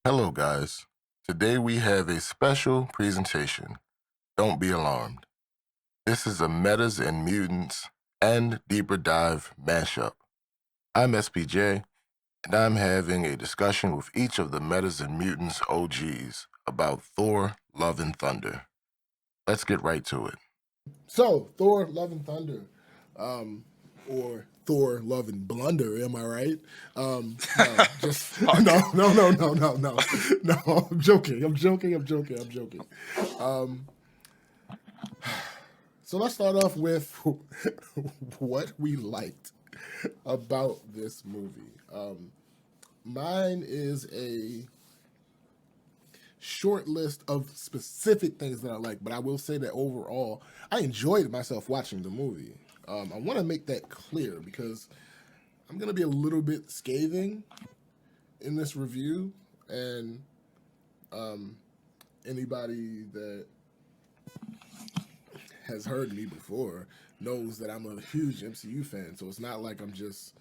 Hello, guys. Today we have a special presentation. Don't be alarmed. This is a Metas and Mutants and Deeper Dive mashup. I'm SPJ, and I'm having a discussion with each of the Metas and Mutants OGs about Thor, Love, and Thunder. Let's get right to it. So, Thor, Love, and Thunder, or Thor, Love, and Blunder. Am I right? No, just no. I'm joking. So let's start off with what we liked about this movie. Mine is a short list of specific things that I like, but I will say that overall, I enjoyed myself watching the movie. I want to make that clear because I'm going to be a little bit scathing in this review, and anybody that has heard me before knows that I'm a huge MCU fan, so it's not like I'm just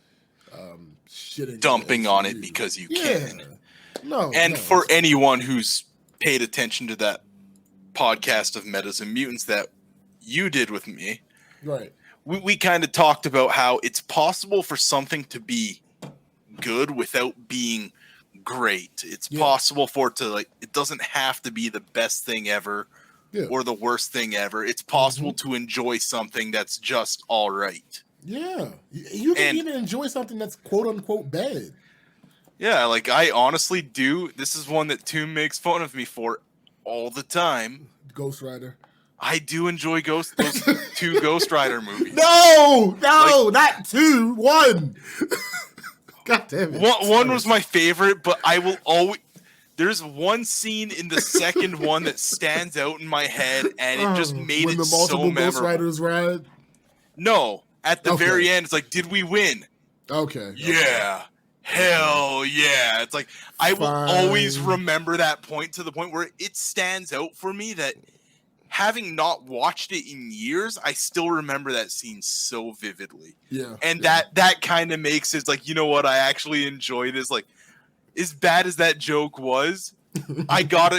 shitting dumping on it because you yeah. can. No, for anyone who's paid attention to that podcast of Metas and Mutants that you did with me, right? We kind of talked about how it's possible for something to be good without being great. It's possible for it to, like, it doesn't have to be the best thing ever or the worst thing ever. It's possible to enjoy something that's just all right. Yeah, you can even enjoy something that's quote unquote bad. Yeah, like I honestly do. This is one that Toom makes fun of me for all the time. Ghost Rider. I do enjoy those two Ghost Rider movies. No, not two, one. God damn it. One was my favorite, but I will always. There's one scene in the second one that stands out in my head, and it just made when it the multiple so memorable. Ghost Riders ride? No, at the very end, it's like, did we win? Okay. Yeah. Hell yeah. It's like, I will always remember that point, to the point where it stands out for me that having not watched it in years, I still remember that scene so vividly. Yeah. And that kind of makes it like, you know what, I actually enjoy this. Like, as bad as that joke was, I got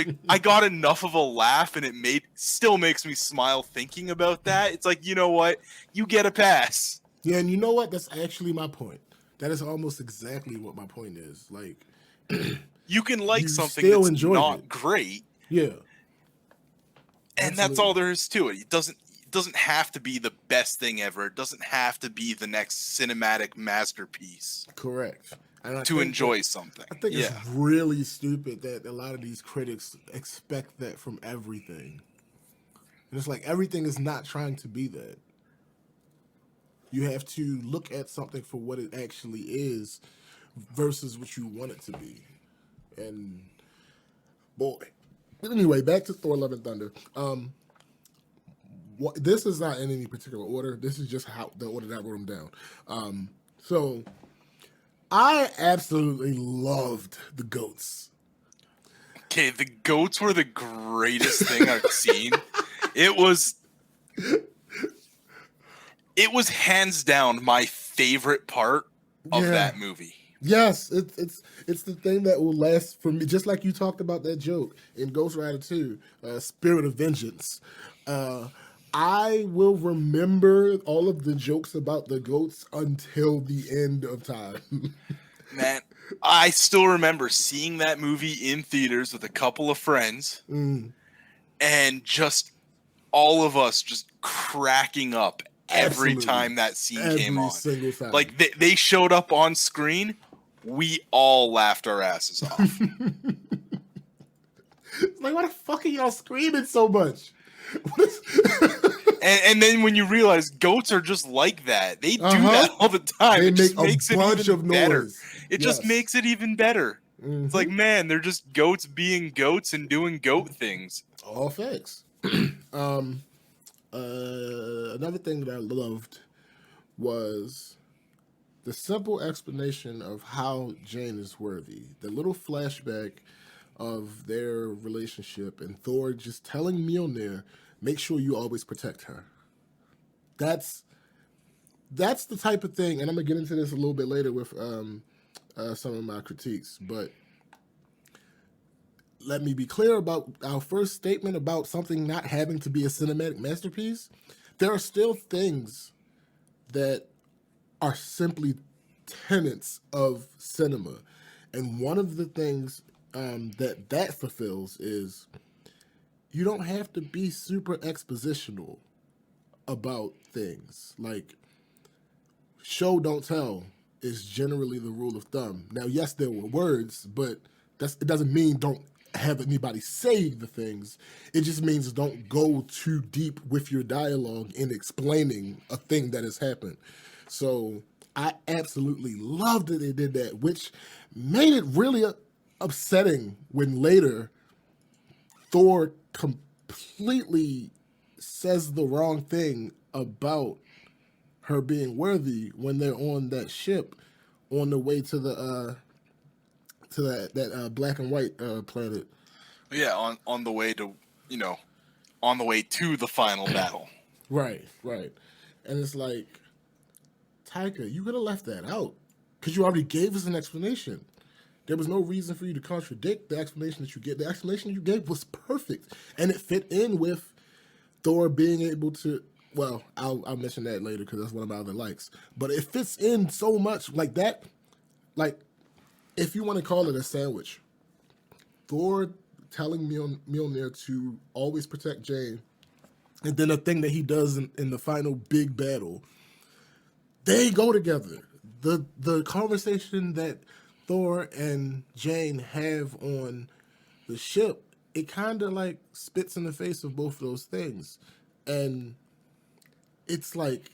enough of a laugh, and it still makes me smile thinking about that. It's like, you know what, you get a pass. Yeah, and you know what? That's actually my point. That is almost exactly what my point is. Like, you can like something that's not great. Yeah. And that's all there is to it. It doesn't have to be the best thing ever. It doesn't have to be the next cinematic masterpiece. Correct. To enjoy something. I think it's really stupid that a lot of these critics expect that from everything. And it's like everything is not trying to be that. You have to look at something for what it actually is versus what you want it to be. And boy. Anyway, back to Thor, Love, and Thunder. This is not in any particular order. This is just how the order that I wrote them down. So I absolutely loved the goats. Okay, the goats were the greatest thing I've seen. It was hands down my favorite part of that movie. Yes, it's the thing that will last for me. Just like you talked about that joke in Ghost Rider 2, Spirit of Vengeance. I will remember all of the jokes about the goats until the end of time. Man, I still remember seeing that movie in theaters with a couple of friends, and just all of us just cracking up every time that scene came on. Single time. Like they showed up on screen, we all laughed our asses off. Like, why the fuck are y'all screaming so much? And then when you realize goats are just like that, they do that all the time. It just makes it even better. It just makes it even better. It's like, man, they're just goats being goats and doing goat things. All facts. Another thing that I loved was the simple explanation of how Jane is worthy. The little flashback of their relationship and Thor just telling Mjolnir, make sure you always protect her. That's the type of thing, and I'm going to get into this a little bit later with some of my critiques, but let me be clear about our first statement about something not having to be a cinematic masterpiece. There are still things that are simply tenets of cinema. And one of the things that fulfills is you don't have to be super expositional about things. Like, show don't tell is generally the rule of thumb. Now, yes, there were words, but it doesn't mean don't have anybody say the things. It just means don't go too deep with your dialogue in explaining a thing that has happened. So I absolutely loved that they did that, which made it really upsetting when later Thor completely says the wrong thing about her being worthy when they're on that ship on the way to the that black and white planet. Yeah, on the way to on the way to the final battle. Right. And it's like, Taika, you could have left that out because you already gave us an explanation. There was no reason for you to contradict the explanation that you get. The explanation you gave was perfect, and it fit in with Thor being able to. Well, I'll mention that later because that's one of my other likes. But it fits in so much like that. Like, if you want to call it a sandwich, Thor telling Mjolnir to always protect Jane, and then a thing that he does in the final big battle, they go together. The conversation that Thor and Jane have on the ship, it kind of like spits in the face of both of those things. And it's like,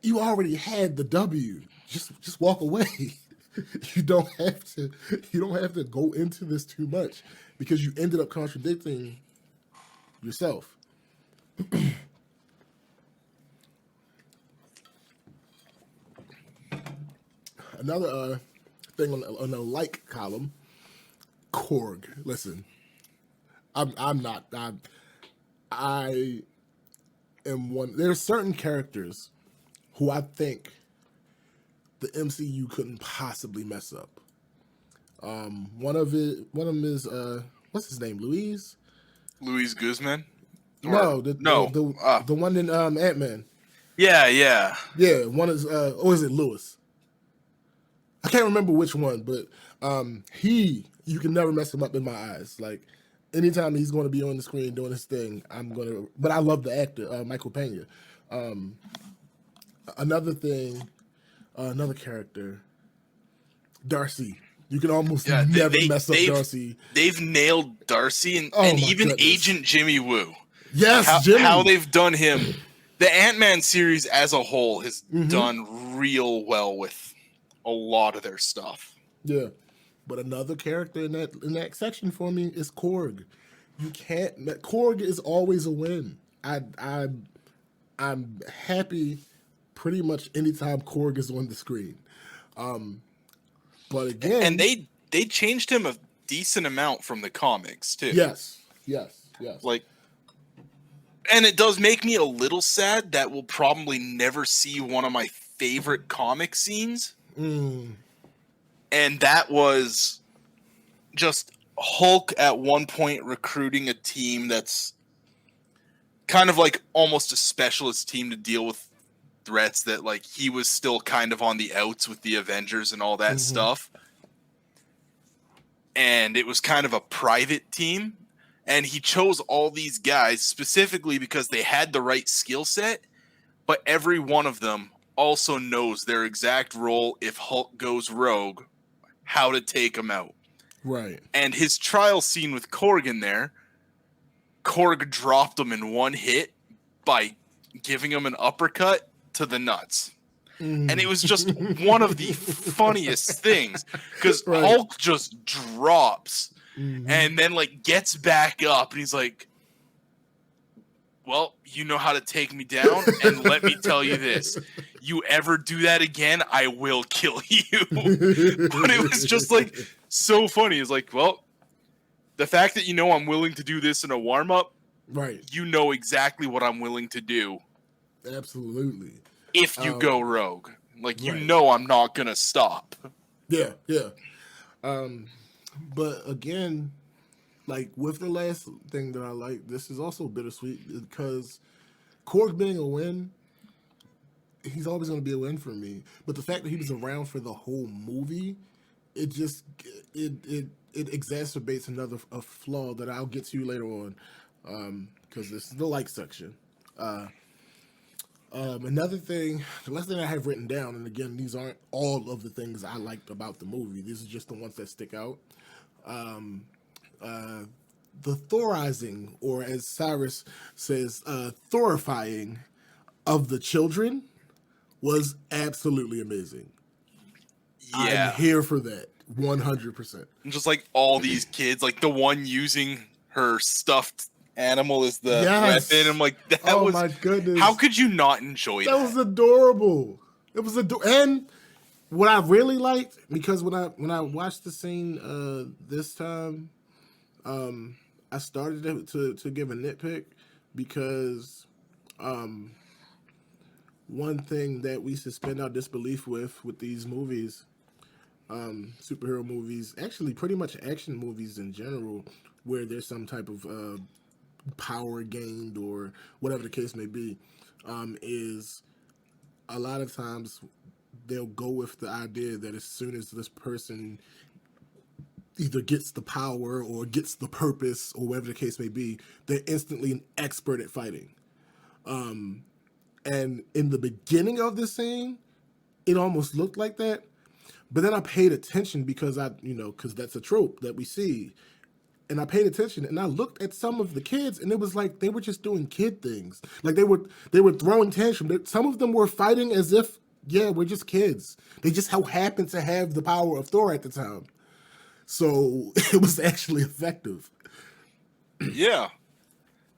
you already had the W. Just walk away. You don't have to go into this too much because you ended up contradicting yourself. Another thing on the like column, Korg. Listen, I am one. There are certain characters who I think the MCU couldn't possibly mess up. One of them is what's his name? Luis Guzman? No, the one in Ant-Man. Yeah. Yeah, one is or is it Lewis? I can't remember which one, but you can never mess him up in my eyes. Like, anytime he's going to be on the screen doing his thing, I'm going to. But I love the actor, Michael Pena. Another thing, another character, Darcy. You can almost never mess up Darcy. They've nailed Darcy and even goodness. Agent Jimmy Woo. Yes, how they've done him. The Ant-Man series as a whole has done real well with a lot of their stuff. Yeah, but another character in that section for me is Korg. You can't. Korg is always a win. I'm happy pretty much anytime Korg is on the screen. But again, and they changed him a decent amount from the comics too. Yes. Like, and it does make me a little sad that we'll probably never see one of my favorite comic scenes. And that was just Hulk at one point recruiting a team that's kind of like almost a specialist team to deal with threats that, like, he was still kind of on the outs with the Avengers and all that stuff. And it was kind of a private team. And he chose all these guys specifically because they had the right skill set, but every one of them also knows their exact role if Hulk goes rogue, how to take him out. Right. And his trial scene with Korg in there, Korg dropped him in one hit by giving him an uppercut to the nuts. And it was just one of the funniest things because Hulk just drops and then, like, gets back up and he's like, well, you know how to take me down, and let me tell you this. You ever do that again, I will kill you. But it was just, like, so funny. It's like, well, the fact that you know I'm willing to do this in a warm-up, right? You know exactly what I'm willing to do. Absolutely. If you go rogue. Like, you know I'm not going to stop. Yeah. But, again, like with the last thing that I like, this is also bittersweet because Korg being a win, he's always going to be a win for me. But the fact that he was around for the whole movie, it just it exacerbates another a flaw that I'll get to later on, because this is the like section. Another thing, the last thing I have written down, and again, these aren't all of the things I liked about the movie. These are just the ones that stick out. The Thorizing, or as Cyrus says, Thorifying of the children was absolutely amazing. Yeah. I'm here for that, 100%. Just like all these kids, like the one using her stuffed animal as the Yes. weapon. I'm like, that Oh was. my goodness. How could you not enjoy that? That was adorable. It was and what I really liked, because when I watched the scene this time, I started to give a nitpick because one thing that we suspend our disbelief with these movies, superhero movies, actually pretty much action movies in general, where there's some type of power gained or whatever the case may be, is a lot of times they'll go with the idea that as soon as this person either gets the power or gets the purpose or whatever the case may be, they're instantly an expert at fighting. And in the beginning of this scene, it almost looked like that. But then I paid attention because because that's a trope that we see. And I paid attention and I looked at some of the kids and it was like they were just doing kid things. Like they were throwing tantrum. Some of them were fighting as if, yeah, we're just kids. They just happened to have the power of Thor at the time. So it was actually effective. Yeah.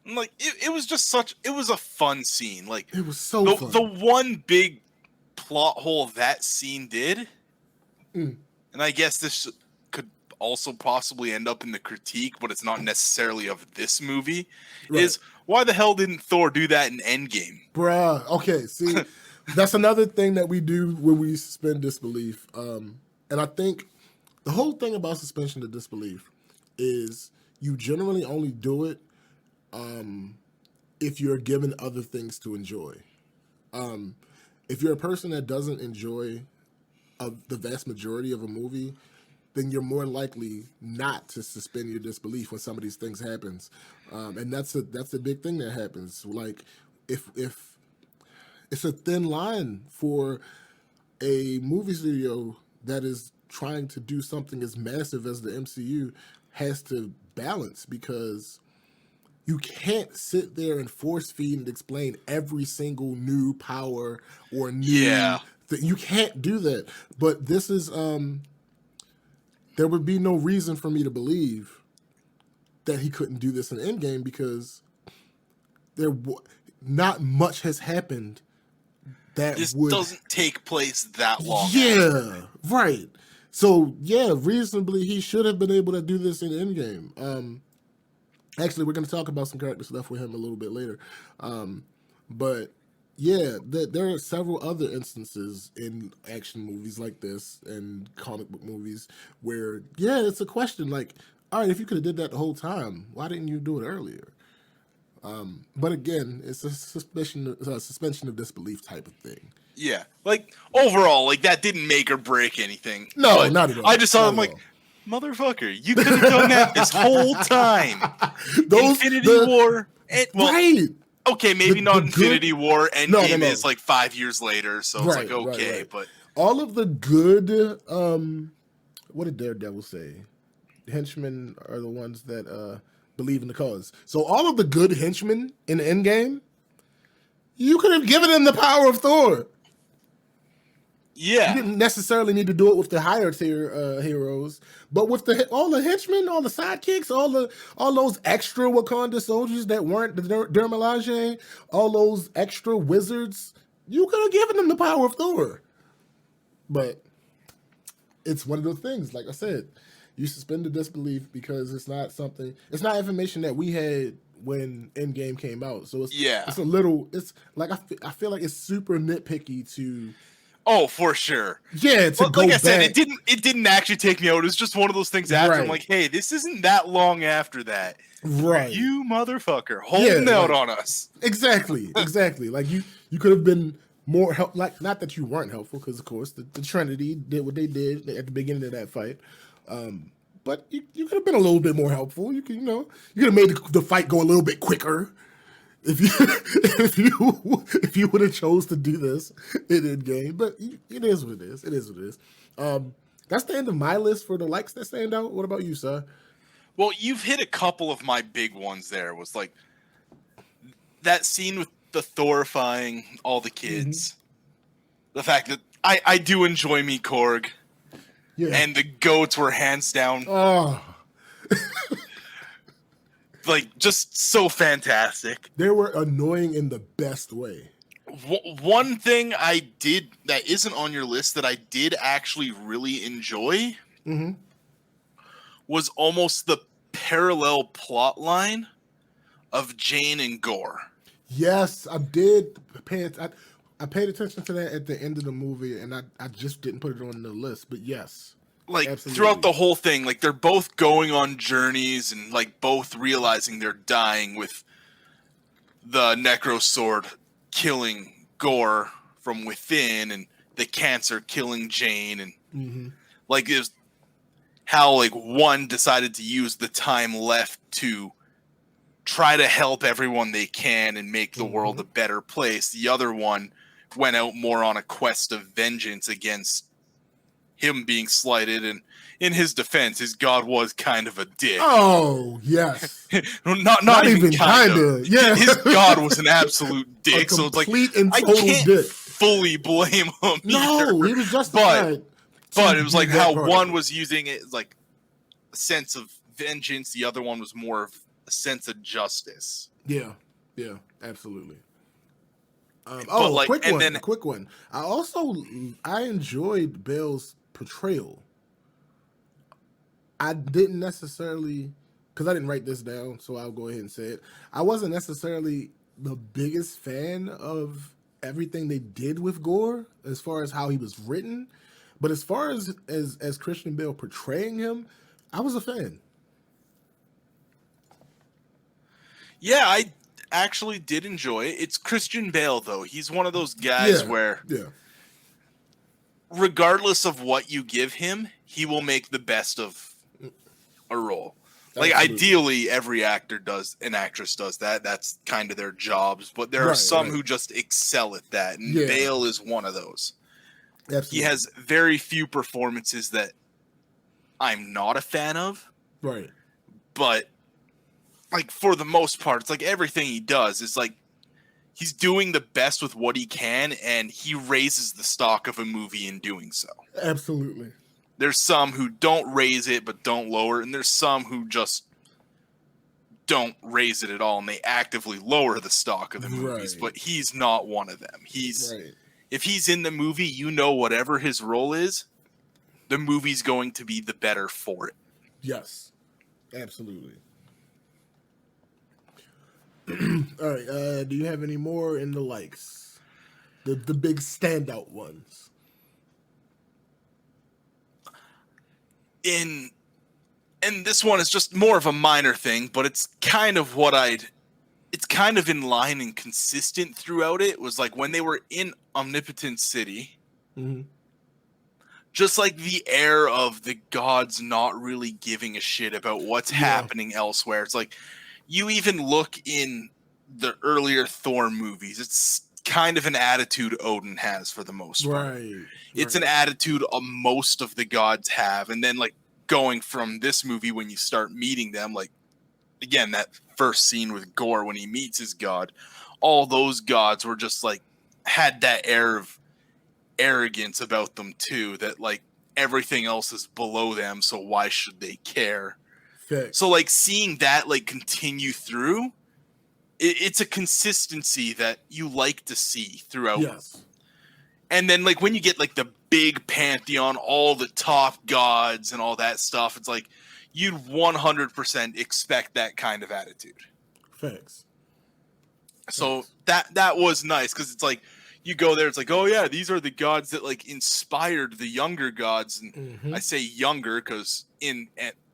Like it was just it was a fun scene. Like it was so fun. The one big plot hole that scene did, and I guess this could also possibly end up in the critique, but it's not necessarily of this movie, right, is why the hell didn't Thor do that in Endgame? Bruh, okay, see, that's another thing that we do when we suspend disbelief. And I think the whole thing about suspension of disbelief is you generally only do it if you're given other things to enjoy. If you're a person that doesn't enjoy the vast majority of a movie, then you're more likely not to suspend your disbelief when some of these things happens. And that's a big thing that happens. Like if it's a thin line for a movie studio that is trying to do something as massive as the MCU has to balance, because you can't sit there and force feed and explain every single new power or new thing. You can't do that. But this is there would be no reason for me to believe that he couldn't do this in Endgame, because not much has happened that this doesn't take place that long. Yeah, right. So yeah, reasonably he should have been able to do this in Endgame. Actually, we're going to talk about some character stuff with him a little bit later. But yeah, there are several other instances in action movies like this and comic book movies where, yeah, it's a question like, all right, if you could have did that the whole time, why didn't you do it earlier? But again, it's a suspension of disbelief type of thing. Yeah, like overall, like that didn't make or break anything. No, not at all. I just saw him like, motherfucker, you could have done that this whole time. Infinity War, right? Okay, maybe not Infinity War. Endgame is like 5 years later, so it's like okay, but all of the good, what did Daredevil say? Henchmen are the ones that believe in the cause. So all of the good henchmen in Endgame, you could have given them the power of Thor. Yeah, you didn't necessarily need to do it with the higher tier heroes, but with all the henchmen, all the sidekicks, all those extra Wakanda soldiers that weren't the Dermalage, all those extra wizards, you could have given them the power of Thor. But it's one of those things, like I said, you suspend the disbelief because it's not information that we had when Endgame came out. So it's like I feel like it's super nitpicky to Oh, for sure. Yeah, to But go like I back. said, it didn't actually take me out. It was just one of those things after. I'm Right. like, hey, this isn't that long after that. Right. You motherfucker, holding out on us. Exactly. Like you could have been more help. Like, not that you weren't helpful, because of course the Trinity did what they did at the beginning of that fight. But you could have been a little bit more helpful. You could have made the fight go a little bit quicker if you if you would have chose to do this in game. But it is what it is. It is what it is. That's the end of my list for the likes that stand out. What about you, sir? Well, you've hit a couple of my big ones there. Was like that scene with the Thorifying all the kids. The fact that I do enjoy me Korg. Yeah. And the goats were hands down Oh, like just so fantastic. they were annoying in the best way. One thing I did that isn't on your list that I did actually really enjoy was almost the parallel plot line of Jane and Gore. Yes, I did I paid attention to that at the end of the movie, and I just didn't put it on the list. But yes, Like absolutely. throughout the whole thing, like they're both going on journeys and like both realizing they're dying, with the Necro Sword killing Gore from within and the cancer killing Jane, and like it was how like one decided to use the time left to try to help everyone they can and make the world a better place. The other one went out more on a quest of vengeance against him being slighted, and in his defense, his god was kind of a dick. Oh yes, not even kind of. Yeah, His god was an absolute dick. So it's like and total I can't dick. fully blame him. No, either. he was justified. But it was like how one was using it as like a sense of vengeance, the other one was more of a sense of justice. Yeah, absolutely. Like, quick one. I enjoyed Bale's portrayal. I didn't necessarily, because I didn't write this down, so I'll go ahead and say it. I wasn't necessarily the biggest fan of everything they did with Gore as far as how he was written, but as far as Christian Bale portraying him, I was a fan. Yeah, I actually did enjoy it. It's Christian Bale, though. He's one of those guys where, regardless of what you give him, he will make the best of a role. Like, ideally, every actor does, an actress does that. That's kind of their jobs. But there are some who just excel at that, and Bale is one of those. Absolutely. He has very few performances that I'm not a fan of. Right. But like for the most part, it's like everything he does is like he's doing the best with what he can, and he raises the stock of a movie in doing so. Absolutely. There's some who don't raise it but don't lower it, and there's some who just don't raise it at all, and they actively lower the stock of the movies. But he's not one of them. He's if he's in the movie, you know, whatever his role is, the movie's going to be the better for it. Yes, absolutely. All right. Do you have any more in the likes? The big standout ones. And this one is just more of a minor thing, but it's kind of it's kind of in line and consistent throughout it. Was like when they were in Omnipotent City, just like the air of the gods not really giving a shit about what's happening elsewhere. It's like, you even look in the earlier Thor movies, it's kind of an attitude Odin has for the most part. It's an attitude most of the gods have. And then like going from this movie, when you start meeting them, like again, that first scene with Gore when he meets his god, all those gods were just like, had that air of arrogance about them too, that like everything else is below them, so why should they care? So like seeing that like continue through, it's a consistency that you like to see throughout. And then like when you get like the big pantheon, all the top gods and all that stuff, it's like you'd 100% expect that kind of attitude. Facts. So that was nice, because it's like you go there, it's like, oh yeah, these are the gods that like inspired the younger gods, and Mm-hmm. I say younger because in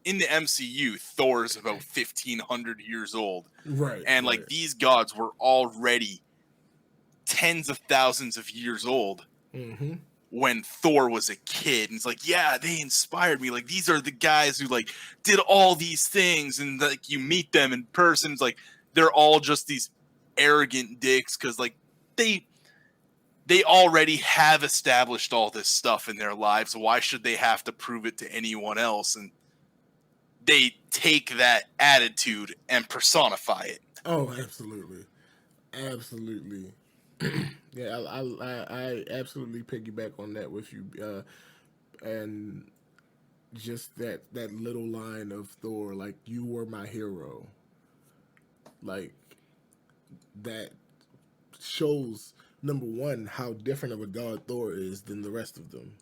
the MCU, Thor is about 1,500 years old, Right. and like these gods were already tens of thousands of years old Mm-hmm. when Thor was a kid. And it's like, yeah, they inspired me. Like, these are the guys who like did all these things, and like you meet them in person, it's like they're all just these arrogant dicks because like they already have established all this stuff in their lives. Why should they have to prove it to anyone else? And they take that attitude and personify it. Oh, absolutely, absolutely. Yeah, I absolutely piggyback on that with you, and just that little line of Thor, like you were my hero, like that shows number one how different of a god Thor is than the rest of them,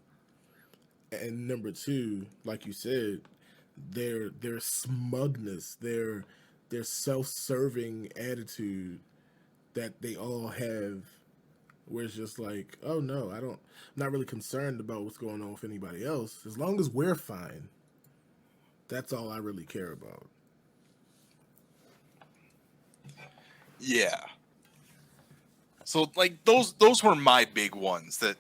and number two, like you said, their smugness, their self-serving attitude that they all have, where it's just like, oh no, I'm not really concerned about what's going on with anybody else. As long as we're fine, that's all I really care about. Yeah. So like those were my big ones that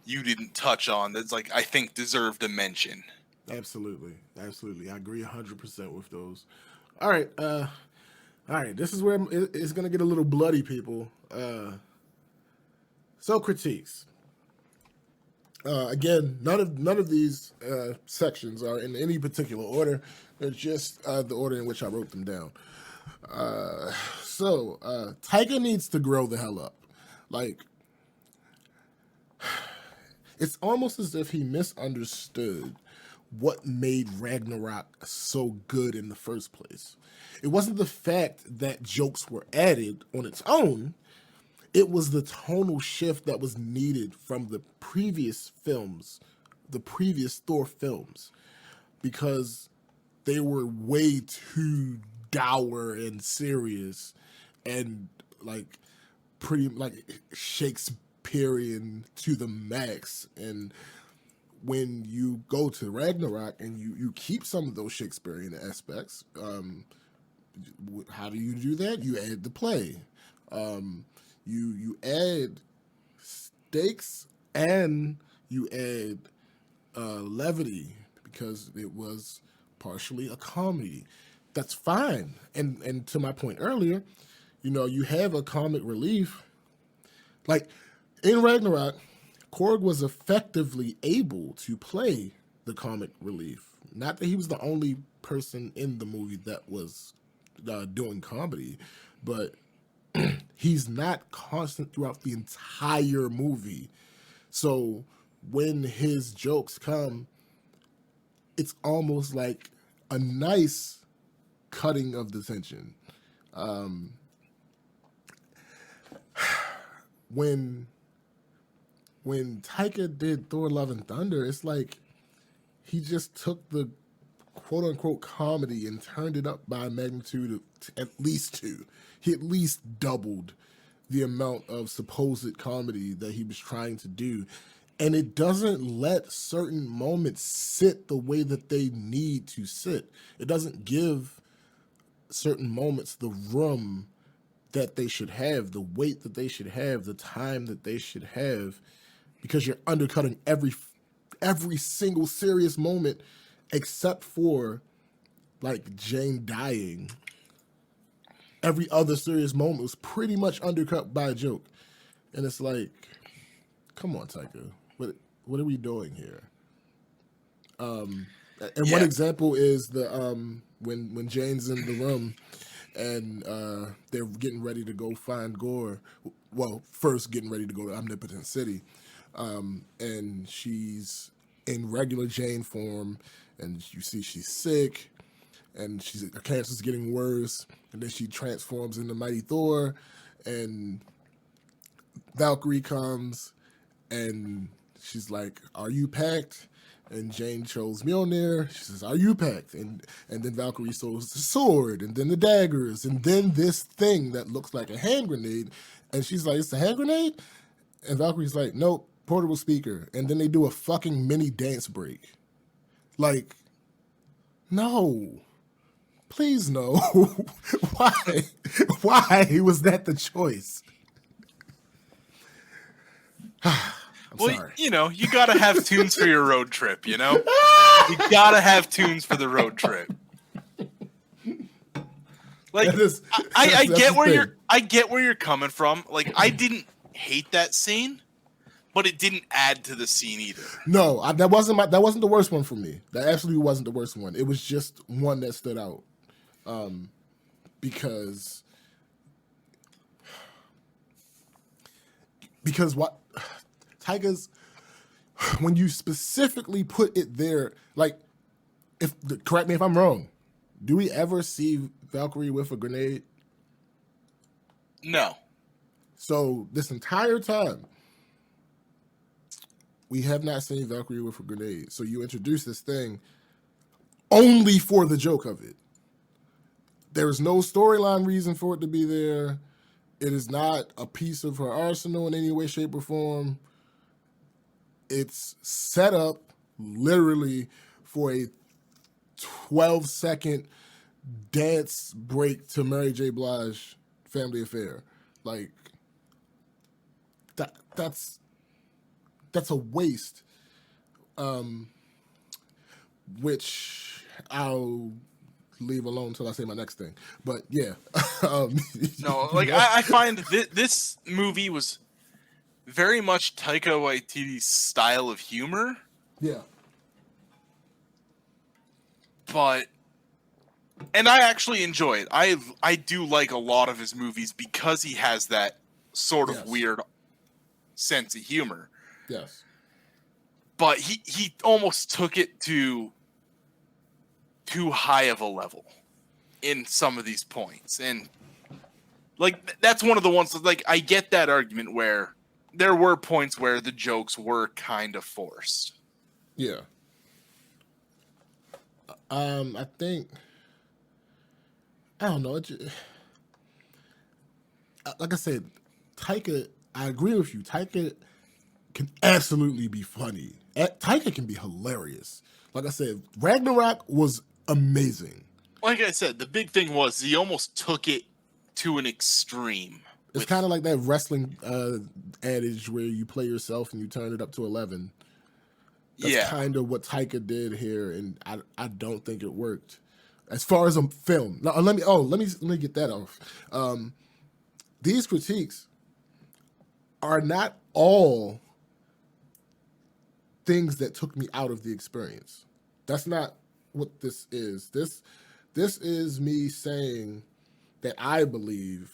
you didn't touch on. That's like I think deserved a mention. Absolutely, absolutely, I agree 100% with those. All right, this is where it's gonna get a little bloody, people. So critiques. Again, none of these sections are in any particular order. They're just the order in which I wrote them down. So Taika needs to grow the hell up. Like, it's almost as if he misunderstood what made Ragnarok so good in the first place. It wasn't the fact that jokes were added on its own. It was the tonal shift that was needed from the previous films, the previous Thor films, because they were way too dour and serious and like pretty like Shakespearean to the max. And when you go to Ragnarok and you keep some of those Shakespearean aspects, how do you do that? You add the play. You add stakes and you add levity because it was partially a comedy. That's fine. And to my point earlier, you have a comic relief. Like in Ragnarok, Korg was effectively able to play the comic relief. Not that he was the only person in the movie that was doing comedy, but he's not constant throughout the entire movie. So when his jokes come, it's almost like a nice cutting of the tension. When Taika did Thor: Love and Thunder, it's like he just took the quote unquote comedy and turned it up by a magnitude of at least two. He at least doubled the amount of supposed comedy that he was trying to do. And it doesn't let certain moments sit the way that they need to sit. It doesn't give certain moments the room that they should have, the weight that they should have, the time that they should have, because you're undercutting every single serious moment except for like Jane dying. Every other serious moment was pretty much undercut by a joke. And it's like, come on, Taika. What are we doing here? And one example is the when Jane's in the room and they're getting ready to go find Gore. Well, first getting ready to go to Omnipotent City. And she's in regular Jane form, and you see she's sick, and her cancer's getting worse, and then she transforms into Mighty Thor, and Valkyrie comes, and she's like, "Are you packed?" And Jane shows Mjolnir. She says, "Are you packed?" And then Valkyrie shows the sword, and then the daggers, and then this thing that looks like a hand grenade, and she's like, "It's a hand grenade?" And Valkyrie's like, nope, portable speaker. And then they do a fucking mini dance break. Like, no. Please no. Why? Why was that the choice? I'm sorry. You know, you gotta have tunes for your road trip, you know? You gotta have tunes for the road trip. Like, I get where you're coming from. Like, I didn't hate that scene, but it didn't add to the scene either. No, that wasn't the worst one for me. That absolutely wasn't the worst one. It was just one that stood out, because what Tyga's, when you specifically put it there, like, correct me if I'm wrong, do we ever see Valkyrie with a grenade? No. So this entire time, we have not seen Valkyrie with a grenade. So you introduce this thing only for the joke of it. There's no storyline reason for it to be there. It is not a piece of her arsenal in any way, shape, or form. It's set up literally for a 12-second dance break to Mary J. Blige Family Affair. Like, that's a waste, which I'll leave alone until I say my next thing. But yeah. No, like, I find this movie was very much Taika Waititi's style of humor. Yeah. And I actually enjoy it. I do like a lot of his movies because he has that sort of weird sense of humor. Yes. But he almost took it to too high of a level in some of these points. And like, that's one of the ones that, like, I get that argument where there were points where the jokes were kind of forced. Yeah. I think, I don't know. Like I said, Taika, I agree with you. Taika can absolutely be funny. Taika can be hilarious. Like I said, Ragnarok was amazing. Like I said, the big thing was he almost took it to an extreme. It's kind of like that wrestling adage where you play yourself and you turn it up to 11. That's kind of what Taika did here, and I don't think it worked. As far as a film, now, let me get that off. These critiques are not all things that took me out of the experience. That's not what this is. This is me saying that I believe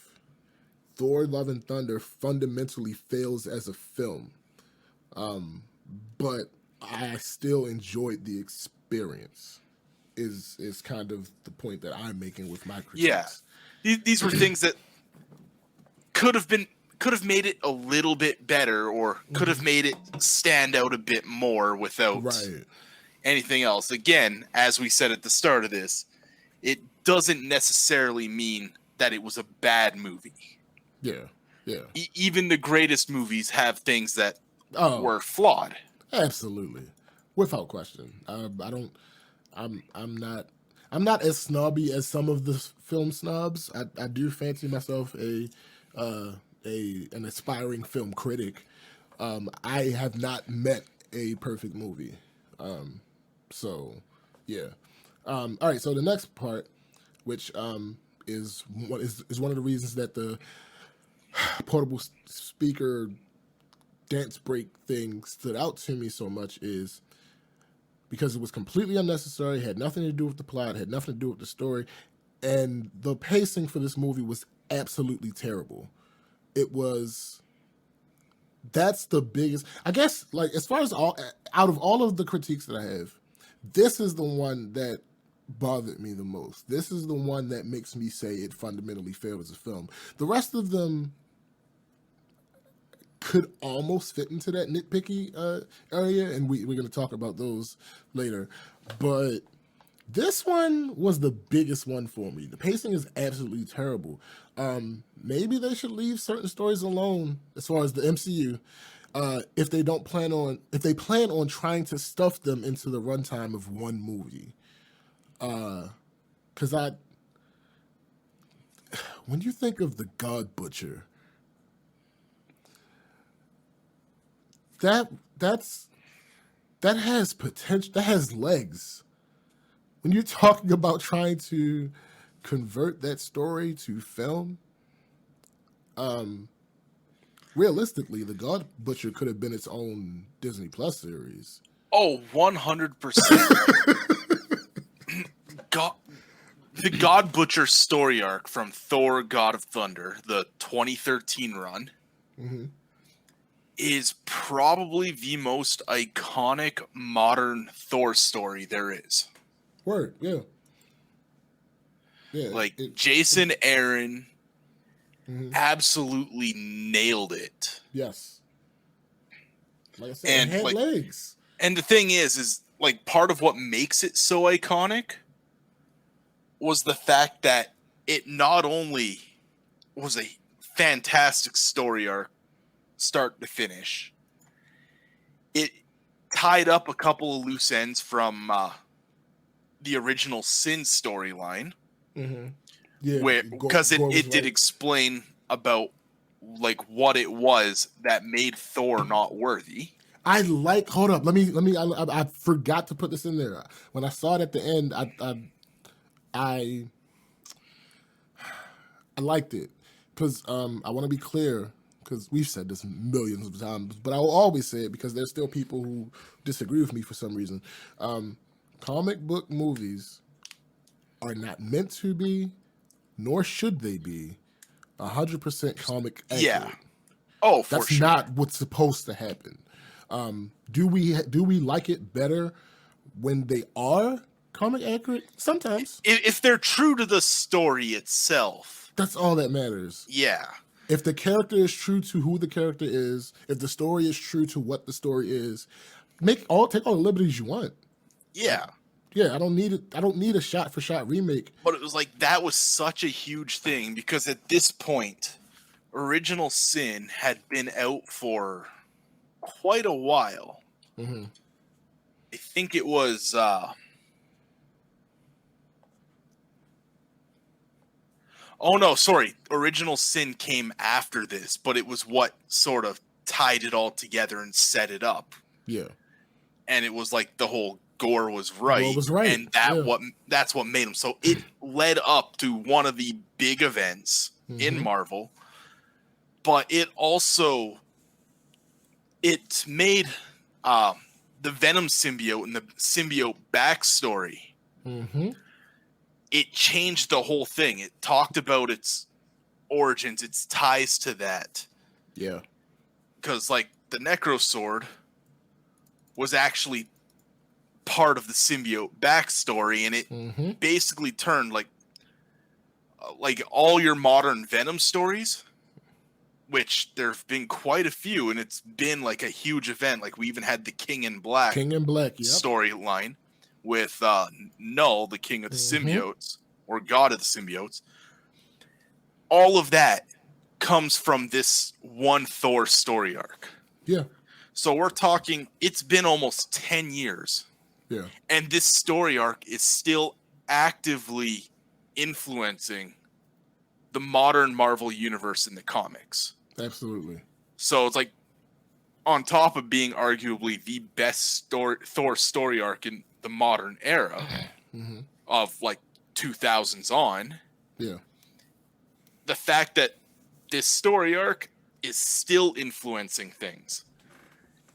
Thor: Love and Thunder fundamentally fails as a film, but I still enjoyed the experience. Is kind of the point that I'm making with my critiques. Yeah, these were things that could have made it a little bit better, or could have made it stand out a bit more without anything else. Again, as we said at the start of this, it doesn't necessarily mean that it was a bad movie. Yeah. Even the greatest movies have things that were flawed. Absolutely, without question. I'm not as snobby as some of the film snobs. I do fancy myself an aspiring film critic. I have not met a perfect movie. So yeah. All right. So the next part, which is one of the reasons that the portable speaker dance break thing stood out to me so much, is because it was completely unnecessary, had nothing to do with the plot, had nothing to do with the story, and the pacing for this movie was absolutely terrible. That's the biggest, I guess, like, as far as out of all of the critiques that I have, this is the one that bothered me the most. This is the one that makes me say it fundamentally failed as a film. The rest of them could almost fit into that nitpicky area, and we're going to talk about those later. But This one was the biggest one for me. The pacing is absolutely terrible. Maybe they should leave certain stories alone as far as the MCU. If they plan on trying to stuff them into the runtime of one movie. Because when you think of the God Butcher, that has potential, that has legs. When you're talking about trying to convert that story to film, realistically, the God Butcher could have been its own Disney Plus series. Oh, 100%. The God Butcher story arc from Thor: God of Thunder, the 2013 run, is probably the most iconic modern Thor story there is. Word, yeah. Yeah. Like, Jason Aaron absolutely nailed it. Yes. Like I said, it had legs. And the thing is like, part of what makes it so iconic was the fact that it not only was a fantastic story arc, start to finish, it tied up a couple of loose ends from the original Sin storyline. Yeah, where because it did explain about like what it was that made Thor not worthy. Hold up, let me I forgot to put this in there. When I saw it at the end, I liked it because I want to be clear, because we've said this millions of times, but I will always say it because there's still people who disagree with me for some reason. Comic book movies are not meant to be, nor should they be, 100% comic accurate. Yeah. Oh, for That's sure. not what's supposed to happen. Do we like it better when they are comic accurate? Sometimes. If they're true to the story itself. That's all that matters. Yeah. If the character is true to who the character is, if the story is true to what the story is, take all the liberties you want. Yeah. Yeah, I don't need a shot for shot remake. But it was like, that was such a huge thing because at this point, Original Sin had been out for quite a while. I think it was oh no, sorry. Original Sin came after this, but it was what sort of tied it all together and set it up. Yeah. And it was like the whole Gore was right. Gore was right. And that's what made him. So it led up to one of the big events in Marvel. But it also made the Venom symbiote and the symbiote backstory. It changed the whole thing. It talked about its origins, its ties to that. Yeah. Because, like, the Necro Sword was actually part of the symbiote backstory, and it basically turned, like all your modern Venom stories, which there have been quite a few, and it's been, like, a huge event. Like, we even had the King in Black storyline with Null, the king of the symbiotes, or god of the symbiotes. All of that comes from this one Thor story arc. Yeah. So we're talking, it's been almost 10 years. Yeah. And this story arc is still actively influencing the modern Marvel universe in the comics. Absolutely. So it's like, on top of being arguably the best Thor story arc in the modern era of like 2000s on. Yeah. The fact that this story arc is still influencing things.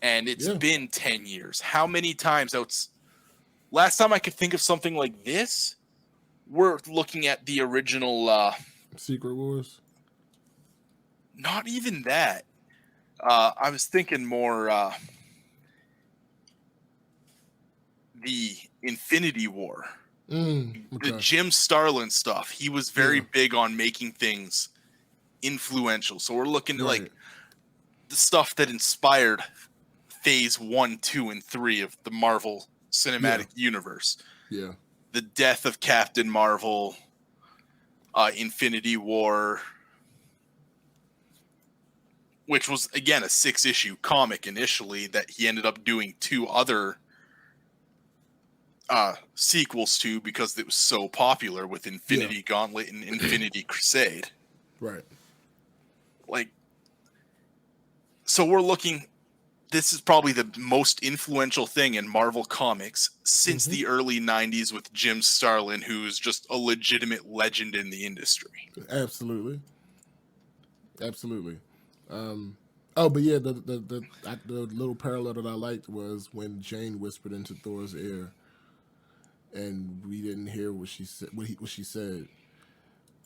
And it's been 10 years. How many times last time I could think of something like this, we're looking at the original Secret Wars. Not even that. I was thinking more the Infinity War. The Jim Starlin stuff. He was very big on making things influential. So we're looking at like the stuff that inspired phase 1, 2, and 3 of the Marvel Cinematic Universe. Yeah. the death of Captain Marvel, Infinity War, which was, again, a 6-issue comic initially that he ended up doing 2 other sequels to because it was so popular with Infinity Gauntlet and Infinity Crusade. Right. Like, so we're looking, this is probably the most influential thing in Marvel Comics since the early 90s with Jim Starlin, who's just a legitimate legend in the industry. Absolutely. But yeah, the little parallel that I liked was when Jane whispered into Thor's ear, and we didn't hear what she said. What she said,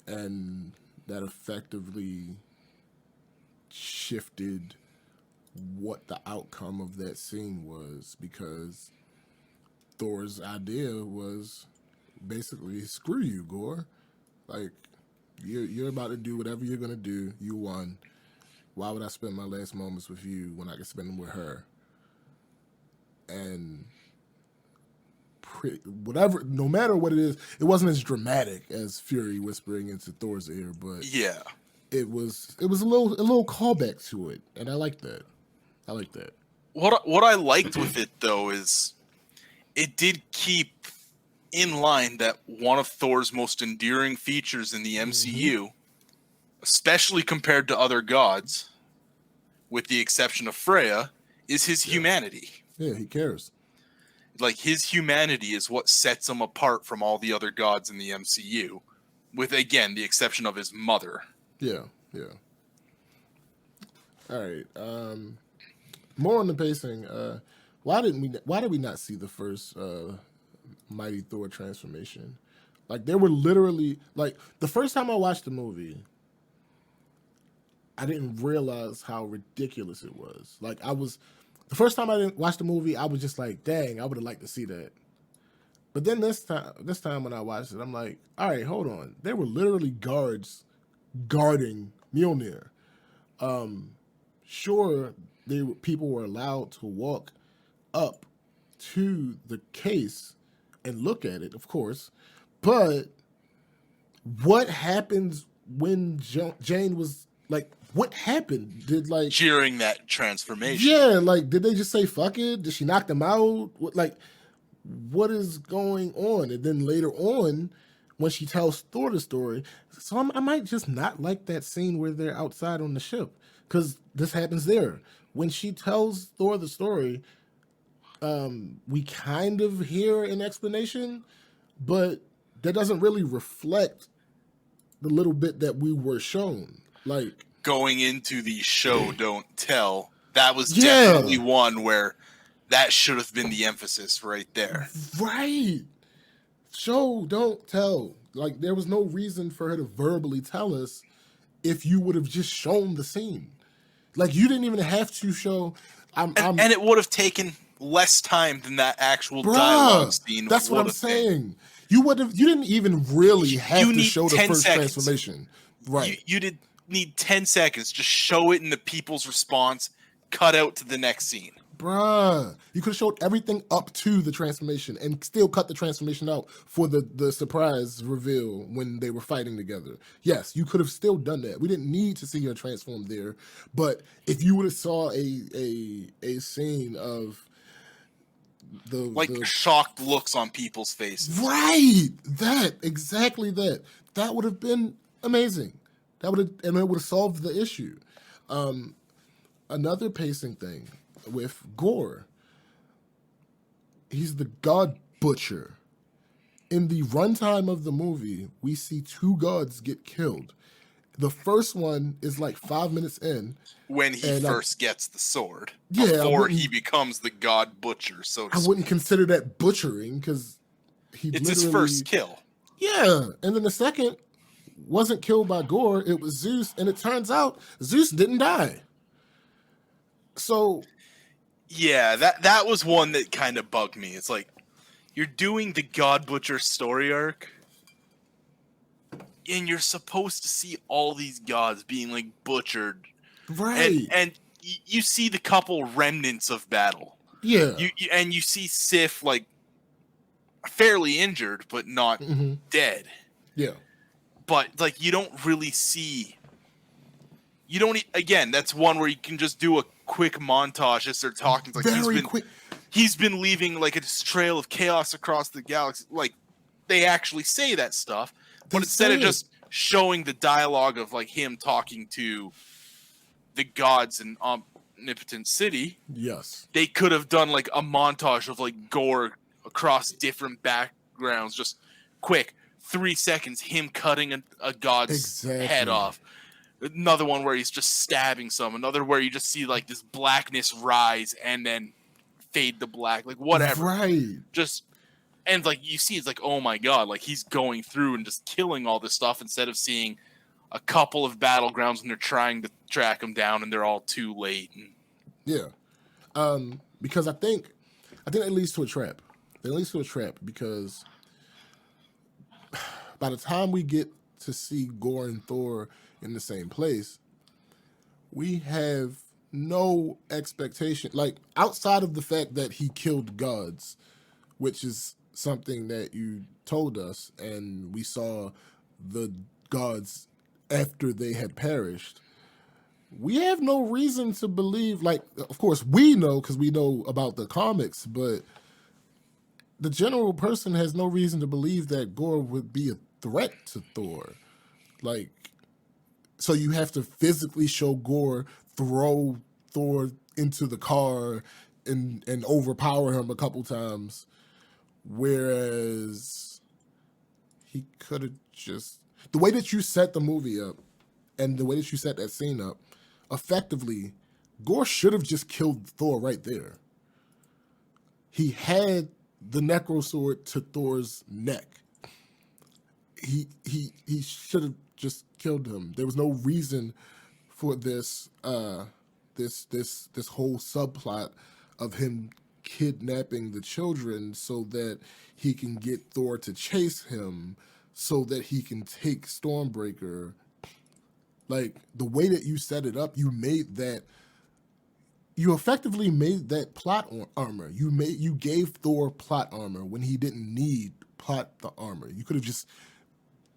and that effectively shifted what the outcome of that scene was, because Thor's idea was basically, screw you, Gore. Like, you're about to do whatever you're gonna do. You won. Why would I spend my last moments with you when I can spend them with her? And whatever, no matter what it is, it wasn't as dramatic as Fury whispering into Thor's ear, but Yeah, it was a little callback to it, and I like that. What I liked with it though is it did keep in line that one of Thor's most endearing features in the MCU, especially compared to other gods, with the exception of Freya, is his humanity. Yeah, he cares. Like, his humanity is what sets him apart from all the other gods in the MCU, with, again, the exception of his mother. Yeah. All right. More on the pacing. Why did we not see the first Mighty Thor transformation? Like, there were literally, like, the first time I watched the movie, I didn't realize how ridiculous it was. Like, the first time I didn't watch the movie, I was just like, dang, I would have liked to see that. But then this time when I watched it, I'm like, all right, hold on. There were literally guards guarding Mjolnir. Sure, people were allowed to walk up to the case and look at it, of course. But what happens when Jane was like, what happened? During that transformation? Yeah, like, did they just say fuck it? Did she knock them out? What is going on? And then later on, when she tells Thor the story, so I might just not like that scene where they're outside on the ship, because this happens there. When she tells Thor the story, we kind of hear an explanation, but that doesn't really reflect the little bit that we were shown. Like, going into the show don't tell, that was definitely one where that should have been the emphasis right there. Right. Show don't tell. Like, there was no reason for her to verbally tell us if you would have just shown the scene. Like, you didn't even have to show. And it would have taken less time than that actual dialogue scene. That's what I'm saying. You didn't even really have to show the first seconds. transformation. Right. You did need 10 seconds. Just show it in the people's response. Cut out to the next scene. Bruh, you could have showed everything up to the transformation and still cut the transformation out for the surprise reveal when they were fighting together. Yes, you could have still done that. We didn't need to see her transform there, but if you would have saw a scene of the shocked looks on people's faces, right? Exactly that would have been amazing. It would have solved the issue. Another pacing thing with Gore. He's the God Butcher. In the runtime of the movie, we see 2 gods get killed. The first one is like 5 minutes in. When he first gets the sword. Yeah, before he becomes the God Butcher, so to speak. I wouldn't consider that butchering, because it's his first kill. Yeah, and then the second wasn't killed by Gore, it was Zeus, and it turns out Zeus didn't die. So yeah, that was one that kind of bugged me. It's like, you're doing the God Butcher story arc, and you're supposed to see all these gods being like butchered, right? And you see the couple remnants of battle. Yeah, you see Sif like fairly injured, but not dead. Yeah. But like you don't really see. You don't. Again, that's one where you can just do a quick montage as they're talking. Like Very quick. He's been leaving like a trail of chaos across the galaxy. Like they actually say that stuff, but instead of just showing the dialogue of like him talking to the gods in Omnipotent City, yes, they could have done like a montage of like gore across different backgrounds, just quick 3 seconds, him cutting a god's head off. Another one where he's just stabbing some. Another where you just see like this blackness rise and then fade to black, like whatever. Right. Just and like you see, it's like, oh my god, like he's going through and just killing all this stuff instead of seeing a couple of battlegrounds when they're trying to track him down and they're all too late. Yeah, because I think that leads to a trap. It leads to a trap because by the time we get to see Gore and Thor in the same place, we have no expectation, like outside of the fact that he killed gods, which is something that you told us, and we saw the gods after they had perished. We have no reason to believe, like, of course we know because we know about the comics, but the general person has no reason to believe that Gore would be a threat to Thor. Like, so you have to physically show Gore throw Thor into the car and overpower him a couple times, whereas he could have just, the way that you set the movie up and the way that you set that scene up, effectively, Gore should have just killed Thor right there. He had the necro sword to Thor's neck. He should have just killed him. There was no reason for this this whole subplot of him kidnapping the children so that he can get Thor to chase him so that he can take Stormbreaker. Like, the way that you set it up, you effectively made that plot armor. You gave Thor plot armor when he didn't need plot armor. You could have just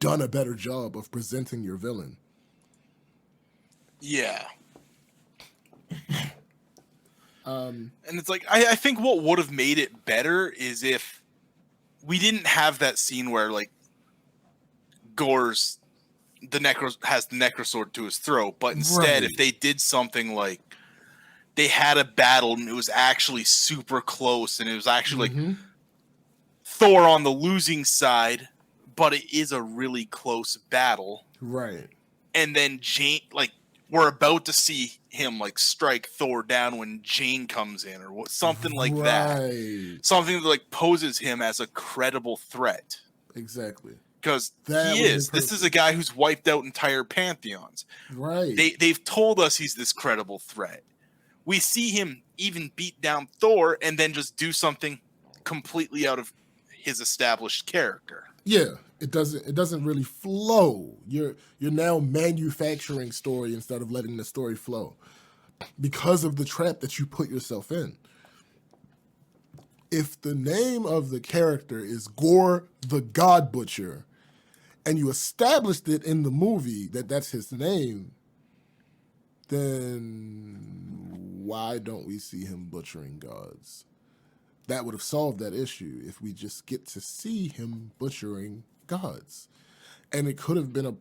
done a better job of presenting your villain. Yeah. And it's like, I think what would have made it better is if we didn't have that scene where like Gore's has the necrosword to his throat, but instead if they did something like they had a battle and it was actually super close and it was actually like Thor on the losing side, but it is a really close battle. Right. And then Jane, like, we're about to see him like strike Thor down when Jane comes in or something like that. Something that like poses him as a credible threat. Exactly. Because he is. This is a guy who's wiped out entire pantheons. Right. They've told us he's this credible threat. We see him even beat down Thor and then just do something completely out of his established character. Yeah, it doesn't really flow. You're now manufacturing story instead of letting the story flow because of the trap that you put yourself in. If the name of the character is Gore the God Butcher, and you established it in the movie that that's his name, then why don't we see him butchering gods? That would have solved that issue if we just get to see him butchering gods. And it could have been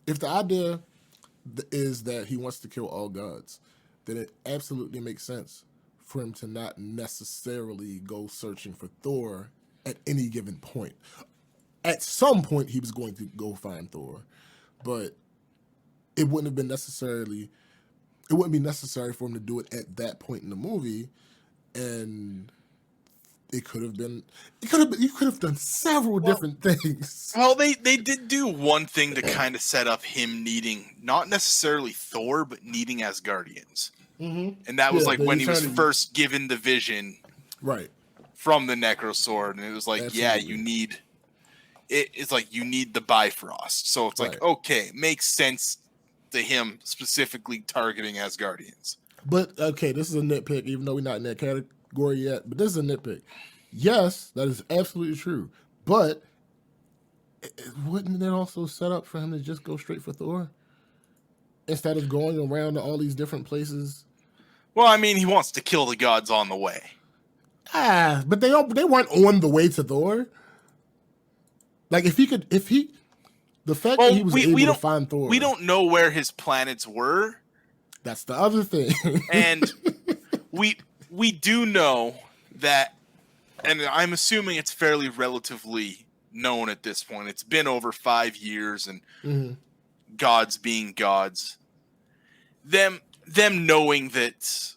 if the idea is that he wants to kill all gods, then it absolutely makes sense for him to not necessarily go searching for Thor at any given point. At some point, he was going to go find Thor, but it wouldn't be necessary for him to do it at that point in the movie, and you could have done several different things. Well, they did do one thing to kind of set up him needing not necessarily Thor, but needing Asgardians. Mm-hmm. And that was like when he was first given the vision, right, from the Necrosword, and it was like, absolutely, yeah, you need it. It's like you need the Bifrost, so it's like, okay, makes sense to him specifically targeting Asgardians. But okay, this is a nitpick, even though we're not in that gory yet, but this is a nitpick. Yes, that is absolutely true. But wouldn't it also set up for him to just go straight for Thor instead of going around to all these different places? Well, I mean, he wants to kill the gods on the way. But they weren't on the way to Thor. Like the fact that he was able to find Thor. We don't know where his planets were. That's the other thing. And we do know that, and I'm assuming it's fairly relatively known at this point. It's been over 5 years, and gods being gods. Them knowing that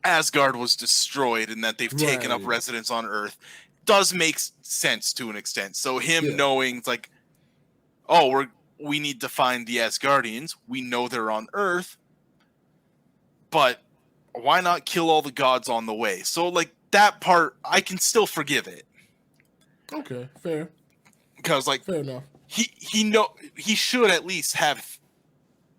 Asgard was destroyed and that they've taken up residence on Earth does make sense to an extent. So him knowing, it's like, oh, we need to find the Asgardians. We know they're on Earth, but why not kill all the gods on the way? So, like, that part, I can still forgive it. Okay, fair. Because, like, fair enough. He should at least have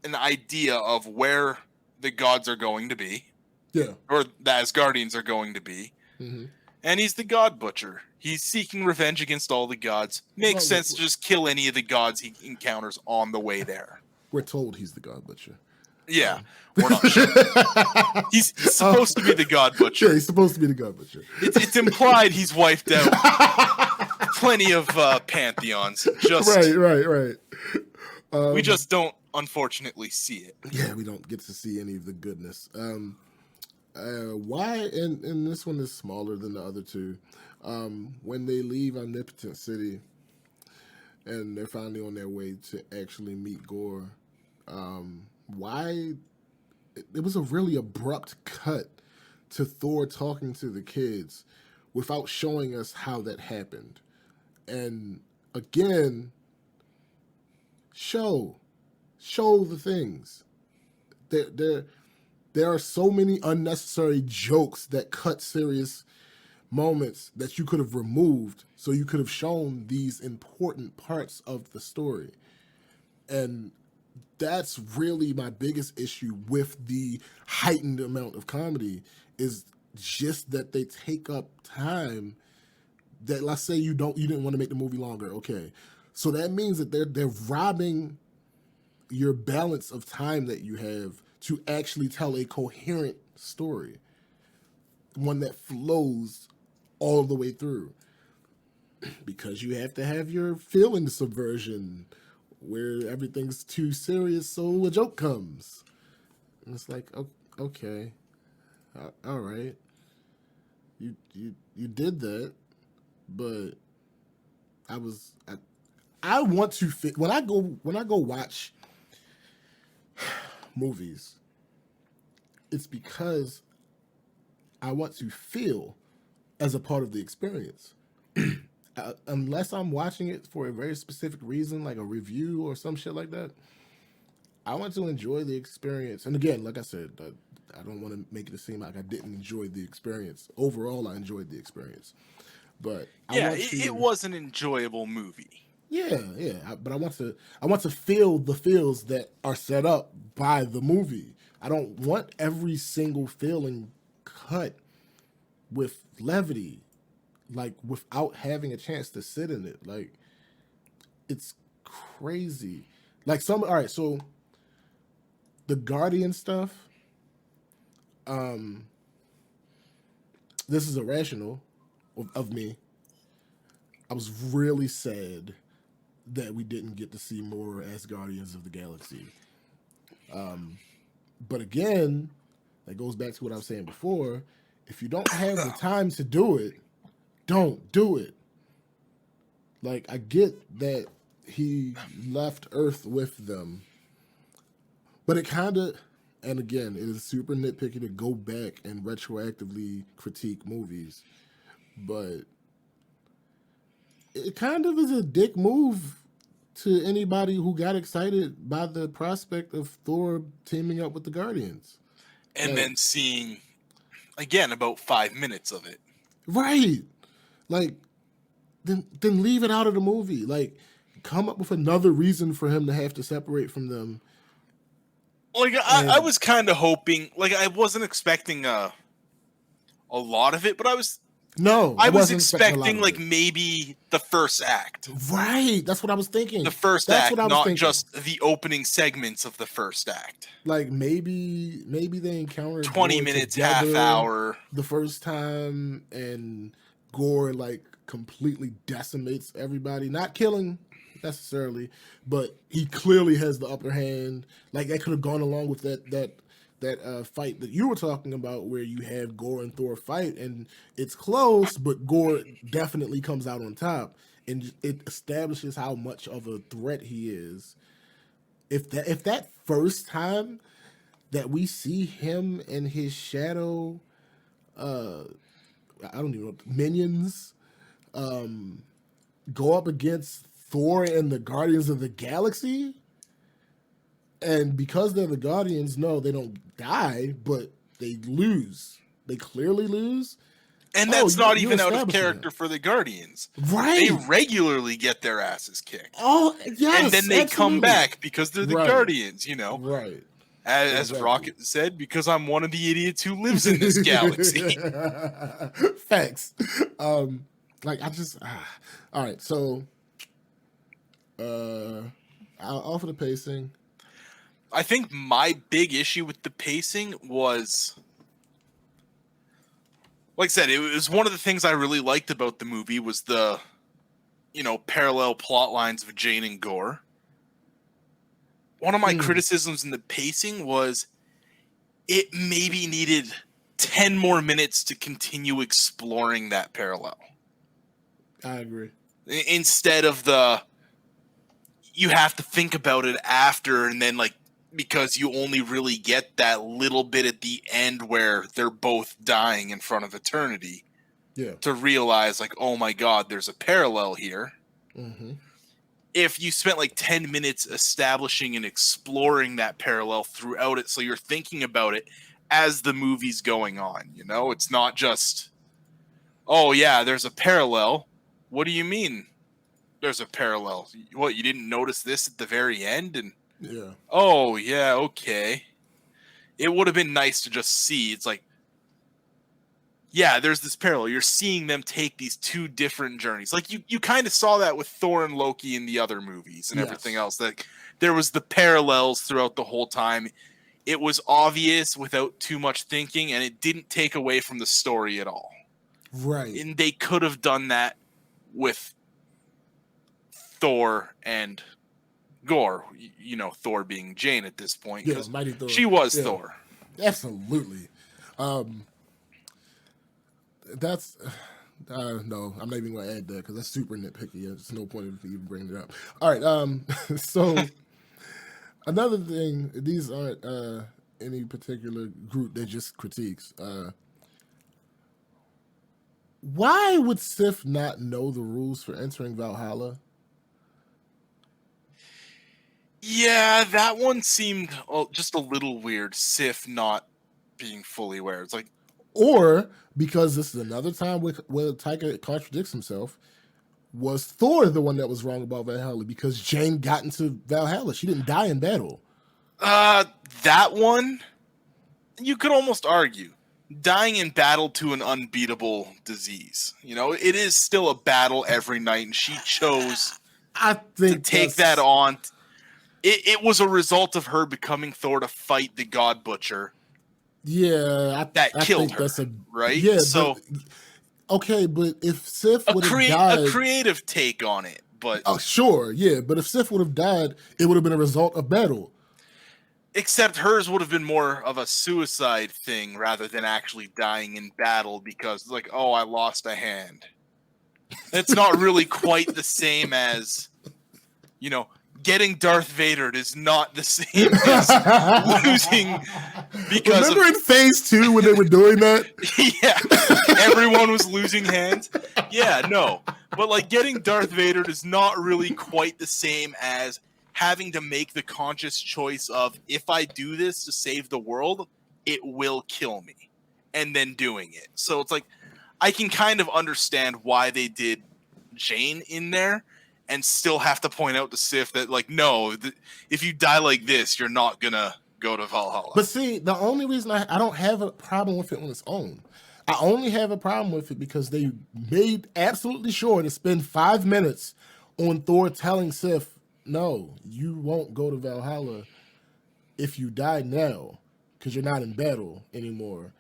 an idea of where the gods are going to be. Yeah. Or the Asgardians are going to be. Mm-hmm. And he's the god butcher. He's seeking revenge against all the gods. Makes sense to just kill any of the gods he encounters on the way there. We're told he's the god butcher. Yeah, we're not sure. He's supposed to be the god butcher. Yeah, he's supposed to be the god butcher. It's implied he's wiped out plenty of pantheons. Just right. We just don't, unfortunately, see it. Yeah, we don't get to see any of the goodness. Why? And this one is smaller than the other two. When they leave Omnipotent City, and they're finally on their way to actually meet Gore. Why? It was a really abrupt cut to Thor talking to the kids without showing us how that happened. And again, show the things. There are so many unnecessary jokes that cut serious moments that you could have removed, so you could have shown these important parts of the story. And that's really my biggest issue with the heightened amount of comedy, is just that they take up time that, let's say you didn't want to make the movie longer. Okay. So that means that they're robbing your balance of time that you have to actually tell a coherent story, one that flows all the way through, because you have to have your feeling subversion where everything's too serious, so a joke comes. And it's like, okay, all right, you did that, but I want to when I go watch movies, it's because I want to feel as a part of the experience. Unless I'm watching it for a very specific reason, like a review or some shit like that, I want to enjoy the experience. And again, like I said, I don't want to make it seem like I didn't enjoy the experience. Overall, I enjoyed the experience. But it was an enjoyable movie. Yeah. But I want to feel the feels that are set up by the movie. I don't want every single feeling cut with levity, like without having a chance to sit in it. Like, it's crazy. Like all right, so the Guardian stuff, this is irrational of me. I was really sad that we didn't get to see more Asgardians of the Galaxy. But again, that goes back to what I was saying before. If you don't have the time to do it, don't do it. Like, I get that he left Earth with them, but it kind of, and again, it is super nitpicky to go back and retroactively critique movies, but it kind of is a dick move to anybody who got excited by the prospect of Thor teaming up with the Guardians. And then seeing, again, about 5 minutes of it. Right. Like, then leave it out of the movie. Like, come up with another reason for him to have to separate from them. Like, I was kind of hoping, like, I wasn't expecting a a lot of it, but I was wasn't expecting a lot expecting of like it. maybe the first act. Right, that's what I was thinking. The first That's act, what I was not thinking. just the opening segments of the first act. Like maybe they encountered 20 Gore minutes, together half hour. the first time, and Gore like completely decimates everybody, not killing necessarily, but he clearly has the upper hand. Like that could have gone along with that fight that you were talking about, where you have Gore and Thor fight, and it's close, but Gore definitely comes out on top, and it establishes how much of a threat he is. If that first time that we see him and his shadow, I don't even know, minions, go up against Thor and the Guardians of the Galaxy, and because they're the Guardians, no, they don't die, but they lose. They clearly lose. And that's not even out of establishing character for the Guardians. Right. They regularly get their asses kicked. Oh, yes. And then they come back because they're the Right. Guardians, you know. Right. As Exactly. Rocket said, because I'm one of the idiots who lives in this galaxy. Facts. Like I just all right. So, off of the pacing. I think my big issue with the pacing was, like I said, it was one of the things I really liked about the movie was the, parallel plot lines of Jane and Gore. One of my criticisms in the pacing was it maybe needed 10 more minutes to continue exploring that parallel. I agree. Instead of you have to think about it after, and then because you only really get that little bit at the end where they're both dying in front of eternity. Yeah. To realize oh my God, there's a parallel here. Mm-hmm. If you spent 10 minutes establishing and exploring that parallel throughout it, so you're thinking about it as the movie's going on, it's not just, oh yeah, there's a parallel. What do you mean there's a parallel? What, you didn't notice this at the very end? And yeah. Oh yeah, okay. It would have been nice to just see. It's yeah, there's this parallel. You're seeing them take these two different journeys. You kind of saw that with Thor and Loki in the other movies and everything else. There was the parallels throughout the whole time. It was obvious without too much thinking, and it didn't take away from the story at all. Right. And they could have done that with Thor and Gore. Thor being Jane at this point. Yeah, Mighty Thor. She was Thor. Absolutely. That's no, I'm not even going to add that because that's super nitpicky. There's no point in even bringing it up. All right. So another thing, these aren't any particular group that just critiques. Why would Sif not know the rules for entering Valhalla? Yeah, that one seemed just a little weird. Sif not being fully aware. It's or because this is another time where Taika contradicts himself. Was Thor the one that was wrong about Valhalla because Jane got into Valhalla? She didn't die in battle. That one, you could almost argue. Dying in battle to an unbeatable disease. It is still a battle every night, and she chose to take that on. It was a result of her becoming Thor to fight the God Butcher. Yeah, that killed her, right? Yeah, so okay, but if Sif would have died, a creative take on it, but sure, yeah, but if Sif would have died, it would have been a result of battle. Except hers would have been more of a suicide thing rather than actually dying in battle because, oh, I lost a hand. It's not really quite the same as, getting Darth Vader is not the same as losing because Remember in Phase 2 when they were doing that? Yeah. Everyone was losing hands. Yeah, no. But getting Darth Vader is not really quite the same as having to make the conscious choice of, if I do this to save the world, it will kill me. And then doing it. So it's I can kind of understand why they did Jane in there and still have to point out to Sif that, no, if you die like this, you're not going to go to Valhalla. But see, the only reason I don't have a problem with it on its own, I only have a problem with it because they made absolutely sure to spend 5 minutes on Thor telling Sif, "No, you won't go to Valhalla if you die now, because you're not in battle anymore."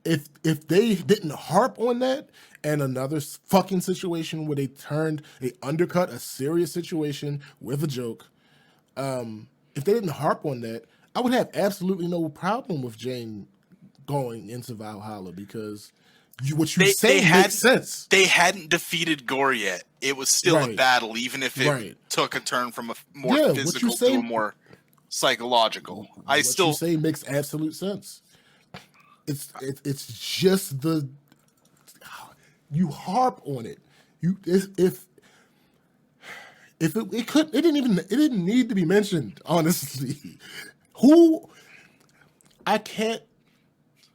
If they didn't harp on that, and another fucking situation where they undercut a serious situation with a joke, if they didn't harp on that, I would have absolutely no problem with Jane going into Valhalla because what you say makes sense. They hadn't defeated Gore yet. It was still a Right. battle, even if it Right. took a turn from a more Yeah, what you physical to say- a more psychological. What you say makes absolute sense. It's just the you harp on it. If it didn't need to be mentioned. Honestly, I can't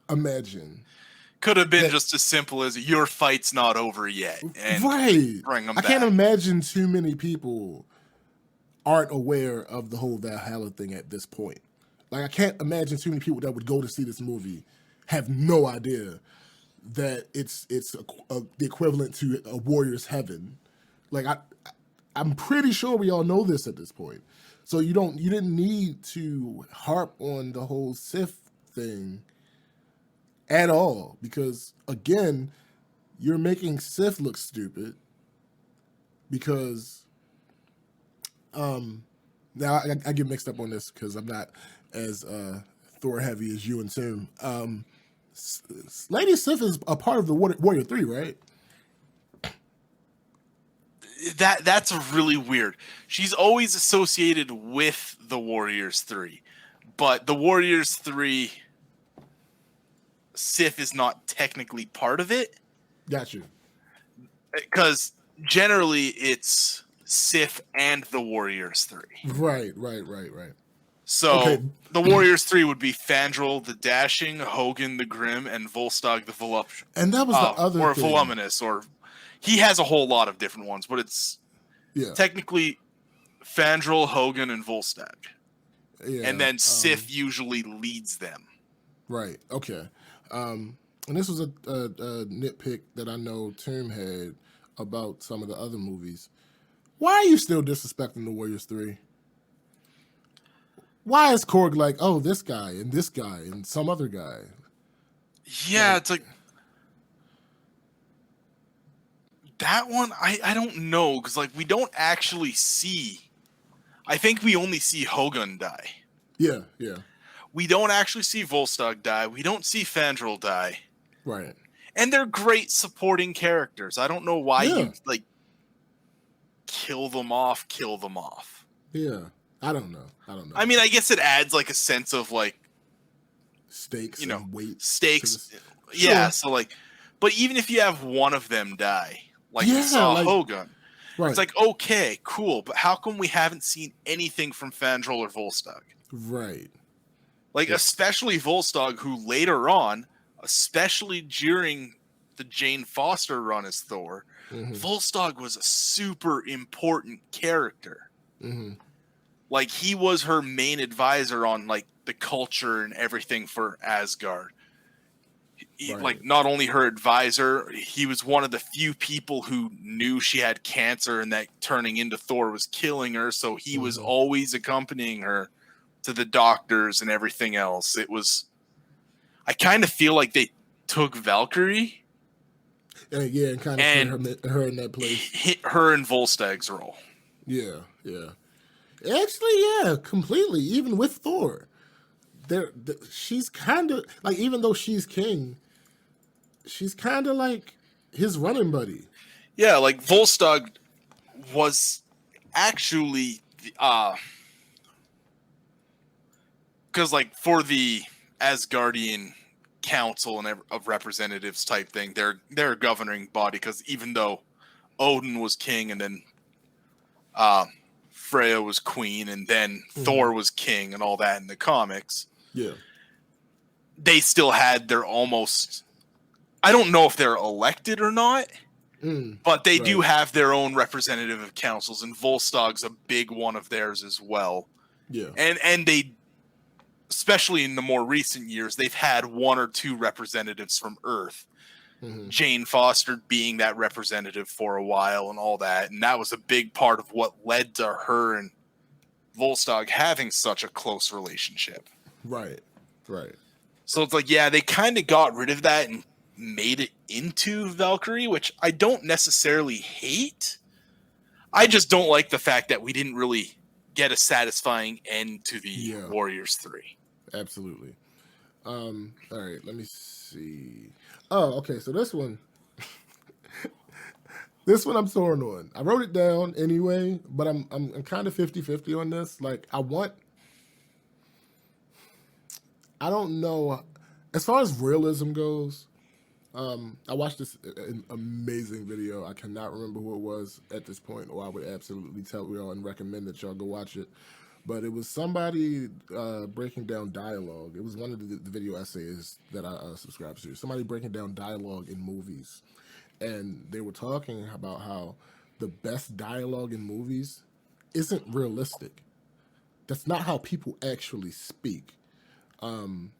imagine. Could have been just as simple as your fight's not over yet, and Right. bring them I back. can't imagine too many people aren't aware of the whole Valhalla thing at this point. Like, I can't imagine too many people that would go to see this movie have no idea that it's the equivalent to a warrior's heaven. Like, I'm pretty sure we all know this at this point. So you didn't need to harp on the whole Sif thing at all, because again, you're making Sif look stupid. Because now I get mixed up on this because I'm not as Thor heavy as you and Tim. Lady Sif is a part of the Warrior 3, right? That's really weird. She's always associated with the Warriors 3, but the Warriors 3 Sif is not technically part of it. Got you. Because generally it's Sif and the Warriors 3. Right. So Okay. the Warriors 3 would be Fandral the Dashing, Hogan the Grim, and Volstagg the Voluptuous. And that was the other or thing. Voluminous, or he has a whole lot of different ones, but it's technically Fandral, Hogan, and Volstagg. Yeah. And then Sif usually leads them. Right. Okay. And this was a nitpick that I know Tim had about some of the other movies. Why are you still disrespecting the Warriors 3? Why is Korg like, oh, this guy and some other guy? Yeah, it's like that one. I don't know, because like we don't actually see. I think we only see Hogun die. Yeah. We don't actually see Volstagg die. We don't see Fandral die. Right. And they're great supporting characters. I don't know why you like kill them off. Yeah. I don't know. I mean, I guess it adds like a sense of like stakes, and weight. Stakes. Yeah. Sure. So like, but even if you have one of them die, like you saw Hogun, it's like, okay, cool. But how come we haven't seen anything from Fandral or Volstagg? Right. Like, especially Volstagg, who later on, especially during the Jane Foster run as Thor, Volstagg was a super important character. Like, he was her main advisor on, like, the culture and everything for Asgard. Like, not only her advisor, he was one of the few people who knew she had cancer and that turning into Thor was killing her, so he was always accompanying her to the doctors and everything else. It was, I kind of feel like they took Valkyrie and kind of put her in that place. Hit her in Volstagg's role. Yeah. Actually, completely. Even with Thor, she's kind of like, even though she's king, she's kind of like his running buddy. Yeah, like Volstagg was actually because like for the Asgardian council and of representatives type thing, they're a governing body, because even though Odin was king and then Freya was queen and then Thor was king and all that in the comics, they still had their almost, I don't know if they're elected or not, but they do have their own representative of councils, and Volstagg's a big one of theirs as well. Yeah. And they especially in the more recent years, they've had one or two representatives from Earth. Mm-hmm. Jane Foster being that representative for a while and all that. And that was a big part of what led to her and Volstagg having such a close relationship. Right. So it's like, yeah, they kind of got rid of that and made it into Valkyrie, which I don't necessarily hate. I just don't like the fact that we didn't really get a satisfying end to the Warriors 3. Absolutely. All right, let me see. Oh, okay, so this one I'm torn on. I wrote it down anyway, but I'm kind of 50-50 on this. Like I don't know as far as realism goes. I watched this amazing video. I cannot remember who it was at this point, or I would absolutely tell y'all and recommend that y'all go watch it. But it was somebody breaking down dialogue. It was one of the video essays that I subscribe to. Somebody breaking down dialogue in movies. And they were talking about how the best dialogue in movies isn't realistic. That's not how people actually speak. But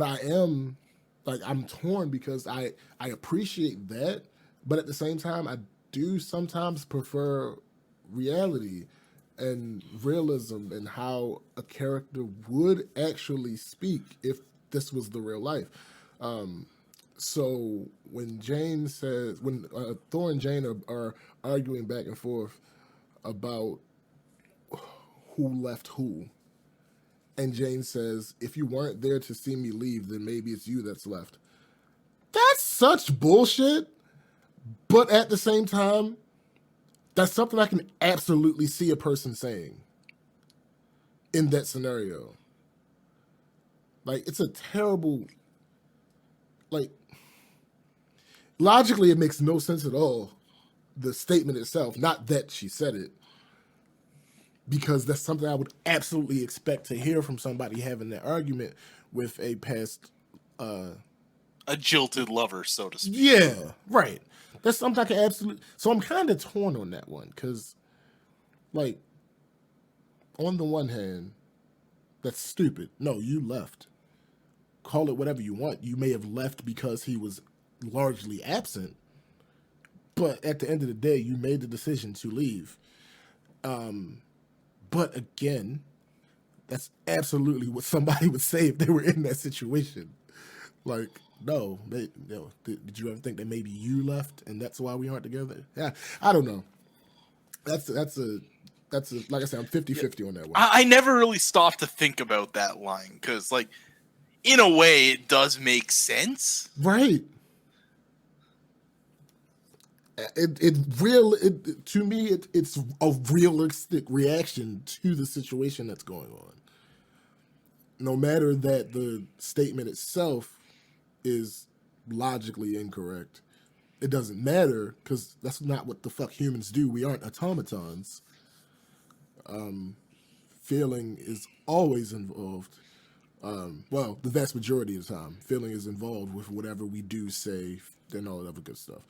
I'm torn because I appreciate that, but at the same time, I do sometimes prefer reality and realism and how a character would actually speak if this was the real life. So when Thor and Jane are arguing back and forth about who left who, and Jane says, if you weren't there to see me leave, then maybe it's you that's left. That's such bullshit. But at the same time, that's something I can absolutely see a person saying in that scenario. Like, it's a terrible, like, logically it makes no sense at all, the statement itself. Not that she said it, because that's something I would absolutely expect to hear from somebody having that argument with a past... a jilted lover, so to speak. Yeah, right. That's something I can absolutely... So I'm kind of torn on that one, because, like, on the one hand, that's stupid. No, you left. Call it whatever you want. You may have left because he was largely absent, but at the end of the day, you made the decision to leave. But again, that's absolutely what somebody would say if they were in that situation. Like, no, did you ever think that maybe you left and that's why we aren't together? Yeah, I don't know. That's a like I said, I'm 50-50 on that one. I never really stopped to think about that line because, like, in a way, it does make sense. Right. To me, it's a realistic reaction to the situation that's going on. No matter that the statement itself is logically incorrect, it doesn't matter because that's not what the fuck humans do. We aren't automatons. Feeling is always involved. Well, the vast majority of the time, feeling is involved with whatever we do, say, and all that other good stuff.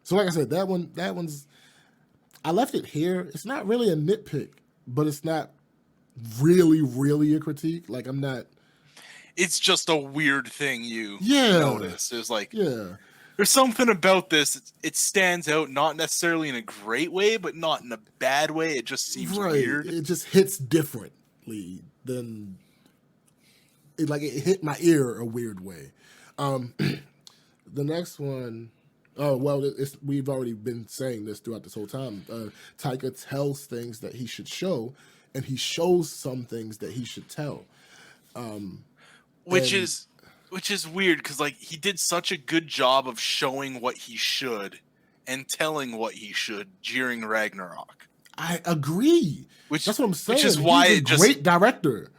So like I said, that one's, I left it here. It's not really a nitpick, but it's not really, really a critique. Like I'm not. It's just a weird thing you notice. There's like, there's something about this. It stands out, not necessarily in a great way, but not in a bad way. It just seems weird. It just hits differently than it hit my ear a weird way. The next one. Oh, well, we've already been saying this throughout this whole time. Taika tells things that he should show, and he shows some things that he should tell. Which is weird, because, like, he did such a good job of showing what he should and telling what he should during Ragnarok. I agree. That's what I'm saying. Which is why he's a great director.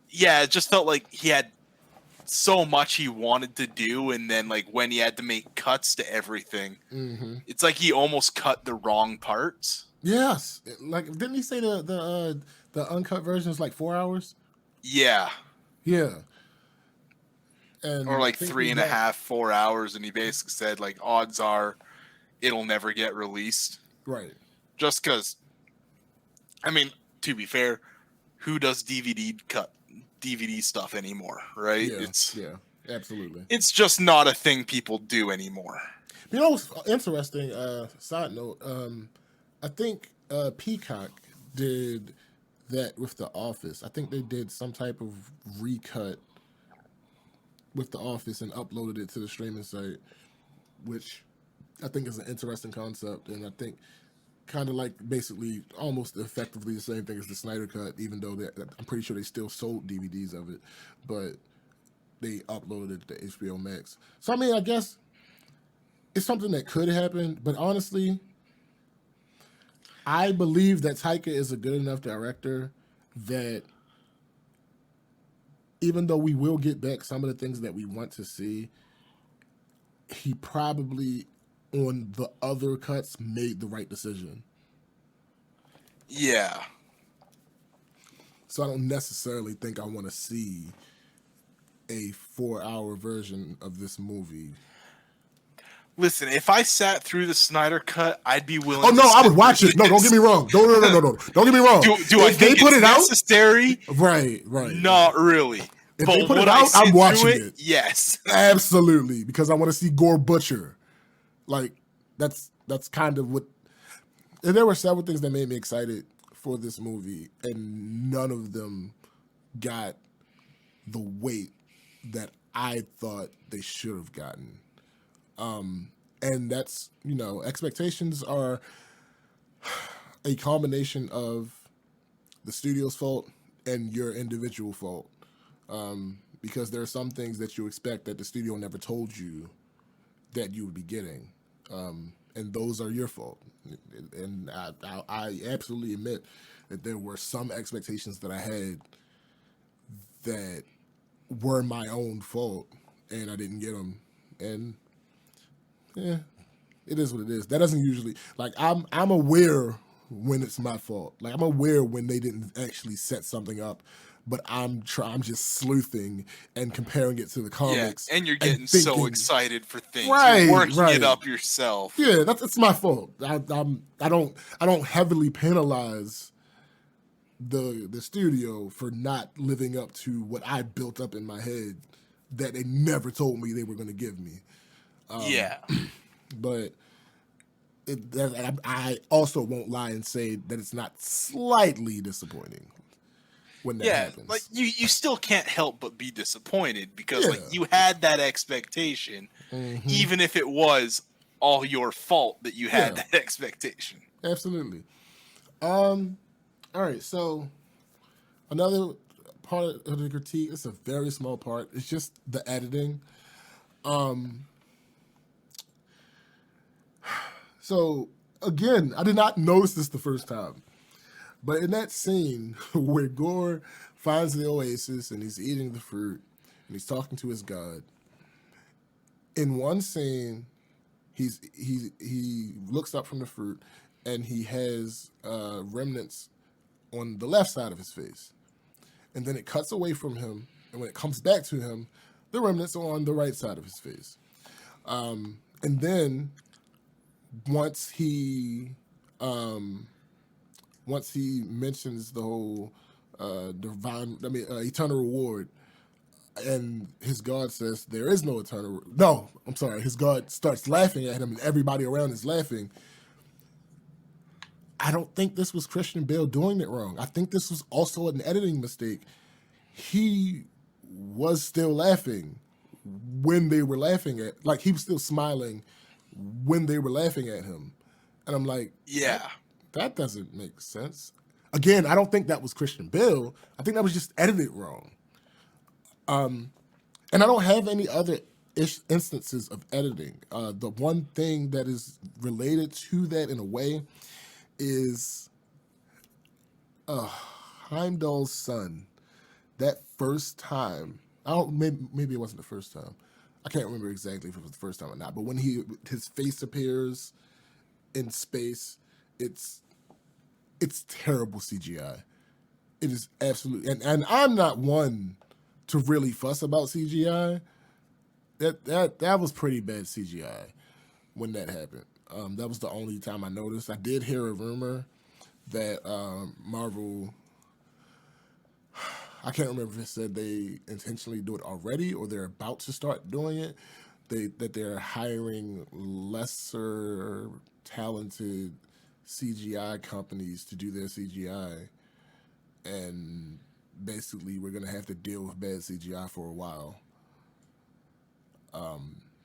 Yeah, it just felt like he had so much he wanted to do, and then like when he had to make cuts to everything, it's like he almost cut the wrong parts. Yes, like didn't he say the uncut version is like 4 hours? Yeah, and or like 3.5, 4 hours, and he basically said like odds are it'll never get released. Right. Just because, I mean, to be fair, who does DVD stuff anymore, right? Yeah, absolutely. It's just not a thing people do anymore. You know what's interesting? Side note, I think Peacock did that with The Office. I think they did some type of recut with The Office and uploaded it to the streaming site, which I think is an interesting concept, and I think kind of like basically almost effectively the same thing as the Snyder Cut, even though I'm pretty sure they still sold DVDs of it, but they uploaded it to HBO Max. So I mean, I guess it's something that could happen, but honestly, I believe that Taika is a good enough director that even though we will get back some of the things that we want to see, he probably on the other cuts made the right decision. Yeah. So I don't necessarily think I want to see a 4-hour version of this movie. Listen, if I sat through the Snyder Cut, I'd be willing. Oh no, I would watch it. No, don't get me wrong. No. Don't get me wrong. Do I think it's necessary? Right. Not really. If they put it out, I'm watching it. Yes, absolutely, because I want to see Gore Butcher. Like that's kind of what. And there were several things that made me excited for this movie, and none of them got the weight that I thought they should have gotten. And that's, expectations are a combination of the studio's fault and your individual fault. Because there are some things that you expect that the studio never told you that you would be getting. And those are your fault. And I absolutely admit that there were some expectations that I had that were my own fault, and I didn't get them. And yeah, it is what it is. That doesn't usually, like, I'm aware when it's my fault. Like, I'm aware when they didn't actually set something up, but I'm just sleuthing and comparing it to the comics. Yeah, and you're getting so excited for things. Right, you're working it up yourself. Yeah, that's my fault. I don't heavily penalize the studio for not living up to what I built up in my head that they never told me they were going to give me. Yeah. But I also won't lie and say that it's not slightly disappointing when that happens. Like you still can't help but be disappointed because like you had that expectation, even if it was all your fault that you had that expectation. Absolutely. All right, so another part of the critique, it's a very small part. It's just the editing. So, again, I did not notice this the first time. But in that scene where Gore finds the oasis and he's eating the fruit and he's talking to his god, in one scene, he looks up from the fruit and he has remnants on the left side of his face. And then it cuts away from him, and when it comes back to him, the remnants are on the right side of his face. And then once he mentions the whole eternal reward, and his god says there is no eternal. No, I'm sorry. His god starts laughing at him, and everybody around is laughing. I don't think this was Christian Bale doing it wrong. I think this was also an editing mistake. He was still laughing when they were laughing at, like he was still smiling when they were laughing at him. And I'm like, that doesn't make sense. Again, I don't think that was Christian Bale. I think that was just edited wrong. And I don't have any other instances of editing. The one thing that is related to that in a way is Heimdall's son. That first time, maybe it wasn't the first time. I can't remember exactly if it was the first time or not. But when his face appears in space, it's terrible CGI. It is absolutely, and I'm not one to really fuss about CGI. That was pretty bad CGI when that happened. That was the only time I noticed. I did hear a rumor that Marvel I can't remember if it said they intentionally do it already or they're about to start doing it. They're hiring lesser talented CGI companies to do their CGI, and basically we're gonna have to deal with bad CGI for a while.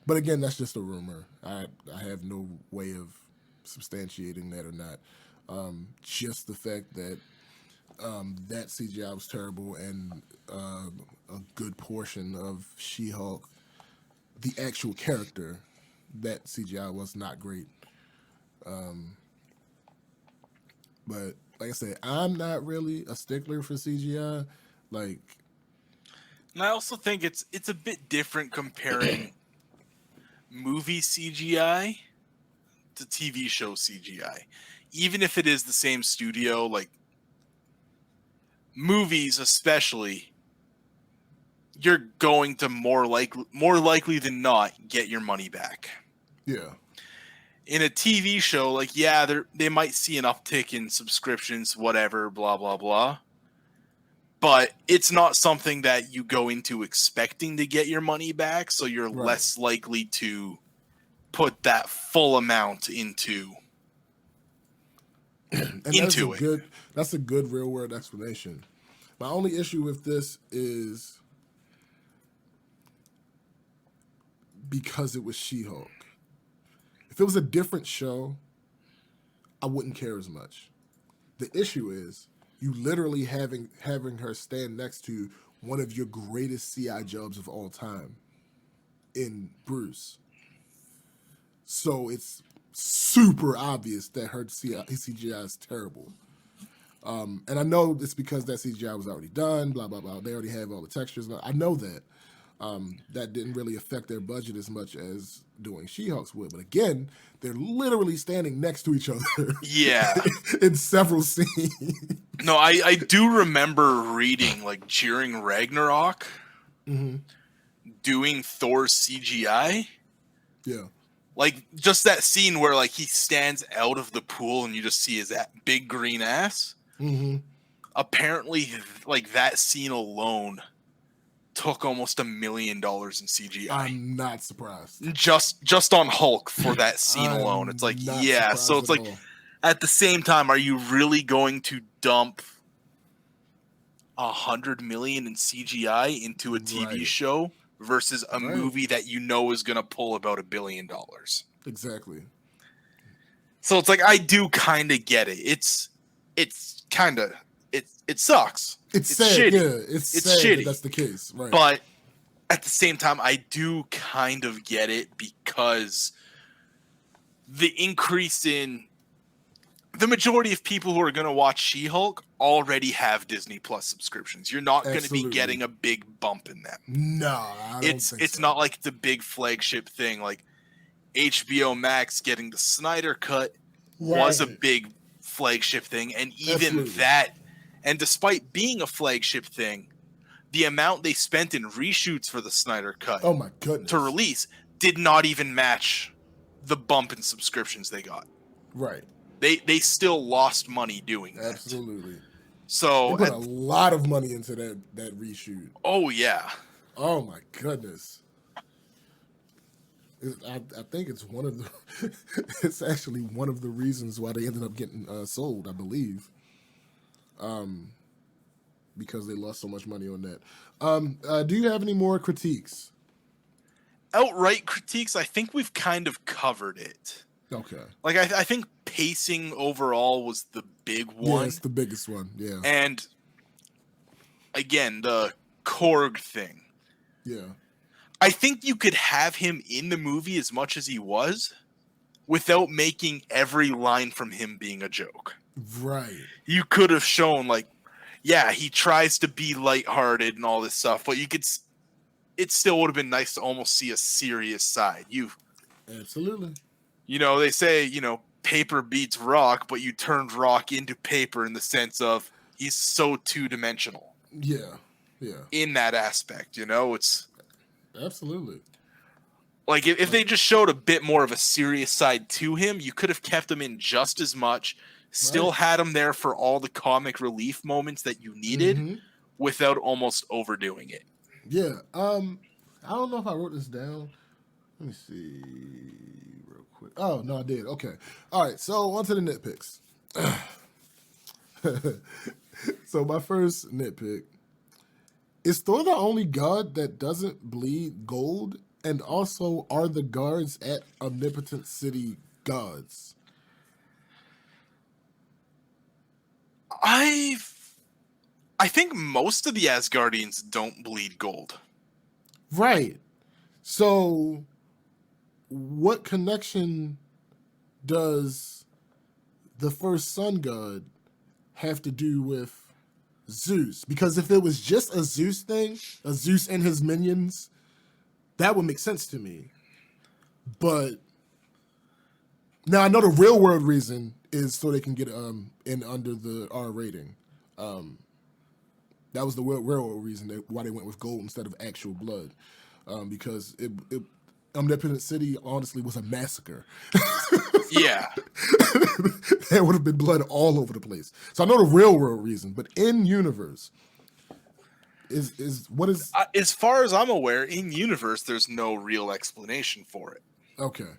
But again, that's just a rumor. I have no way of substantiating that or not. Just the fact that that CGI was terrible, and a good portion of She-Hulk, the actual character, that CGI was not great. But like I said, I'm not really a stickler for CGI. Like, And I also think it's a bit different comparing movie CGI to TV show CGI. Even if it is the same studio, like movies especially, you're going to more likely than not get your money back. yeah, In a TV show, like, yeah, they might see an uptick in subscriptions, whatever, blah blah blah. But it's not something that you go into expecting to get your money back, so you're right. less likely to put that full amount into And it. That's a good real world explanation. My only issue with this is because it was She-Hulk. If it was a different show, I wouldn't care as much. The issue is you literally having her stand next to one of your greatest CI jobs of all time in Bruce. So it's super obvious that her CGI is terrible. And I know it's because that CGI was already done, blah, blah, blah. They already have all the textures. I know that. That didn't really affect their budget as much as doing She-Hulk's would. But again, they're literally standing next to each other. Yeah. In several scenes. No, I do remember reading, like, during Ragnarok, doing Thor's CGI. Yeah. Like, just that scene where, like, he stands out of the pool and you just see his big green ass. Mm-hmm. Apparently, like, that scene alone took almost $1 million in CGI. I'm not surprised. Just on Hulk for that scene alone. It's like, yeah. So it's like, at the same time, are you really going to dump $100 million in CGI into a TV show versus a movie that you know is going to pull about $1 billion? Exactly. So it's like, I do kind of get it. It's kind of it sucks. It's sad. Shitty. Yeah, it's sad shitty. that's the case. Right. But at the same time, I do kind of get it because the increase in the majority of people who are going to watch She-Hulk already have Disney Plus subscriptions. You're not going to be getting a big bump in them. No, I don't think it's so. not like the big flagship thing. Like HBO Max getting the Snyder Cut was a big flagship thing, and even that. And despite being a flagship thing, the amount they spent in reshoots for the Snyder Cut oh my goodness. to release did not even match the bump in subscriptions they got. Right. They still lost money doing that. Absolutely. So they put a lot of money into that reshoot. Oh yeah. Oh my goodness. I think it's one of the. It's actually one of the reasons why they ended up getting sold, I believe. Because they lost so much money on that. Do you have any more critiques? Outright critiques, I think we've kind of covered it. Okay. Like, I think pacing overall was the big one. Yeah, it's the biggest one, yeah. And, again, the Korg thing. Yeah. I think you could have him in the movie as much as he was without making every line from him being a joke. Right. You could have shown, like, yeah, he tries to be lighthearted and all this stuff, but you could. It still would have been nice to almost see a serious side. Absolutely. You know, they say, paper beats rock, but you turned rock into paper in the sense of he's so two-dimensional. Yeah. Yeah. In that aspect, it's absolutely. like if they just showed a bit more of a serious side to him, you could have kept him in just as much. Still had him there for all the comic relief moments that you needed, without almost overdoing it. Yeah. I don't know if I wrote this down. Let me see real quick. Oh no, I did. Okay. All right. So on to the nitpicks. So my first nitpick is Thor the only god that doesn't bleed gold, and also are the guards at Omnipotent City gods? I think most of the Asgardians don't bleed gold. Right. So what connection does the first sun god have to do with Zeus? Because if it was just a Zeus thing, a Zeus and his minions, that would make sense to me. But now I know the real world reason is so they can get in under the R rating. That was the real world reason why they went with gold instead of actual blood, because it Omnipotent City honestly was a massacre. Yeah. There would have been blood all over the place. So I know the real world reason, but in universe, is what is As far as I'm aware, in universe, there's no real explanation for it. okay.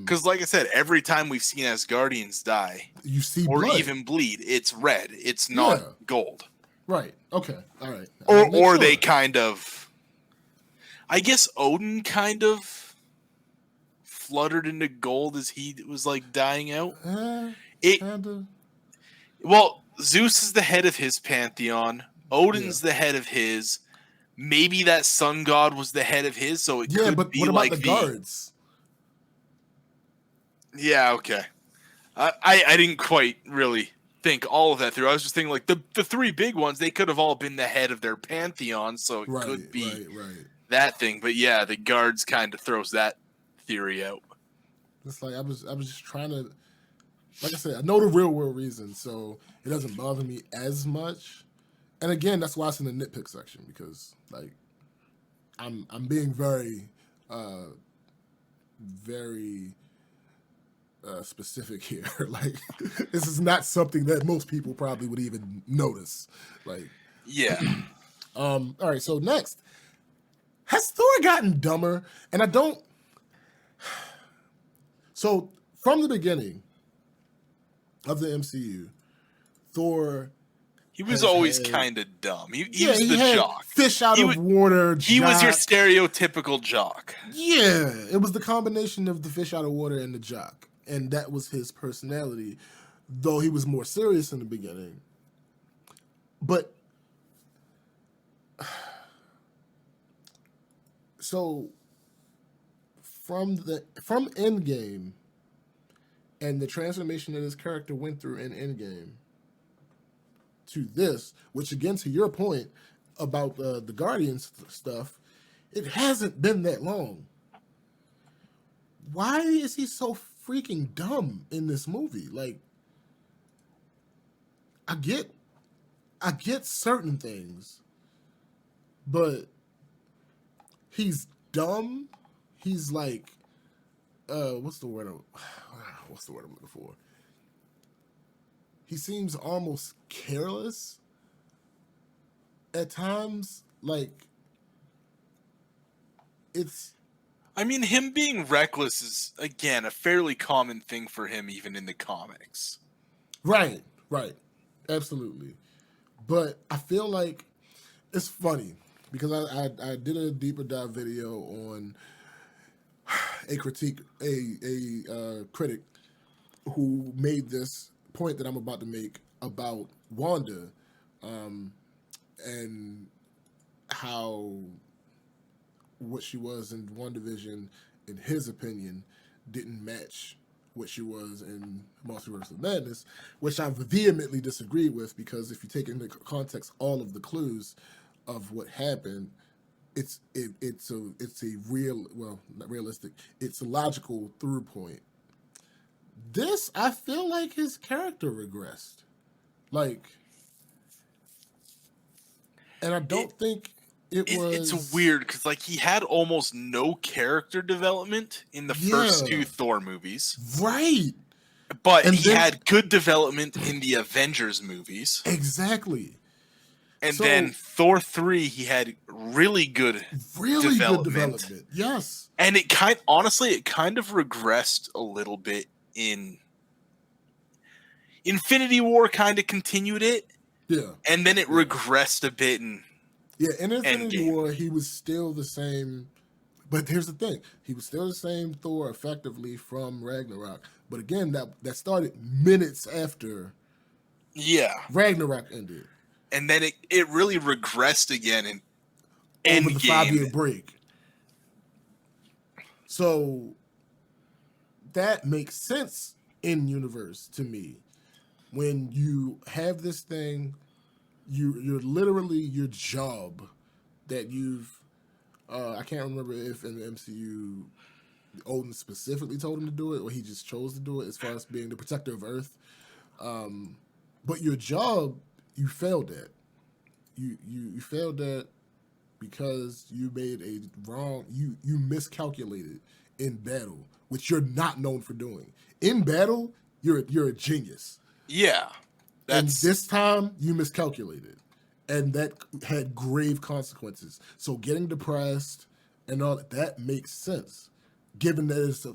Because, like I said, every time we've seen Asgardians die You see or blood. even bleed, it's red. It's not Yeah. gold. Right. Okay. All right. Or they kind of, I guess Odin kind of fluttered into gold as he was like dying out. Kinda. Well, Zeus is the head of his pantheon. Odin's the head of his. Maybe that sun god was the head of his, so it could but be what about like the guards? Yeah, okay. I didn't quite really think all of that through. I was just thinking like the three big ones, they could have all been the head of their pantheon, so it could be that thing. But yeah, the guards kind of throws that theory out. It's like I was just trying to, like I said, I know the real world reason, so it doesn't bother me as much. And again, that's why it's in the nitpick section, because like I'm being very specific here. Like this is not something that most people probably would even notice. Like Yeah. all right, so next, has Thor gotten dumber? And I don't. So from the beginning of the MCU, Thor. He was always kind of dumb. He was the had jock. Fish out of water. He was your jock. stereotypical jock. Yeah, it was the combination of the fish out of water and the jock, and that was his personality. Though he was more serious in the beginning, but so from Endgame and the transformation that his character went through in Endgame to this, which again, to your point about the Guardians stuff, it hasn't been that long. Why is he so freaking dumb in this movie? Like, I get certain things, but he's dumb. He's like, what's the word I'm looking for? He seems almost careless at times. Like, it's. I mean, him being reckless is, again, a fairly common thing for him, even in the comics. Right. Absolutely. But I feel like it's funny because I did a deeper dive video on a critic who made this point that I'm about to make about Wanda, and how what she was in WandaVision, in his opinion, didn't match what she was in Multiverse of Madness, which I vehemently disagree with, because if you take into context all of the clues of what happened, it's a real, well, not realistic, it's a logical through point. This, I feel like his character regressed. Like, and I don't think it was... It's weird, because, like, he had almost no character development in the first two Thor movies. Right. But he had good development in the Avengers movies. Exactly. And So, then Thor 3, he had really good really good development. development. Yes. And it kind of regressed a little bit in Infinity War, kind of continued it. Yeah. And then it regressed a bit in in Infinity Endgame. War, he was still the same. But here's the thing: he was still the same Thor, effectively from Ragnarok. But again, that started minutes after Ragnarok ended. And then it really regressed again in over Endgame. the 5-year break. So that makes sense in universe to me. When you have this thing, you're literally your job that you've. I can't remember if in the MCU Odin specifically told him to do it or he just chose to do it as far as being the protector of Earth. But your job, you failed at. You failed at because you made a wrong. You miscalculated in battle, which you're not known for doing. In battle, you're a genius. Yeah, and this time you miscalculated, and that had grave consequences. So getting depressed and all that makes sense, given that it's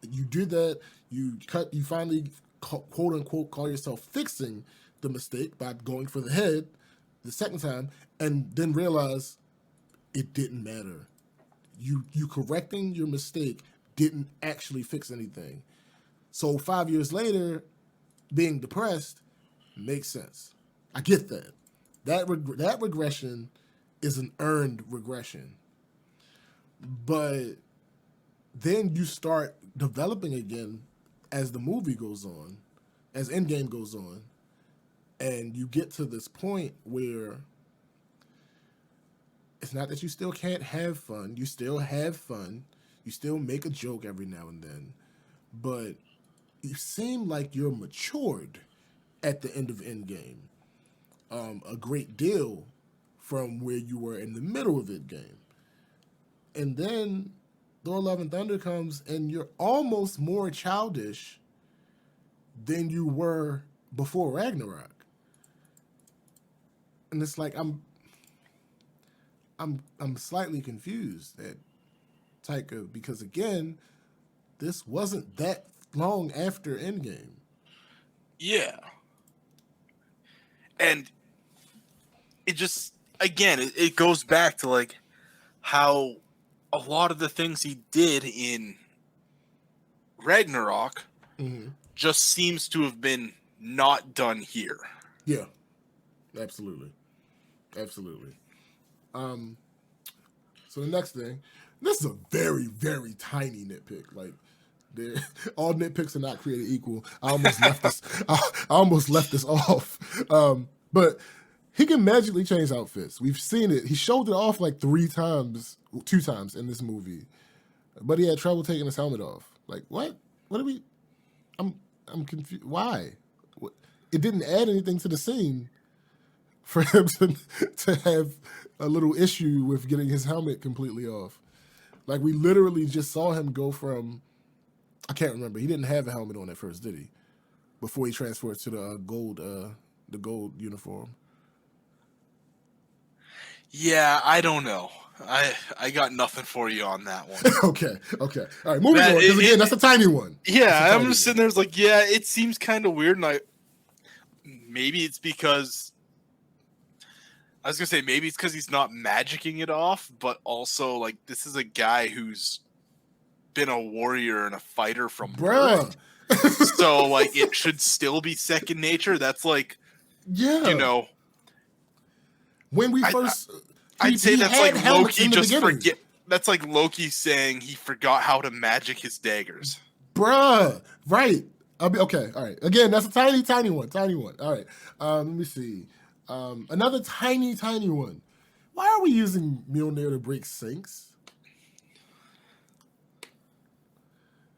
you did that, you finally quote unquote call yourself fixing the mistake by going for the head the second time, and then realize it didn't matter. You correcting your mistake didn't actually fix anything. So 5 years later, being depressed makes sense. I get that. That regression is an earned regression. But then you start developing again as the movie goes on, as Endgame goes on, and you get to this point where it's not that you still can't have fun. You still have fun. You still make a joke every now and then. But you seem like you're matured at the end of Endgame. A great deal from where you were in the middle of Endgame. And then Thor Love and Thunder comes and you're almost more childish than you were before Ragnarok. And it's like I'm slightly confused at Taika because again, this wasn't that long after Endgame. Yeah. And it just, again, it goes back to like how a lot of the things he did in Ragnarok just seems to have been not done here. Yeah, absolutely. Absolutely. So the next thing, this is a very, very tiny nitpick. Like, all nitpicks are not created equal. I almost left this. I almost left this off. But he can magically change outfits. We've seen it. He showed it off like 2 times in this movie, but he had trouble taking his helmet off. Like, what? What are we? I'm confused. Why? It didn't add anything to the scene for him to have a little issue with getting his helmet completely off. Like, we literally just saw him go from, I can't remember. He didn't have a helmet on at first, did he? Before he transferred to the gold uniform. Yeah, I don't know. I got nothing for you on that one. Okay. All right, moving on. Because again, that's a tiny one. Yeah, I'm just sitting there. It's like, yeah, it seems kind of weird, and maybe it's because I was gonna say maybe it's because he's not magicking it off, but also like this is a guy who's been a warrior and a fighter from birth. So like it should still be second nature. That's like, yeah, you know, when we first, I'd say that's like Loki just forget. That's like Loki saying he forgot how to magic his daggers. Bruh, right. Okay, all right. Again, that's a tiny one. All right. Let me see. Another tiny one. Why are we using Mjolnir to break sinks?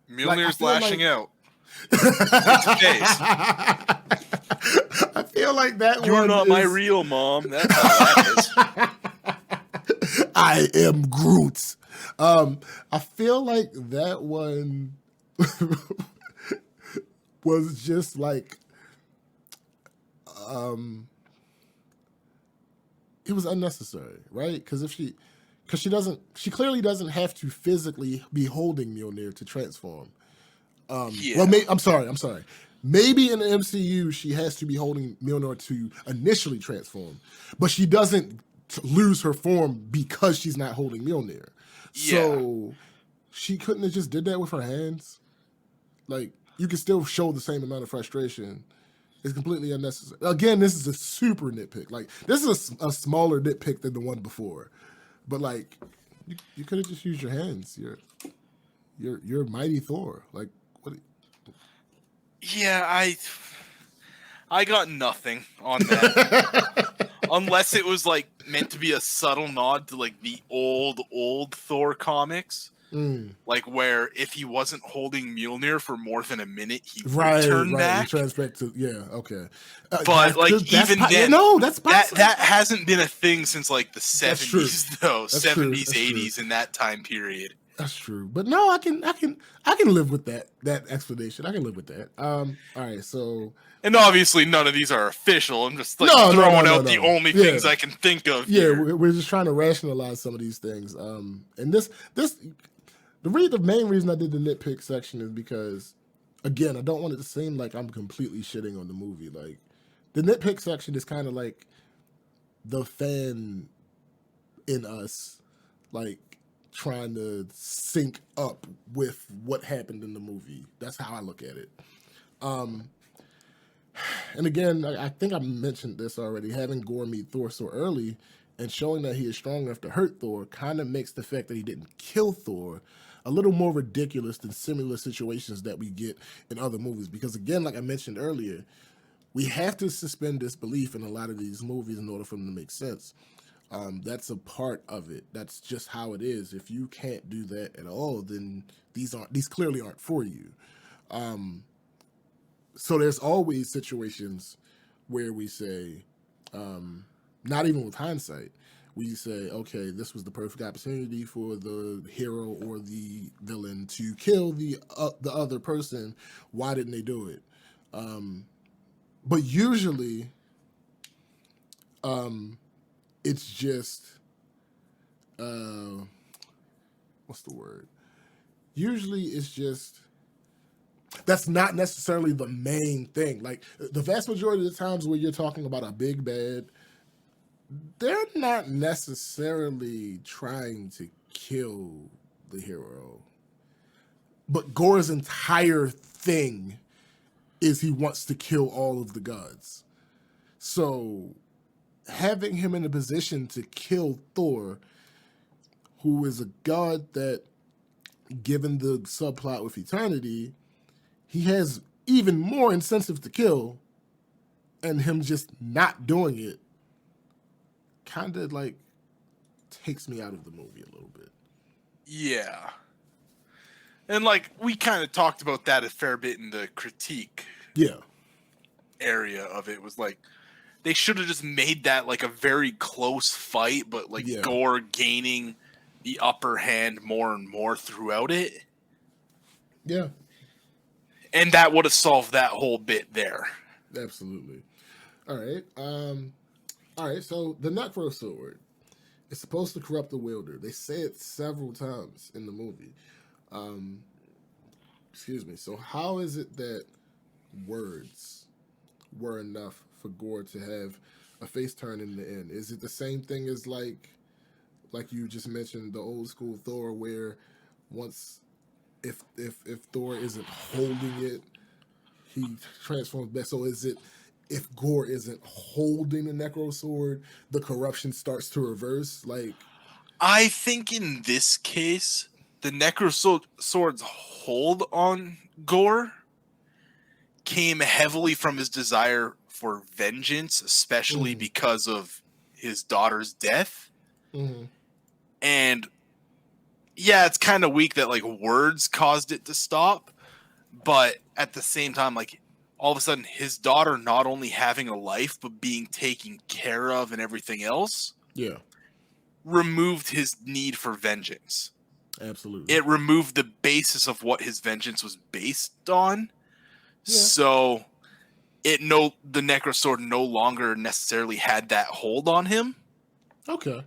Mjolnir's lashing out. It's face. I feel like that You're not my real mom. That's how that is. I am Groot. I feel like that one was just like it was unnecessary, right? Because she clearly doesn't have to physically be holding Mjolnir to transform. Yeah. Well, I'm sorry. Maybe in the MCU she has to be holding Mjolnir to initially transform, but she doesn't lose her form because she's not holding Mjolnir. So she couldn't have just did that with her hands. Like, you can still show the same amount of frustration. It's completely unnecessary. Again, this is a super nitpick. Like, this is a smaller nitpick than the one before. But like, you could have just used your hands. You're mighty Thor. Like, what? Yeah, I got nothing on that. Unless it was like meant to be a subtle nod to like the old Thor comics. Like where if he wasn't holding Mjolnir for more than a minute, he would turn back. He turns back to okay. But like even then, that's that hasn't been a thing since like the 70s though, That's 70s, true. 80s in that time period. That's true. But no, I can live with that explanation. I can live with that. All right, so. And obviously, none of these are official. I'm just like throwing out the only things I can think of. Yeah, we're just trying to rationalize some of these things. And the main reason I did the nitpick section is because, again, I don't want it to seem like I'm completely shitting on the movie. Like, the nitpick section is kind of like the fan in us, like, trying to sync up with what happened in the movie. That's how I look at it. And again, I think I mentioned this already. Having Gore meet Thor so early and showing that he is strong enough to hurt Thor kind of makes the fact that he didn't kill Thor a little more ridiculous than similar situations that we get in other movies. Because again, like I mentioned earlier, we have to suspend disbelief in a lot of these movies in order for them to make sense. That's a part of it. That's just how it is. If you can't do that at all, then these clearly aren't for you. So there's always situations where we say, not even with hindsight, we say, okay, this was the perfect opportunity for the hero or the villain to kill the other person. Why didn't they do it? But usually, it's just, what's the word? Usually it's just, that's not necessarily the main thing. Like, the vast majority of the times where you're talking about a big bad, they're not necessarily trying to kill the hero. But Gore's entire thing is he wants to kill all of the gods. So having him in a position to kill Thor, who is a god that, given the subplot with eternity, he has even more incentive to kill, and him just not doing it kind of like takes me out of the movie a little bit. Yeah. And like we kind of talked about that a fair bit in the critique area of it. Was like they should have just made that like a very close fight, but like Gore gaining the upper hand more and more throughout it. Yeah. And that would have solved that whole bit there. Absolutely. All right. All right, so the Necro Sword is supposed to corrupt the wielder. They say it several times in the movie. Excuse me. So how is it that words were enough for Gore to have a face turn in the end? Is it the same thing as like you just mentioned, the old school Thor, where once if Thor isn't holding it, he transforms back? So is it, if Gore isn't holding the Necro Sword, the corruption starts to reverse? Like, I think in this case, the Necro Sword's hold on Gore came heavily from his desire for vengeance, especially because of his daughter's death. Mm-hmm. And yeah, it's kind of weak that like words caused it to stop, but at the same time, like all of a sudden his daughter not only having a life but being taken care of and everything else, removed his need for vengeance. Absolutely. It removed the basis of what his vengeance was based on. So the Necro Sword no longer necessarily had that hold on him. Okay.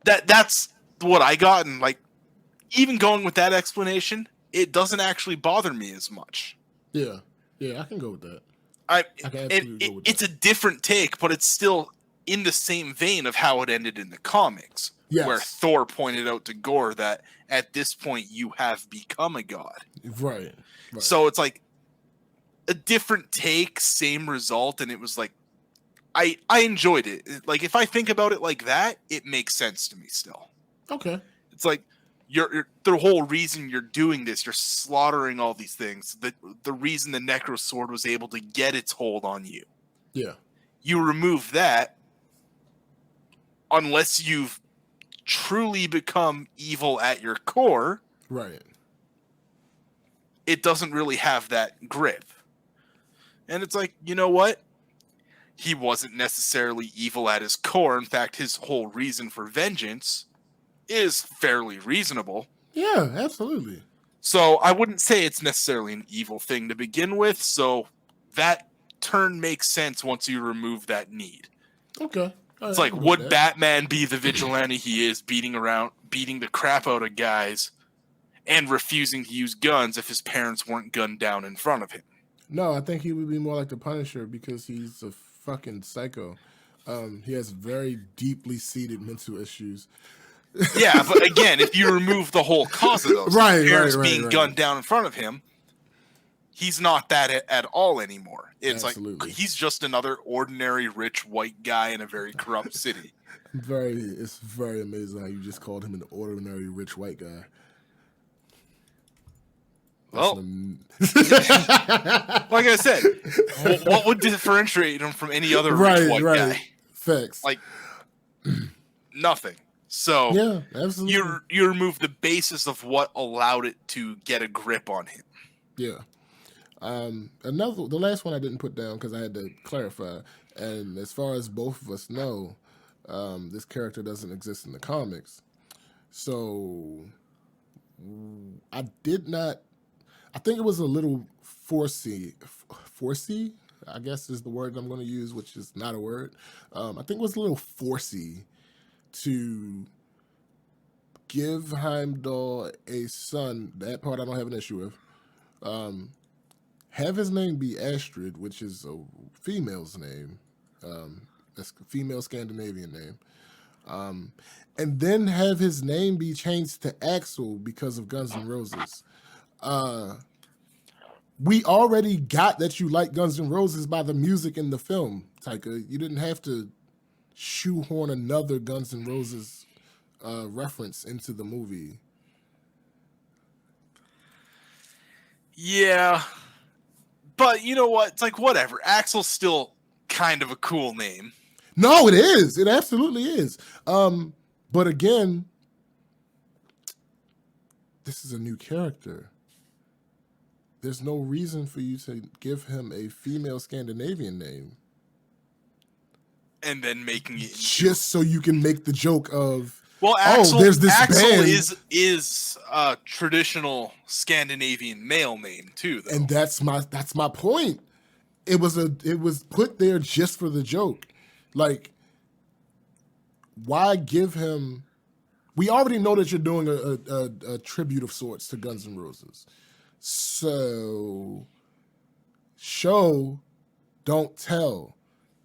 That's what I got, and like even going with that explanation, it doesn't actually bother me as much. Yeah. Yeah, I can go with that. I can absolutely go with it's that. a different take, but it's still in the same vein of how it ended in the comics, where Yes. Thor pointed out to Gore that at this point you have become a god. Right. So it's like a different take, same result, and it was like I enjoyed it. Like if I think about it like that, it makes sense to me still. Okay. It's like you're the whole reason you're doing this, you're slaughtering all these things. The reason the Necro Sword was able to get its hold on you. Yeah. You remove that, unless you've truly become evil at your core, Right. it doesn't really have that grip. And it's like, you know what? He wasn't necessarily evil at his core. In fact, his whole reason for vengeance is fairly reasonable. Yeah, absolutely. So I wouldn't say it's necessarily an evil thing to begin with. So that turn makes sense once you remove that need. Okay. It's like, would Batman be the vigilante he is, beating the crap out of guys and refusing to use guns if his parents weren't gunned down in front of him? No, I think he would be more like the Punisher because he's a fucking psycho. He has very deeply seated mental issues. Yeah, but again, if you remove the whole cause of those, parents being gunned down in front of him, he's not that at all anymore. It's Absolutely. like he's just another ordinary rich white guy in a very corrupt city. It's very amazing how you just called him an ordinary rich white guy. Well, like I said, what would differentiate him from any other rich white guy? Facts. Like nothing. So yeah, absolutely. You remove the basis of what allowed it to get a grip on him. Yeah. The last one I didn't put down because I had to clarify. And as far as both of us know, this character doesn't exist in the comics. So I think it was a little forcey, I guess is the word I'm going to use, which is not a word. I think it was a little forcey to give Heimdall a son. That part I don't have an issue with. Have his name be Astrid, which is a female's name. That's a female Scandinavian name. And then have his name be changed to Axel because of Guns N' Roses. We already got that you like Guns N' Roses by the music in the film, Taika. You didn't have to shoehorn another Guns N' Roses reference into the movie. Yeah. But you know what? It's like, whatever. Axel's still kind of a cool name. No, it is. It absolutely is. But again, this is a new character. There's no reason for you to give him a female Scandinavian name. And then making it just so you can make the joke of, well, Axel, there's this Axel band. is a traditional Scandinavian male name too, though. And that's my point. It was put there just for the joke. Like, why give him? We already know that you're doing a tribute of sorts to Guns N' Roses. So, show, don't tell.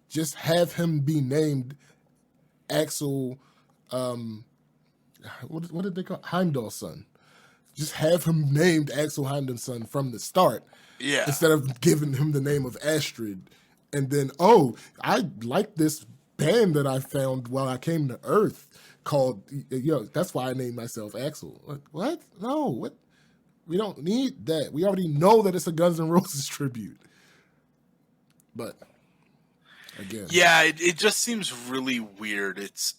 Just have him be named Axel. What did they call Heimdall's son? Just have him named Axel Heimdall's son from the start. Yeah. Instead of giving him the name of Astrid, and then I like this band that I found while I came to Earth called that's why I named myself Axel. What? No, what? We don't need that. We already know that it's a Guns N' Roses tribute. But again, yeah, it just seems really weird. It's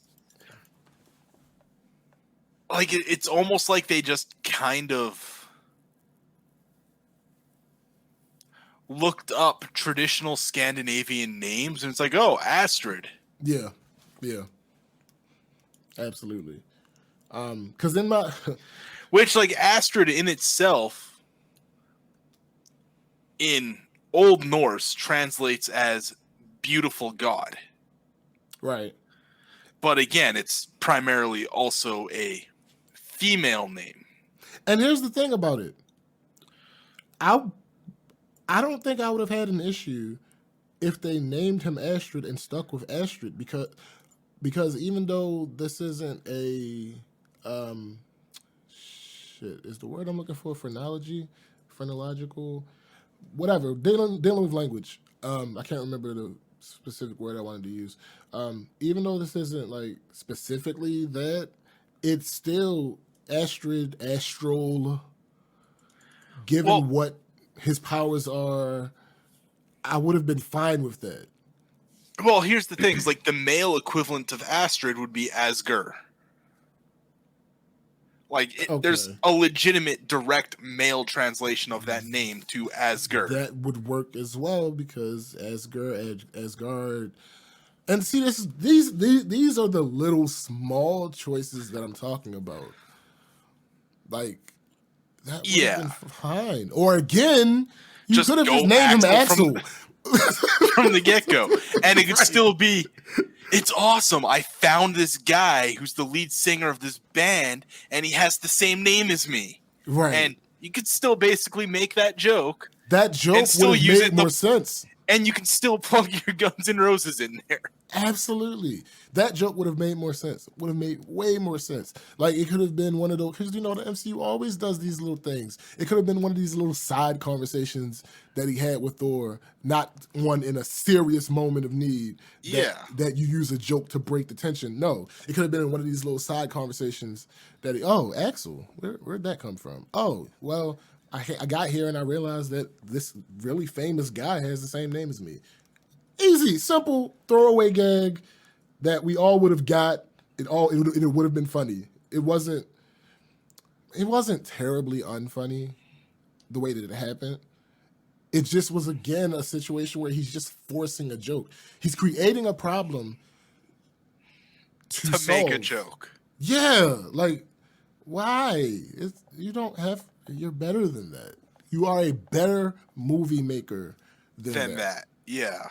like it's almost like they just kind of looked up traditional Scandinavian names and it's like, oh, Astrid. Yeah. Absolutely. Because then which, like, Astrid in itself in Old Norse translates as beautiful god. Right. But again, it's primarily also a female name. And here's the thing about it. I don't think I would have had an issue if they named him Astrid and stuck with Astrid because even though this isn't a is the word I'm looking for phrenological, whatever, dealing with language. I can't remember the specific word I wanted to use. Even though this isn't like specifically that, it's still astral. Given what his powers are, I would have been fine with that. Well, here's the thing: like the male equivalent of Astrid would be Asger. Like there's a legitimate direct male translation of that name to Asger. That would work as well because Asgard. And see, these are the little small choices that I'm talking about. Like that would have been fine. Or again, you could have just named him Axel from the get-go, and it could still be. It's awesome. I found this guy who's the lead singer of this band, and he has the same name as me. Right. And you could still basically make that joke. That joke would have made more sense. And you can still plug your Guns N' Roses in there. Absolutely. That joke would have made more sense. Would have made way more sense. Like, it could have been one of those, because, the MCU always does these little things. It could have been one of these little side conversations that he had with Thor, not one in a serious moment of need that you use a joke to break the tension. No. It could have been one of these little side conversations that Axel, where'd that come from? Oh, well, I got here and I realized that this really famous guy has the same name as me. Easy, simple throwaway gag that we all would have got. It would have been funny. It wasn't terribly unfunny the way that it happened. It just was again a situation where he's just forcing a joke. He's creating a problem to make a joke. Yeah, like why? You're better than that. You are a better movie maker than that. Yeah.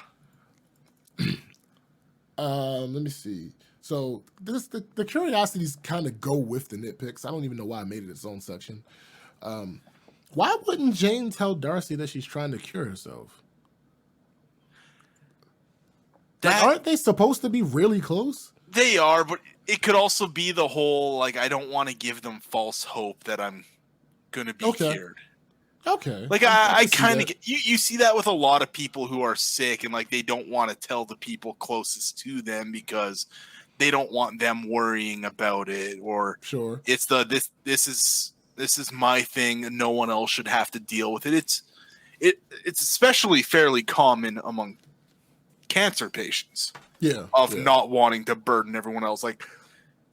Let me see. So the curiosities kind of go with the nitpicks. I don't even know why I made it its own section. Why wouldn't Jane tell Darcy that she's trying to cure herself? Aren't they supposed to be really close? They are, but it could also be the whole, like, I don't want to give them false hope that I'm going to be cured. Okay. Like, I kind of get... You see that with a lot of people who are sick, and, like, they don't want to tell the people closest to them because they don't want them worrying about it, or it's this is my thing and no one else should have to deal with it. It's especially fairly common among cancer patients. Not wanting to burden everyone else. Like,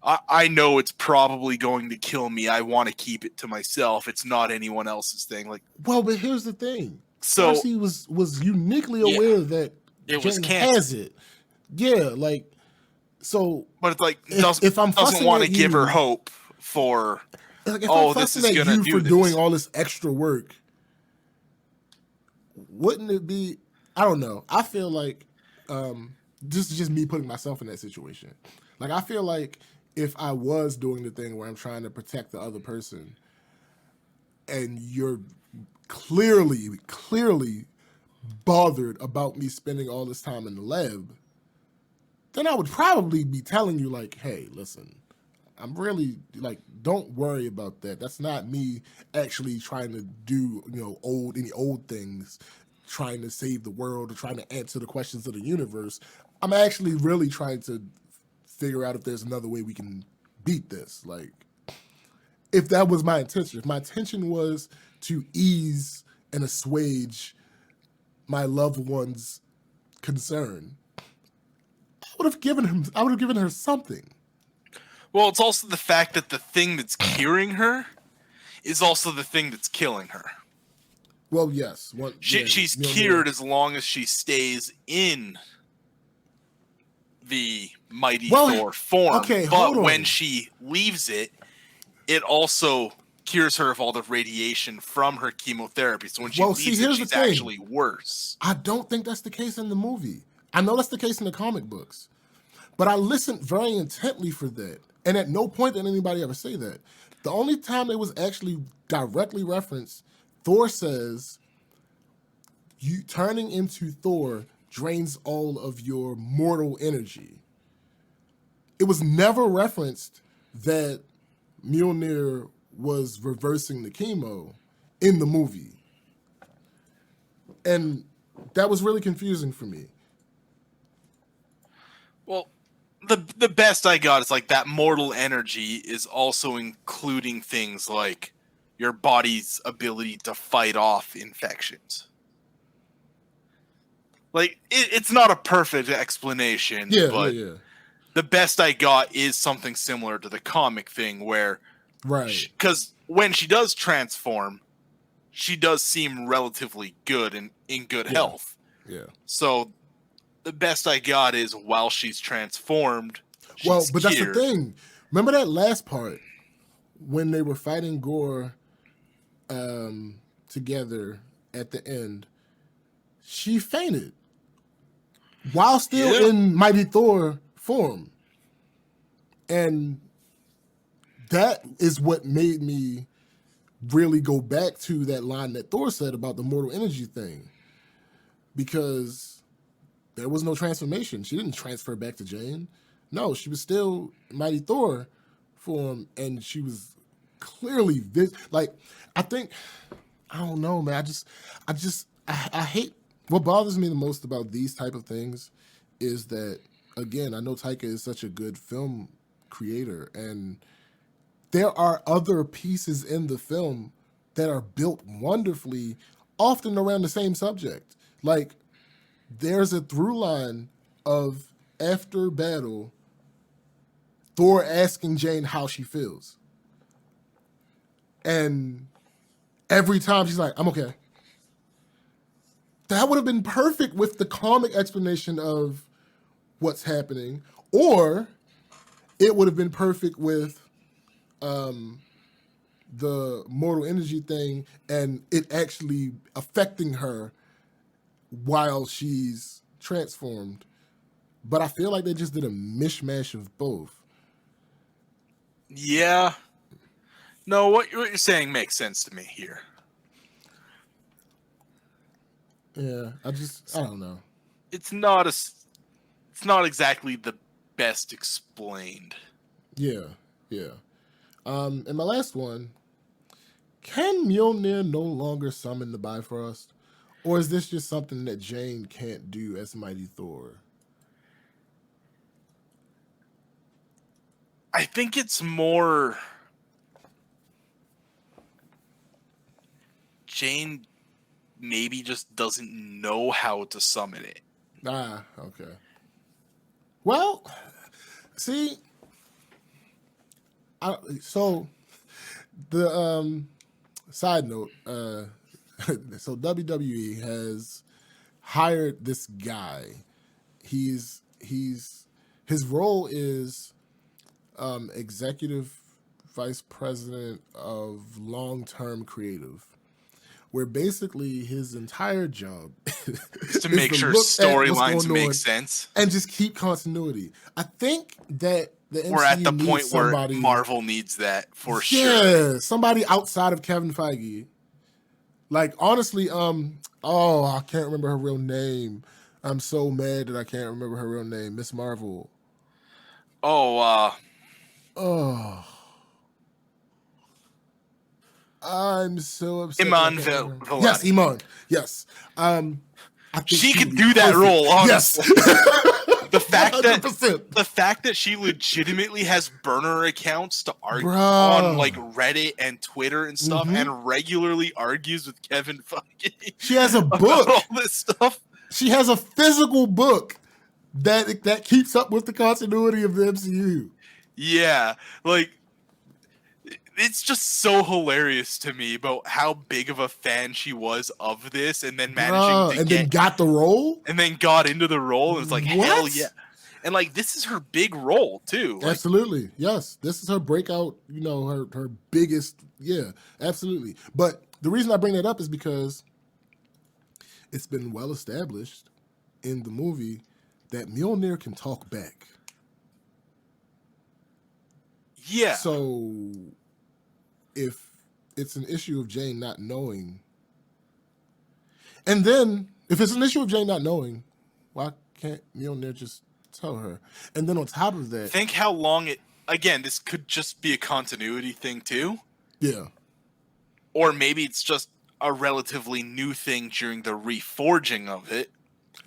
I know it's probably going to kill me. I want to keep it to myself. It's not anyone else's thing. Like, well, but here's the thing. So Darcy was uniquely aware that Jane has it. Yeah, like so. But it's like if I'm doesn't want to give her hope for. Like, if this is gonna do for doing all this extra work. Wouldn't it be? I don't know. I feel like this is just me putting myself in that situation. Like, I feel like if I was doing the thing where I'm trying to protect the other person and you're clearly bothered about me spending all this time in the lab, then I would probably be telling you, like, hey, listen, I'm really, like, don't worry about that. That's not me actually trying to do, any old things, trying to save the world or trying to answer the questions of the universe. I'm actually really trying to figure out if there's another way we can beat this. Like, if that was my intention, if my intention was to ease and assuage my loved one's concern, I would have given her something. Well, it's also the fact that the thing that's curing her is also the thing that's killing her. Well, yes. She's cured as long as she stays in the mighty Thor form. Okay, but when she leaves it, it also cures her of all the radiation from her chemotherapy. So when she leaves it, she's actually worse. I don't think that's the case in the movie. I know that's the case in the comic books. But I listened very intently for that. And at no point did anybody ever say that. The only time it was actually directly referenced, Thor says, you turning into Thor drains all of your mortal energy. It was never referenced that Mjolnir was reversing the chemo in the movie. And that was really confusing for me. Well, the best I got is like that mortal energy is also including things like your body's ability to fight off infections. Like it's not a perfect explanation, but Yeah. the best I got is something similar to the comic thing where, Right. because when she does transform, she does seem relatively good and in good health. Yeah. So the best I got is while she's transformed, she's but that's the cured. thing. Remember that last part when they were fighting Gore together at the end? She fainted while still in Mighty Thor form. And that is what made me really go back to that line that Thor said about the mortal energy thing. Because there was no transformation. She didn't transfer back to Jane. No, she was still Mighty Thor form, and she was clearly like, I think, I don't know, man. I hate, what bothers me the most about these type of things is that, again, I know Taika is such a good film creator, and there are other pieces in the film that are built wonderfully, often around the same subject. Like, there's a through line of, after battle, Thor asking Jane how she feels. And every time she's like, I'm okay. That would have been perfect with the comic explanation of what's happening. Or it would have been perfect with the mortal energy thing and it actually affecting her while she's transformed. But I feel like they just did a mishmash of both. Yeah. No, what you're saying makes sense to me here. Yeah, I don't know. It's not exactly the best explained. Yeah. And my last one, can Mjolnir no longer summon the Bifrost? Or is this just something that Jane can't do as Mighty Thor? I think it's more Jane maybe just doesn't know how to summon it. Ah, okay. Well, see, so the side note, so WWE has hired this guy. His role is executive vice president of long-term creative, where basically his entire job is to make sure storylines make sense and just keep continuity. I think that the MCU we're at the point where Marvel needs that for sure. Yeah, somebody outside of Kevin Feige. Like, honestly, I can't remember her real name. I'm so mad that I can't remember her real name. Miss Marvel. I'm so upset. Iman Vellani. Yes, Iman. Yes. I think she could do that role, honestly. Yes. The fact that she legitimately has burner accounts to argue on like Reddit and Twitter and stuff, and regularly argues with Kevin Feige. She has a book. All this stuff. She has a physical book that keeps up with the continuity of the MCU. Yeah, like it's just so hilarious to me about how big of a fan she was of this, and then then got the role, and then got into the role, and it's like, hell yeah. And like, this is her big role too. Like, absolutely, yes, this is her breakout. You know, her biggest. Yeah, absolutely. But the reason I bring that up is because it's been well established in the movie that Mjolnir can talk back. Yeah. So if it's an issue of Jane not knowing, and then if it's an issue of Jane not knowing, why can't Mjolnir just tell her? And then on top of that, Think how long it. Again, this could just be a continuity thing too, yeah, or maybe it's just a relatively new thing during the reforging of it.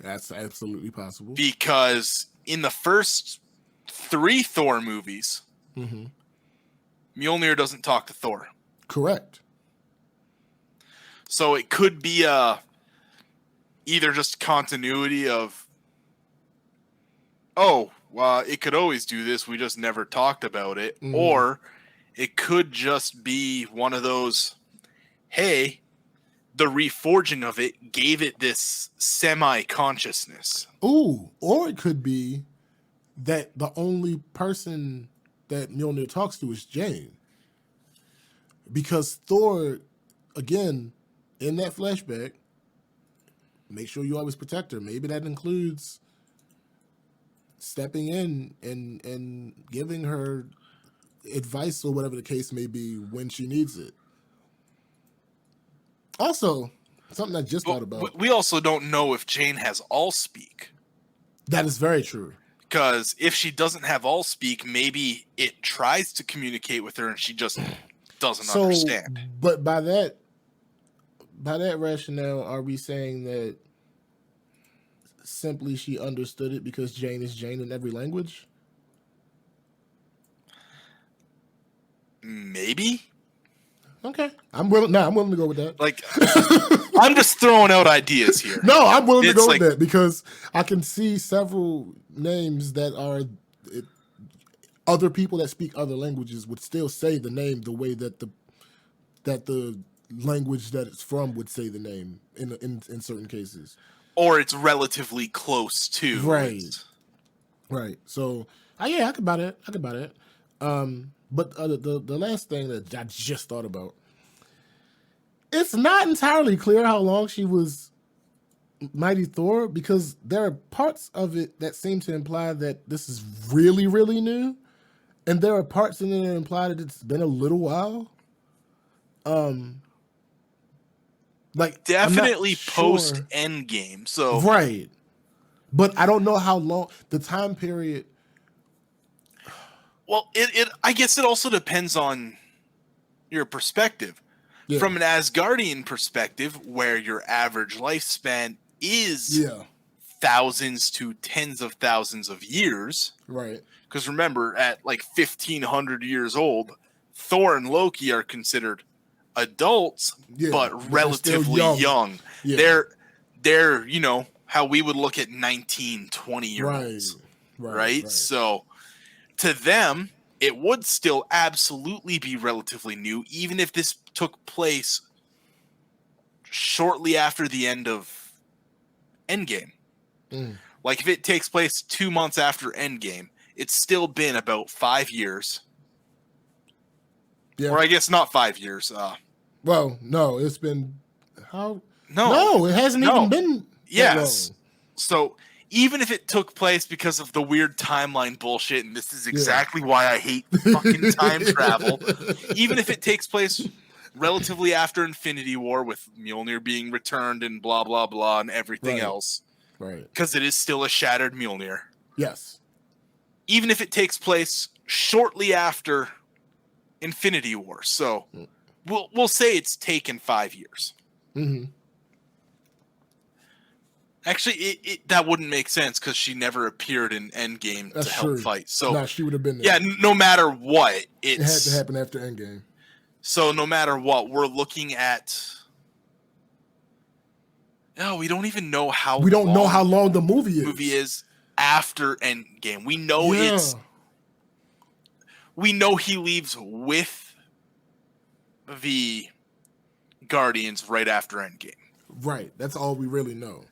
that's absolutely possible. Because in the first 3 Thor movies, Mjolnir doesn't talk to Thor. Correct. So it could be either just continuity of, it could always do this, we just never talked about it. Or it could just be one of those, hey, the reforging of it gave it this semi-consciousness. Ooh, or it could be that the only person that Mjolnir talks to is Jane. Because Thor, again, in that flashback, make sure you always protect her. Maybe that includes stepping in and giving her advice or whatever the case may be when she needs it. Also, something I just thought about. We also don't know if Jane has Allspeak. That is very true. Because if she doesn't have Allspeak, maybe it tries to communicate with her and she just doesn't understand. But by that rationale, are we saying that simply she understood it because Jane is Jane in every language? Maybe. Okay, I'm willing to go with that. Like, I'm just throwing out ideas here. No, I'm willing to go like, with that because I can see several names that are other people that speak other languages would still say the name the way that the language that it's from would say the name in certain cases. Or it's relatively close to. Right. So, yeah, I could buy that. But the last thing that I just thought about, it's not entirely clear how long she was Mighty Thor because there are parts of it that seem to imply that this is really, really new, and there are parts in it that imply that it's been a little while. Like definitely post Endgame. So right, but I don't know how long the time period. Well, I guess it also depends on your perspective. Yeah. From an Asgardian perspective, where your average lifespan is thousands to tens of thousands of years. Right. Because remember, at like 1,500 years old, Thor and Loki are considered adults, but relatively young. Yeah. They're, how we would look at 19, 20-year-olds. Right? So to them, it would still absolutely be relatively new, even if this took place shortly after the end of Endgame. Like if it takes place 2 months after Endgame, it's still been about 5 years. Yeah. Or I guess not 5 years. Well, no, it's been how? No, it hasn't even been. Yes. That long. So even if it took place because of the weird timeline bullshit, and this is exactly why I hate fucking time travel, even if it takes place relatively after Infinity War with Mjolnir being returned and blah, blah, blah, and everything else. Right. Because it is still a shattered Mjolnir. Yes. Even if it takes place shortly after Infinity War. So we'll say it's taken 5 years. Mm-hmm. Actually, that wouldn't make sense because she never appeared in Endgame to help fight. So she would have been there. Yeah, no matter what, it had to happen after Endgame. So no matter what, we're looking at. No, we don't even know how. We don't know how long the movie is after Endgame. We know it's. We know he leaves with the Guardians right after Endgame. Right. That's all we really know.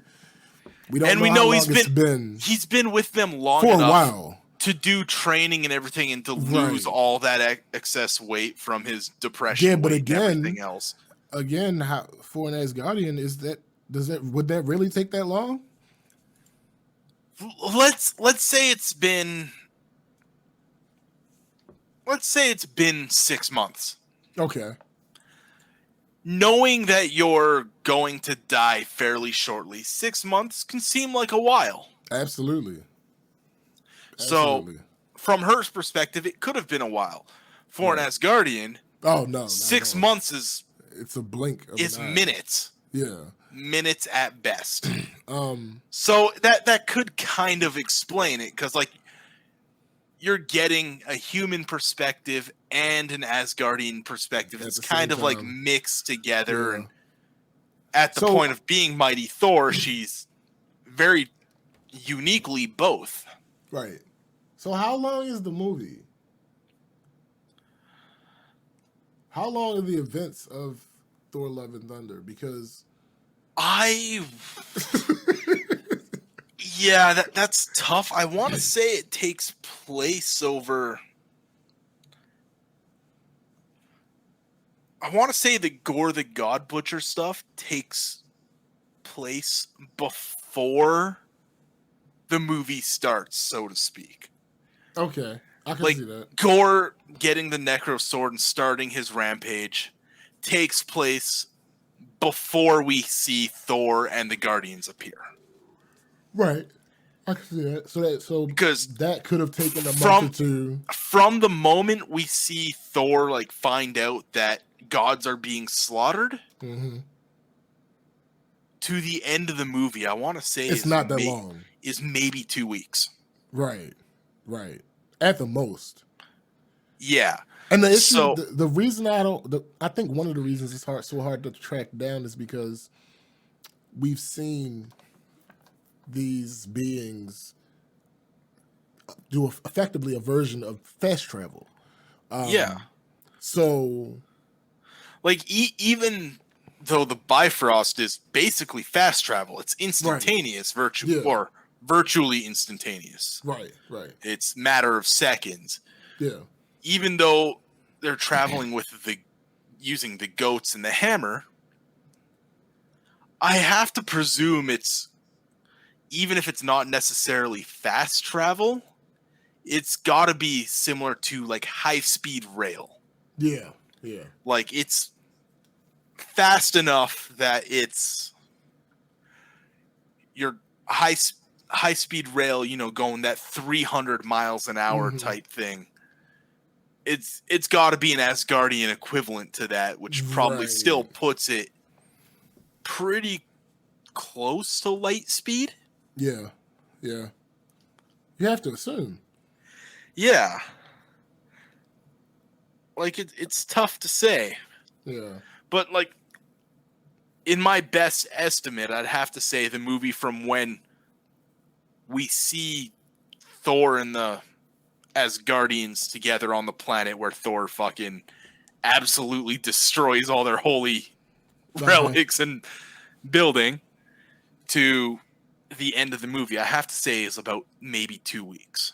We know he's been with them long enough for a while to do training and everything, and to lose all that excess weight from his depression. Yeah, but again, and everything else. Again, for an Asgardian, would that really take that long? Let's say it's been. let's say it's been 6 months. Okay. Knowing that you're going to die fairly shortly, 6 months can seem like a while. Absolutely. So, from her perspective, it could have been a while. For an Asgardian, oh no, 6 months is it's a blink of is an eye. minutes. Yeah. Minutes at best. So that could kind of explain it, because like you're getting a human perspective and an Asgardian perspective. It's kind of like mixed together, and at the point of being Mighty Thor, she's very uniquely both. Right. So how long is the movie? How long are the events of Thor: Love and Thunder? Because yeah, that's tough. I want to say it takes place over. I want to say the Gore the God Butcher stuff takes place before the movie starts, so to speak. Okay, I can see that. Gore getting the Necro Sword and starting his rampage takes place before we see Thor and the Guardians appear. Right. I can see that. So because that could have taken a month or two. From the moment we see Thor like find out that gods are being slaughtered to the end of the movie, I want to say it's not that long. Is maybe 2 weeks. Right. Right. At the most. Yeah. And the issue, the reason I think one of the reasons it's so hard to track down is because we've seen these beings do effectively a version of fast travel. So, like even though the Bifrost is basically fast travel, it's instantaneous, or virtually instantaneous. Right. Right. It's matter of seconds. Yeah. Even though they're traveling with using the goats and the hammer, I have to presume it's, even if it's not necessarily fast travel, it's got to be similar to like high-speed rail. Yeah, yeah. Like it's fast enough that it's your high-speed rail, going that 300 miles an hour type thing. It's got to be an Asgardian equivalent to that, which probably still puts it pretty close to light speed. Yeah, yeah. You have to assume. Yeah. Like, it's tough to say. Yeah. But, like, in my best estimate, I'd have to say the movie from when we see Thor and the Asgardians together on the planet where Thor fucking absolutely destroys all their holy relics and building, to the end of the movie, I have to say is about maybe 2 weeks.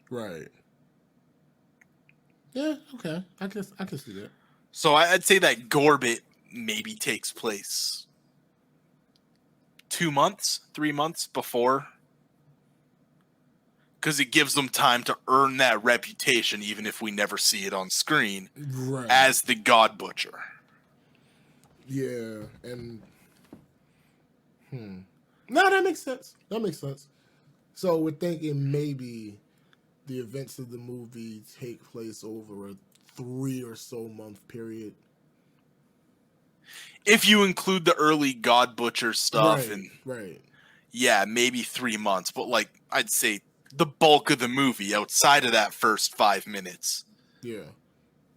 Right. Yeah, okay. I can see that. So I'd say that Gore bit maybe takes place 2 months, 3 months before, because it gives them time to earn that reputation, even if we never see it on screen, as the God Butcher. Yeah, and no, that makes sense. That makes sense. So we're thinking maybe the events of the movie take place over a 3 or so month period. If you include the early God Butcher stuff, right. Yeah, maybe 3 months, but like I'd say the bulk of the movie outside of that first 5 minutes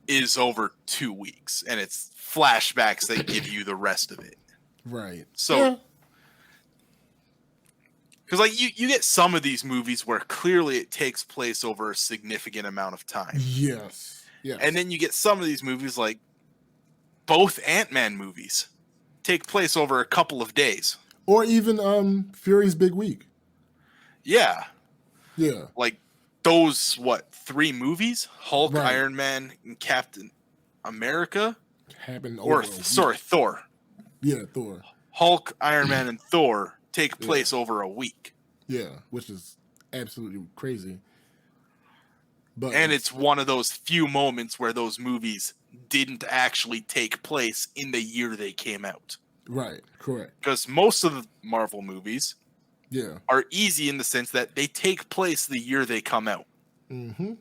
is over 2 weeks, and it's flashbacks that give you the rest of it. Right. So, because like you get some of these movies where clearly it takes place over a significant amount of time. Yes. And then you get some of these movies, like both Ant-Man movies, take place over a couple of days. Or even Fury's Big Week. Yeah. Yeah. Like those, 3 movies? Hulk, Iron Man, and Captain America? Happened over Thor. Yeah, Thor. Hulk, Iron Man, and Thor take place over a week. Yeah, which is absolutely crazy. But And it's one of those few moments where those movies didn't actually take place in the year they came out. right, correct. Because most of the Marvel movies Yeah. are easy in the sense that they take place the year they come out. Mm-hmm.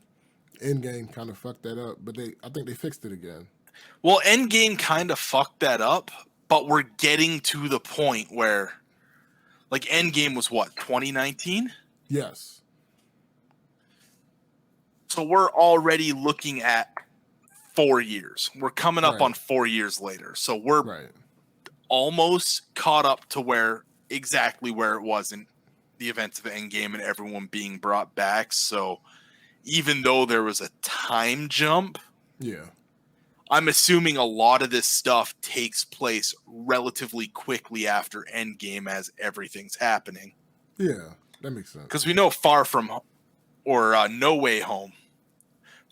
Endgame kind of fucked that up, but I think they fixed it again. Well, Endgame kind of fucked that up, but we're getting to the point where, like, Endgame was what, 2019? Yes. So we're already looking at 4 years. We're coming up Right. on 4 years later. So we're Right. almost caught up to where it was in the events of Endgame and everyone being brought back. So even though there was a time jump, Yeah. I'm assuming a lot of this stuff takes place relatively quickly after Endgame as everything's happening. Yeah. That makes sense. Because we know No Way Home.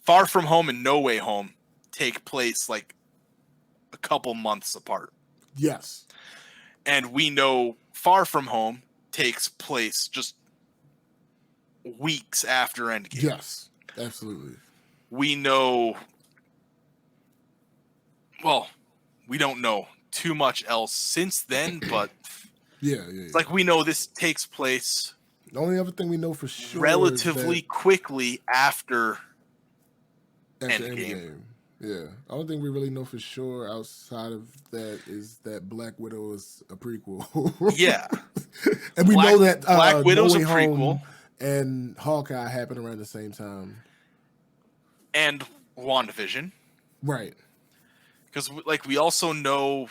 Far From Home and No Way Home take place like a couple months apart. Yes. And we know Far From Home takes place just weeks after Endgame. Yes. Absolutely. We know, well, we don't know too much else since then, but Yeah. it's like we know this takes place The only other thing we know for sure relatively is quickly after after Endgame. Endgame. Yeah. The only thing we really know for sure outside of that is that Black Widow is a prequel. Yeah. And we know that Black Widow's No Way a prequel. Home and Hawkeye happened around the same time. And WandaVision. Right. Because, like, we also know,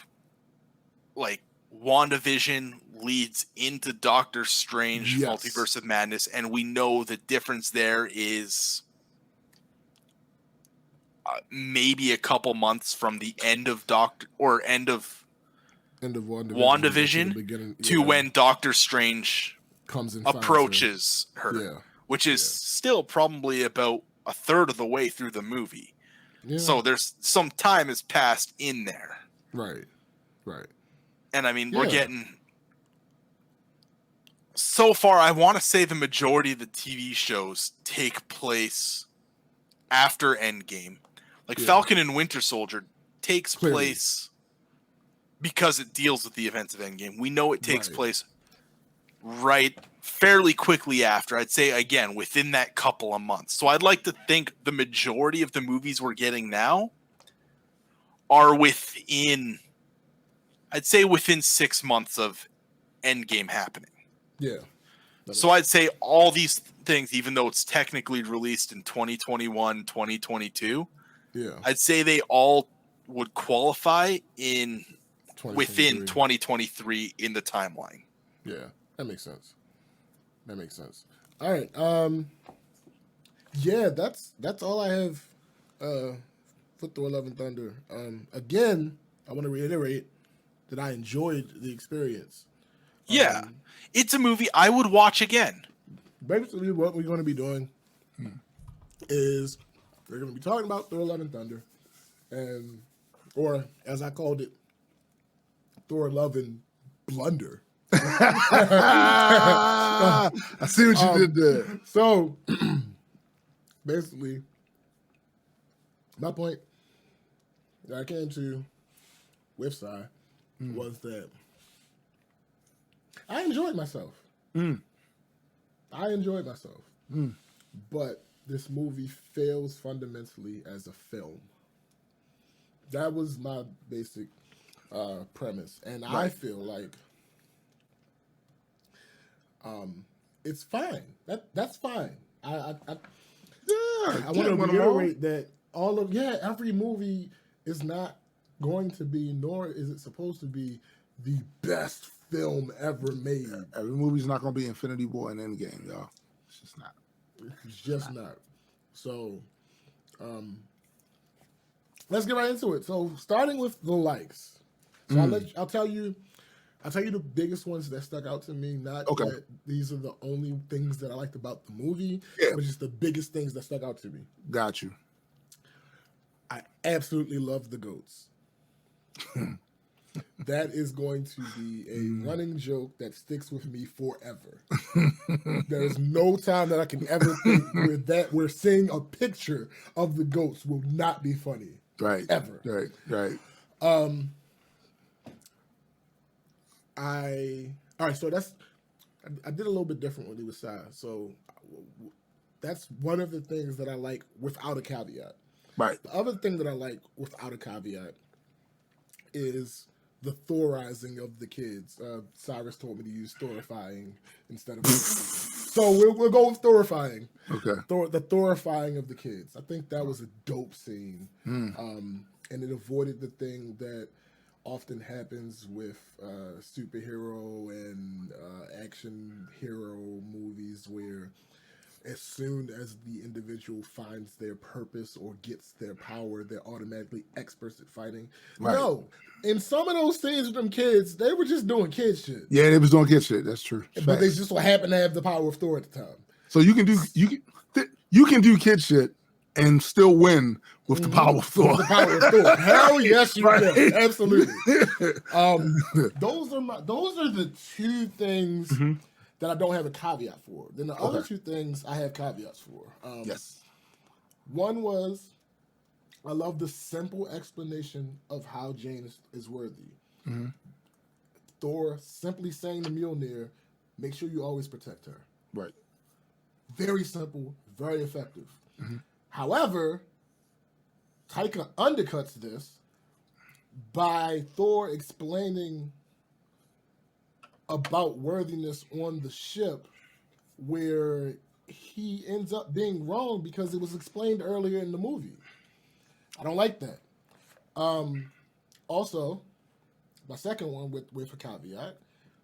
like, WandaVision leads into Doctor Strange Yes. Multiverse of Madness, and we know the difference there is maybe a couple months from the end of End of WandaVision beginning, to when Doctor Strange comes and approaches her, Yeah. which is still probably about a third of the way through the movie. Yeah. So there's some time has passed in there. Right. Right. And I mean, we're getting, so far, I want to say the majority of the TV shows take place after Endgame. Like Falcon and Winter Soldier takes place because it deals with the events of Endgame. We know it takes place fairly quickly after. I'd say, again, within that couple of months. So I'd like to think the majority of the movies we're getting now are within 6 months of Endgame happening. Yeah. So I'd say all these things, even though it's technically released in 2021, 2022, I'd say they all would qualify within 2023 in the timeline. Yeah, that makes sense. All right. Yeah, that's all I have for Thor: Love and Thunder. Again, I want to reiterate that I enjoyed the experience. Yeah, it's a movie I would watch again. Basically, what we're going to be doing is we're going to be talking about Thor: Love and Thunder, or as I called it, Thor: Love and Blunder. I see what you did there. So, basically, my point that I came to with Sai was that I enjoyed myself. But this movie fails fundamentally as a film. That was my basic premise. And I feel like it's fine. That's fine. I want to reiterate that every movie is not going to be, nor is it supposed to be, the best film ever made. Every movie's not going to be Infinity War and Endgame, y'all. It's just not. It's just not. So, let's get right into it. So, starting with the likes. So I'll tell you the biggest ones that stuck out to me. Not that these are the only things that I liked about the movie, but just the biggest things that stuck out to me. Got you. I absolutely love the goats. That is going to be a running joke that sticks with me forever. There's no time that I can ever think where seeing a picture of the goats will not be funny. Right. Ever. Right. All right, so I did a little bit differently with Sai. So that's one of the things that I like without a caveat. Right. The other thing that I like without a caveat is the Thorizing of the kids. Cyrus told me to use Thorifying instead of so we'll go with Thorifying. Okay. The Thorifying of the kids. I think that was a dope scene. And it avoided the thing that often happens with superhero and action hero movies where as soon as the individual finds their purpose or gets their power, they're automatically experts at fighting. Right. No, in some of those scenes with them kids, they were just doing kid shit. Yeah, they was doing kid shit. That's true. But they just so happened to have the power of Thor at the time. So you can do kid shit and still win with the power of Thor. With the power of Thor. Hell yes, you Right. can. Absolutely. Those are the two things that I don't have a caveat for. Then the other two things I have caveats for. Yes. One was I love the simple explanation of how Jane is worthy. Thor simply saying to Mjolnir, make sure you always protect her. Right. Very simple, very effective. However, Taika undercuts this by Thor explaining about worthiness on the ship where he ends up being wrong because it was explained earlier in the movie. I don't like that. Also, my second one with a caveat,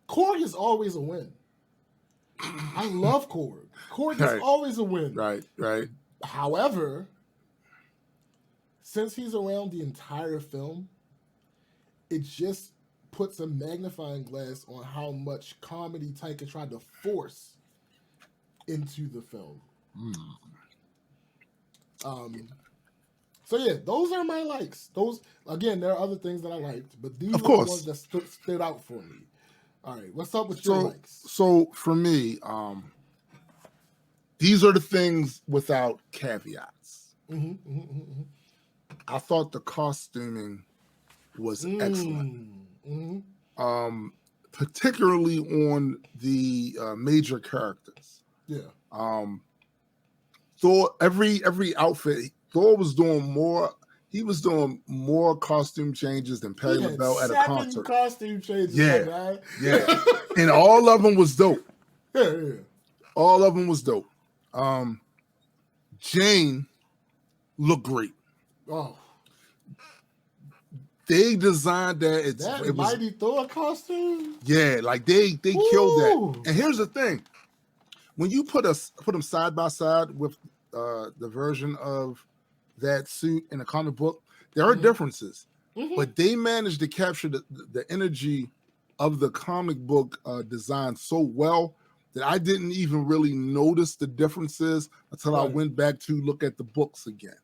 Korg is always a win. I love Korg. Korg is always a win. Right. However, since he's around the entire film, it just puts a magnifying glass on how much comedy Taika tried to force into the film. So yeah, those are my likes. Those again, there are other things that I liked, but these are the ones that stood out for me. All right, what's up with your likes? So for me, these are the things without caveats. I thought the costuming was excellent. Particularly on the major characters. Yeah. Thor, every outfit, Thor was doing more. He was doing more costume changes than Perry LaBelle at a concert. Costume changes. Yeah, and all of them was dope. Yeah. All of them was dope. Jane looked great. Oh. They designed that. It was Mighty Thor costume. Yeah, like they killed that. And here's the thing: when you put them side by side with the version of that suit in a comic book, there are differences, but they managed to capture the energy of the comic book design so well that I didn't even really notice the differences until I went back to look at the books again,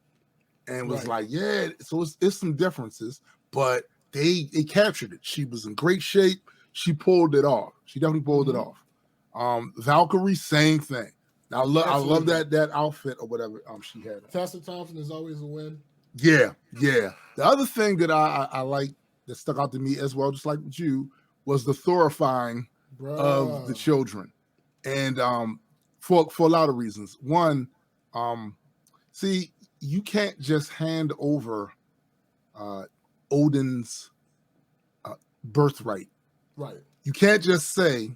and was like, yeah, so it's some differences. But they captured it. She was in great shape. She pulled it off. She definitely pulled it off. Valkyrie, same thing. I love that outfit or whatever she had. Tessa Thompson is always a win. Yeah. The other thing that I like that stuck out to me as well, just like with you, was the Thorifying of the children, and for a lot of reasons. One, see, you can't just hand over Odin's birthright. Right. You can't just say,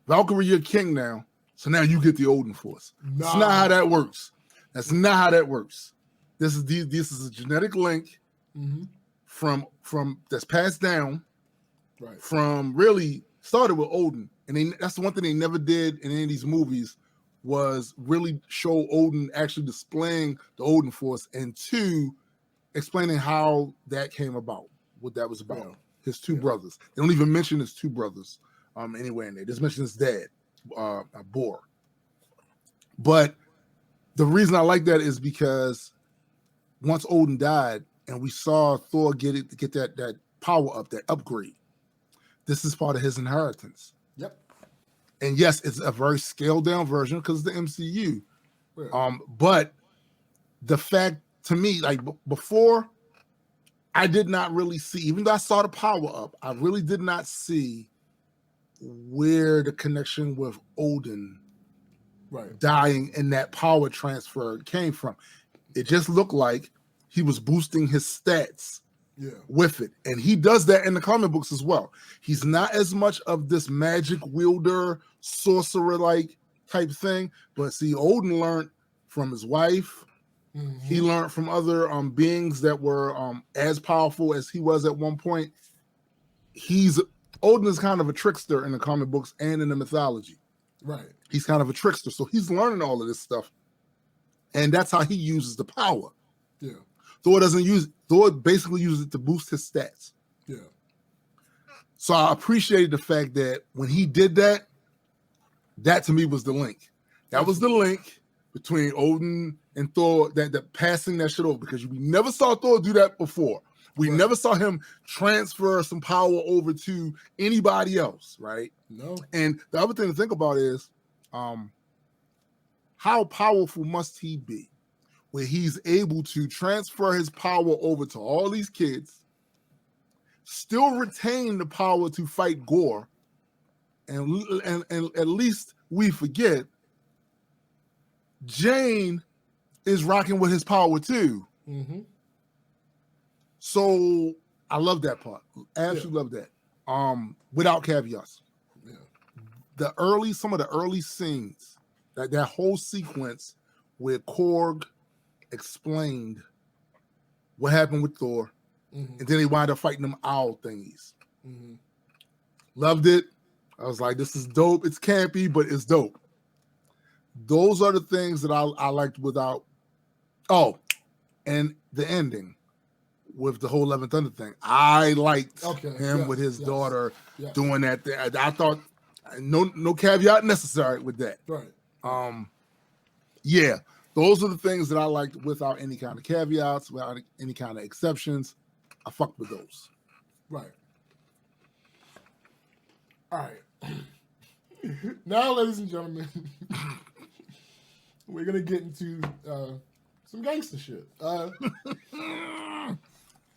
Valkyrie, you're king now, so now you get the Odin force. That's not how that works. That's not how that works. This is a genetic link from that's passed down from really started with Odin. And that's the one thing they never did in any of these movies was really show Odin actually displaying the Odin force, and two, explaining how that came about, what that was about. Yeah. His two brothers. They don't even mention his two brothers anywhere in there. Just mention his dad, Bor. But the reason I like that is because once Odin died and we saw Thor get that power up, that upgrade. This is part of his inheritance. Yep. And yes, it's a very scaled down version because it's the MCU. Yeah. But the fact to me, like before, I did not really see, even though I saw the power up, I really did not see where the connection with Odin dying and that power transfer came from. It just looked like he was boosting his stats with it. And he does that in the comic books as well. He's not as much of this magic wielder, sorcerer-like type thing, but see, Odin learned from his wife. Mm-hmm. He learned from other beings that were as powerful as he was at one point. Odin is kind of a trickster in the comic books and in the mythology. Right. He's kind of a trickster. So he's learning all of this stuff. And that's how he uses the power. Yeah. Thor basically uses it to boost his stats. Yeah. So I appreciated the fact that when he did that, that to me was the link. That was the link between Odin and Thor, that passing that shit over, because we never saw Thor do that before. We never saw him transfer some power over to anybody else, right? No. And the other thing to think about is how powerful must he be where he's able to transfer his power over to all these kids, still retain the power to fight Gore, and at least we forget Jane is rocking with his power too. Mm-hmm. So I love that part. Absolutely love that. Without caveats. Yeah. Some of the early scenes, that whole sequence where Korg explained what happened with Thor, and then they wind up fighting them owl thingies. Mm-hmm. Loved it. I was like, this is dope. It's campy, but it's dope. Those are the things that I liked without. Oh, and the ending with the whole Love and Thunder thing. I liked him with his daughter doing that thing. I thought no caveat necessary with that. Right. Yeah, those are the things that I liked without any kind of caveats, without any kind of exceptions. I fucked with those. Right. All right. Now, ladies and gentlemen, we're gonna get into some gangster shit.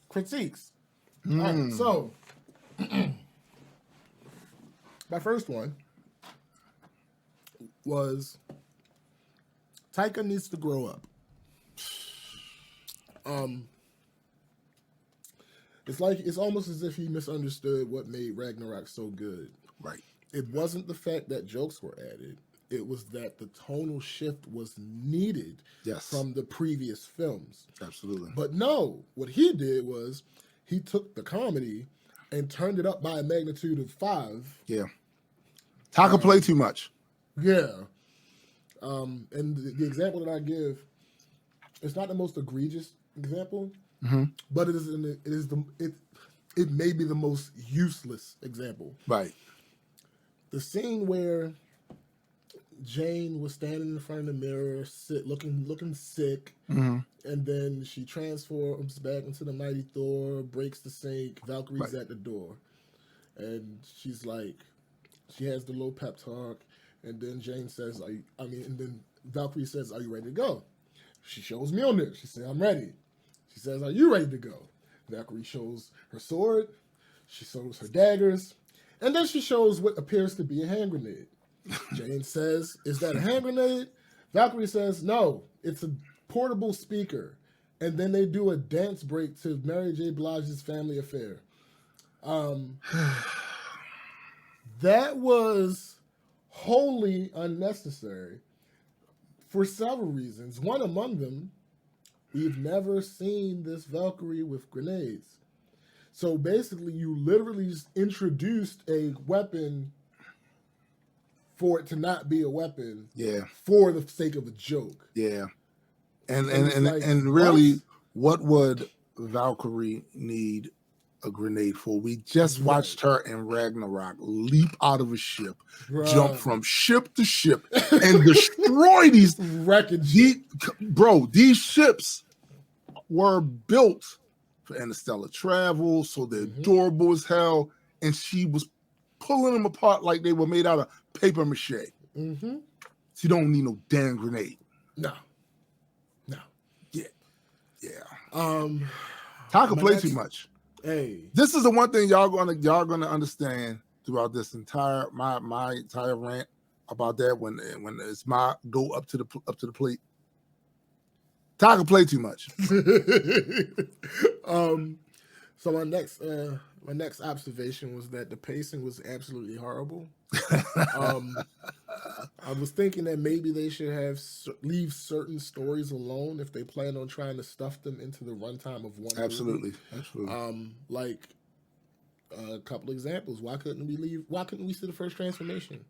Critiques. All right, so my first one was Taika needs to grow up. It's almost as if he misunderstood what made Ragnarok so good. Right. It wasn't the fact that jokes were added. It was that the tonal shift was needed from the previous films. Absolutely. But no, what he did was he took the comedy and turned it up by a magnitude of 5. Yeah. Taika played too much. Yeah. And the example that I give, it's not the most egregious example, but it may be the most useless example. Right. The scene where Jane was standing in front of the mirror, looking sick, and then she transforms back into the mighty Thor, breaks the sink, Valkyrie's at the door, and she's like, she has the little pep talk, and then Jane says, and then Valkyrie says, "Are you ready to go?" She shows Mjolnir. She says, "I'm ready." She says, "Are you ready to go?" Valkyrie shows her sword. She shows her daggers. And then she shows what appears to be a hand grenade. Jane says, "Is that a hand grenade?" Valkyrie says, "No, it's a portable speaker." And then they do a dance break to Mary J. Blige's Family Affair. That was wholly unnecessary for several reasons. One among them, we've never seen this Valkyrie with grenades. So basically, you literally just introduced a weapon for it to not be a weapon. Yeah. For the sake of a joke. Yeah. And really, what would Valkyrie need a grenade for? We just watched her in Ragnarok leap out of a ship, jump from ship to ship, and destroy these wreckage. Bro, these ships were built for interstellar travel, so they're durable as hell. And she was pulling them apart like they were made out of paper mache. Mm-hmm. She don't need no damn grenade. No. Yeah. Taka play too much. Hey, this is the one thing y'all gonna understand throughout this entire my entire rant about that when it's my go up to the plate. Taka play too much. So my next observation was that the pacing was absolutely horrible. I was thinking that maybe they should leave certain stories alone if they plan on trying to stuff them into the runtime of one. Absolutely. Like a couple examples. Why couldn't we see the first transformation?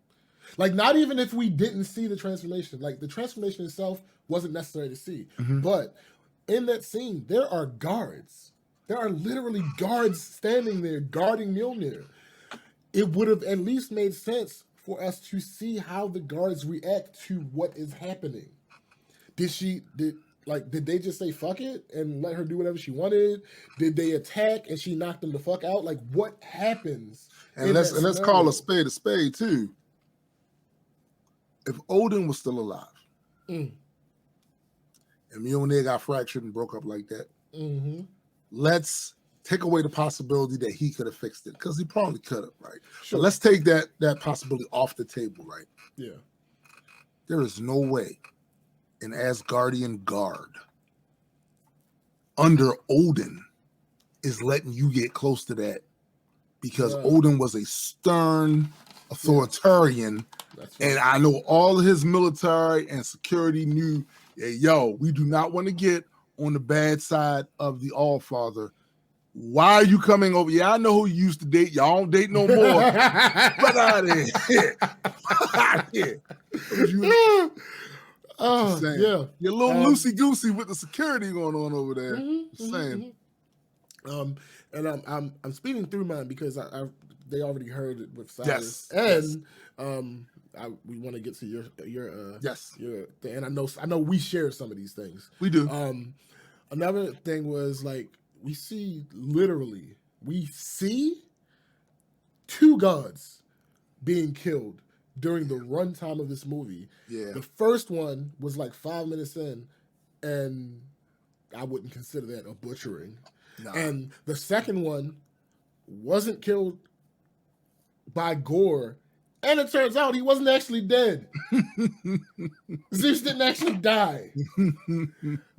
Like, not even if we didn't see the transformation. Like, the transformation itself wasn't necessary to see. But in that scene, there are guards. There are literally guards standing there guarding Mjolnir. It would have at least made sense for us to see how the guards react to what is happening. Did they just say fuck it and let her do whatever she wanted? Did they attack and she knocked them the fuck out? Like, what happens? And let's call a spade too. If Odin was still alive and Mjolnir got fractured and broke up like that, let's take away the possibility that he could have fixed it, because he probably could have, right? Sure. But let's take that possibility off the table, right? Yeah. There is no way an Asgardian guard under Odin is letting you get close to that, because Odin was a stern authoritarian, and I know all of his military and security knew, hey, we do not want to get on the bad side of the Allfather. Why are you coming over? Yeah, I know who you used to date. Y'all don't date no more. Get out of here. Out of here. You're a little loosey-goosey with the security going on over there. Saying. And I'm speeding through mine because they already heard it with Cyrus. And we want to get to your thing. And I know we share some of these things. We do. Another thing was, like, we see two gods being killed during the runtime of this movie. Yeah. The first one was like 5 minutes in, and I wouldn't consider that a butchering. Nah. And the second one wasn't killed by gore, and it turns out he wasn't actually dead. Zeus didn't actually die.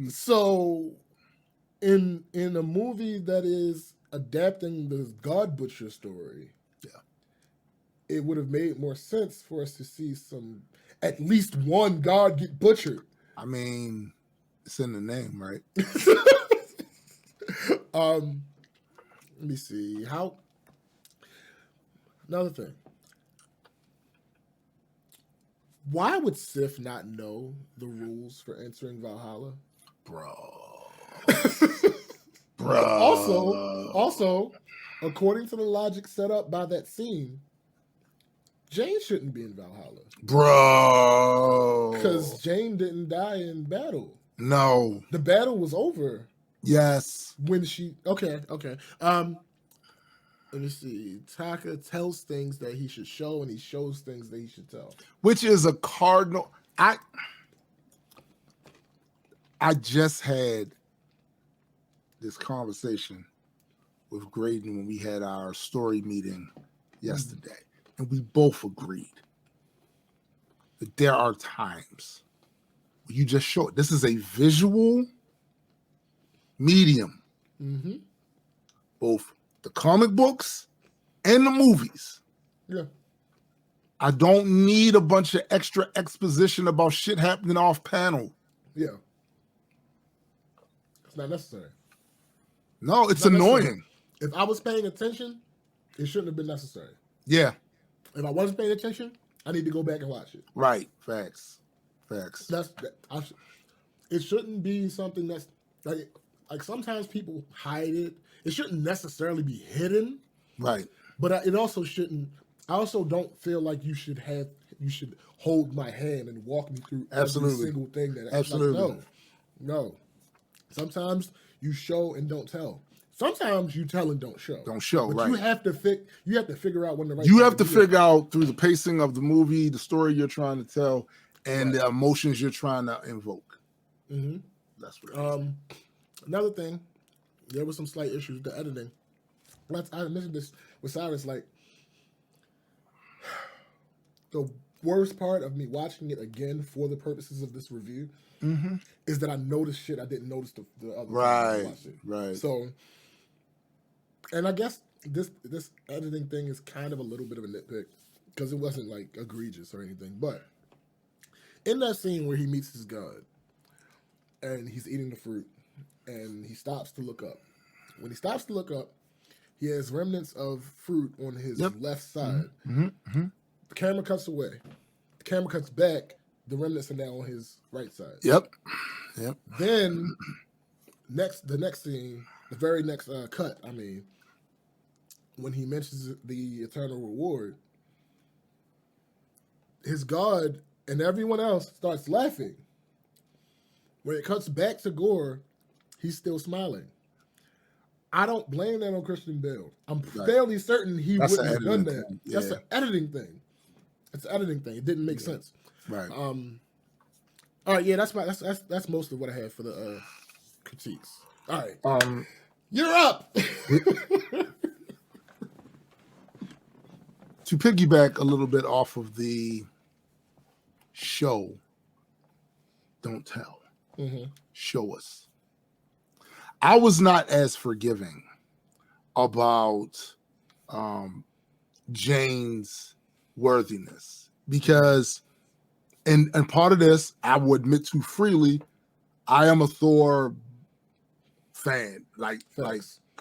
So in a movie that is adapting the God Butcher story, it would have made more sense for us to see at least one god get butchered. I mean, it's in the name, right? Let me see. Another thing. Why would Sif not know the rules for entering Valhalla? Bro. Also, according to the logic set up by that scene, Jane shouldn't be in Valhalla. Bro. Because Jane didn't die in battle. No. The battle was over. Yes. When she... Okay. Let me see. Taka tells things that he should show, and he shows things that he should tell. Which is a cardinal... I just had this conversation with Graydon when we had our story meeting yesterday. And we both agreed that there are times where you just show it. This is a visual medium. Both the comic books and the movies. Yeah. I don't need a bunch of extra exposition about shit happening off panel. Yeah. It's not necessary. No, it's annoying. Necessary. If I was paying attention, it shouldn't have been necessary. Yeah. If I wasn't paying attention, I need to go back and watch it. Right. Facts. It shouldn't be something that's like sometimes people hide it. It shouldn't necessarily be hidden. Right. But it also shouldn't. I also don't feel like you should hold my hand and walk me through every single thing that. Absolutely. Like, no. Sometimes you show and don't tell. Sometimes you tell and don't show. Don't show, but right. you have to figure out when the right You time have to do it. figure out through the pacing of the movie, the story you're trying to tell, and the emotions you're trying to invoke. Mm-hmm. That's what it is. Another thing, there was some slight issues with the editing. I mentioned this with Cyrus, like the worst part of me watching it again for the purposes of this review is that I noticed shit I didn't notice the other time I watched it. Right. So, and I guess this editing thing is kind of a little bit of a nitpick because it wasn't like egregious or anything. But in that scene where he meets his god and he's eating the fruit and he stops to look up. When he stops to look up, he has remnants of fruit on his left side. The camera cuts away. The camera cuts back. The remnants are now on his right side. Yep. Then the next scene, the very next cut, when he mentions the eternal reward, his god and everyone else starts laughing. When it cuts back to Gore, he's still smiling. I don't blame that on Christian Bale. I'm fairly certain he wouldn't have done that. Yeah. That's an editing thing. It's an editing thing. It didn't make sense. Right. All right. Yeah, that's most of what I had for the critiques. All right. You're up. To piggyback a little bit off of the show, don't tell. Show us. I was not as forgiving about Jane's worthiness because, and part of this, I will admit to freely, I am a Thor fan. Like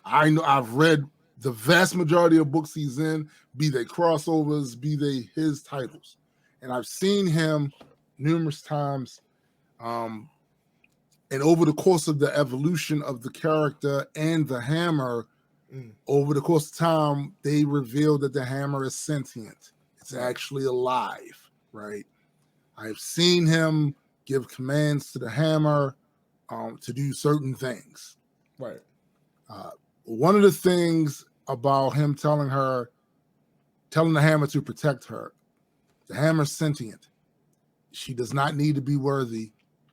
I know I've read the vast majority of books he's in, be they crossovers, be they his titles, and I've seen him numerous times. And over the course of the evolution of the character and the hammer, over the course of time, they revealed that the hammer is sentient. It's actually alive, right? I've seen him give commands to the hammer to do certain things. Right. One of the things about him telling the hammer to protect her, the hammer's sentient. She does not need to be worthy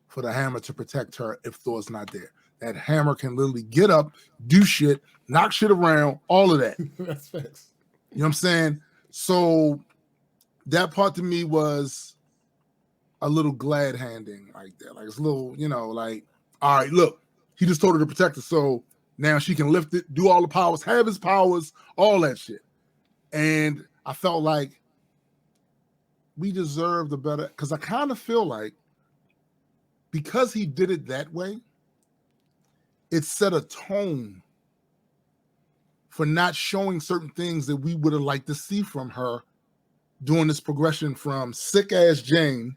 for the hammer to protect her if Thor's not there. That hammer can literally get up, do shit, knock shit around, all of that. That's facts. You know what I'm saying? So that part to me was a little glad handing like that. Like it's a little, like, all right, look, he just told her to protect her. So now she can lift it, do all the powers, have his powers, all that shit. And I felt like we deserved a better, because I kind of feel like because he did it that way, it set a tone for not showing certain things that we would have liked to see from her during this progression from sick-ass Jane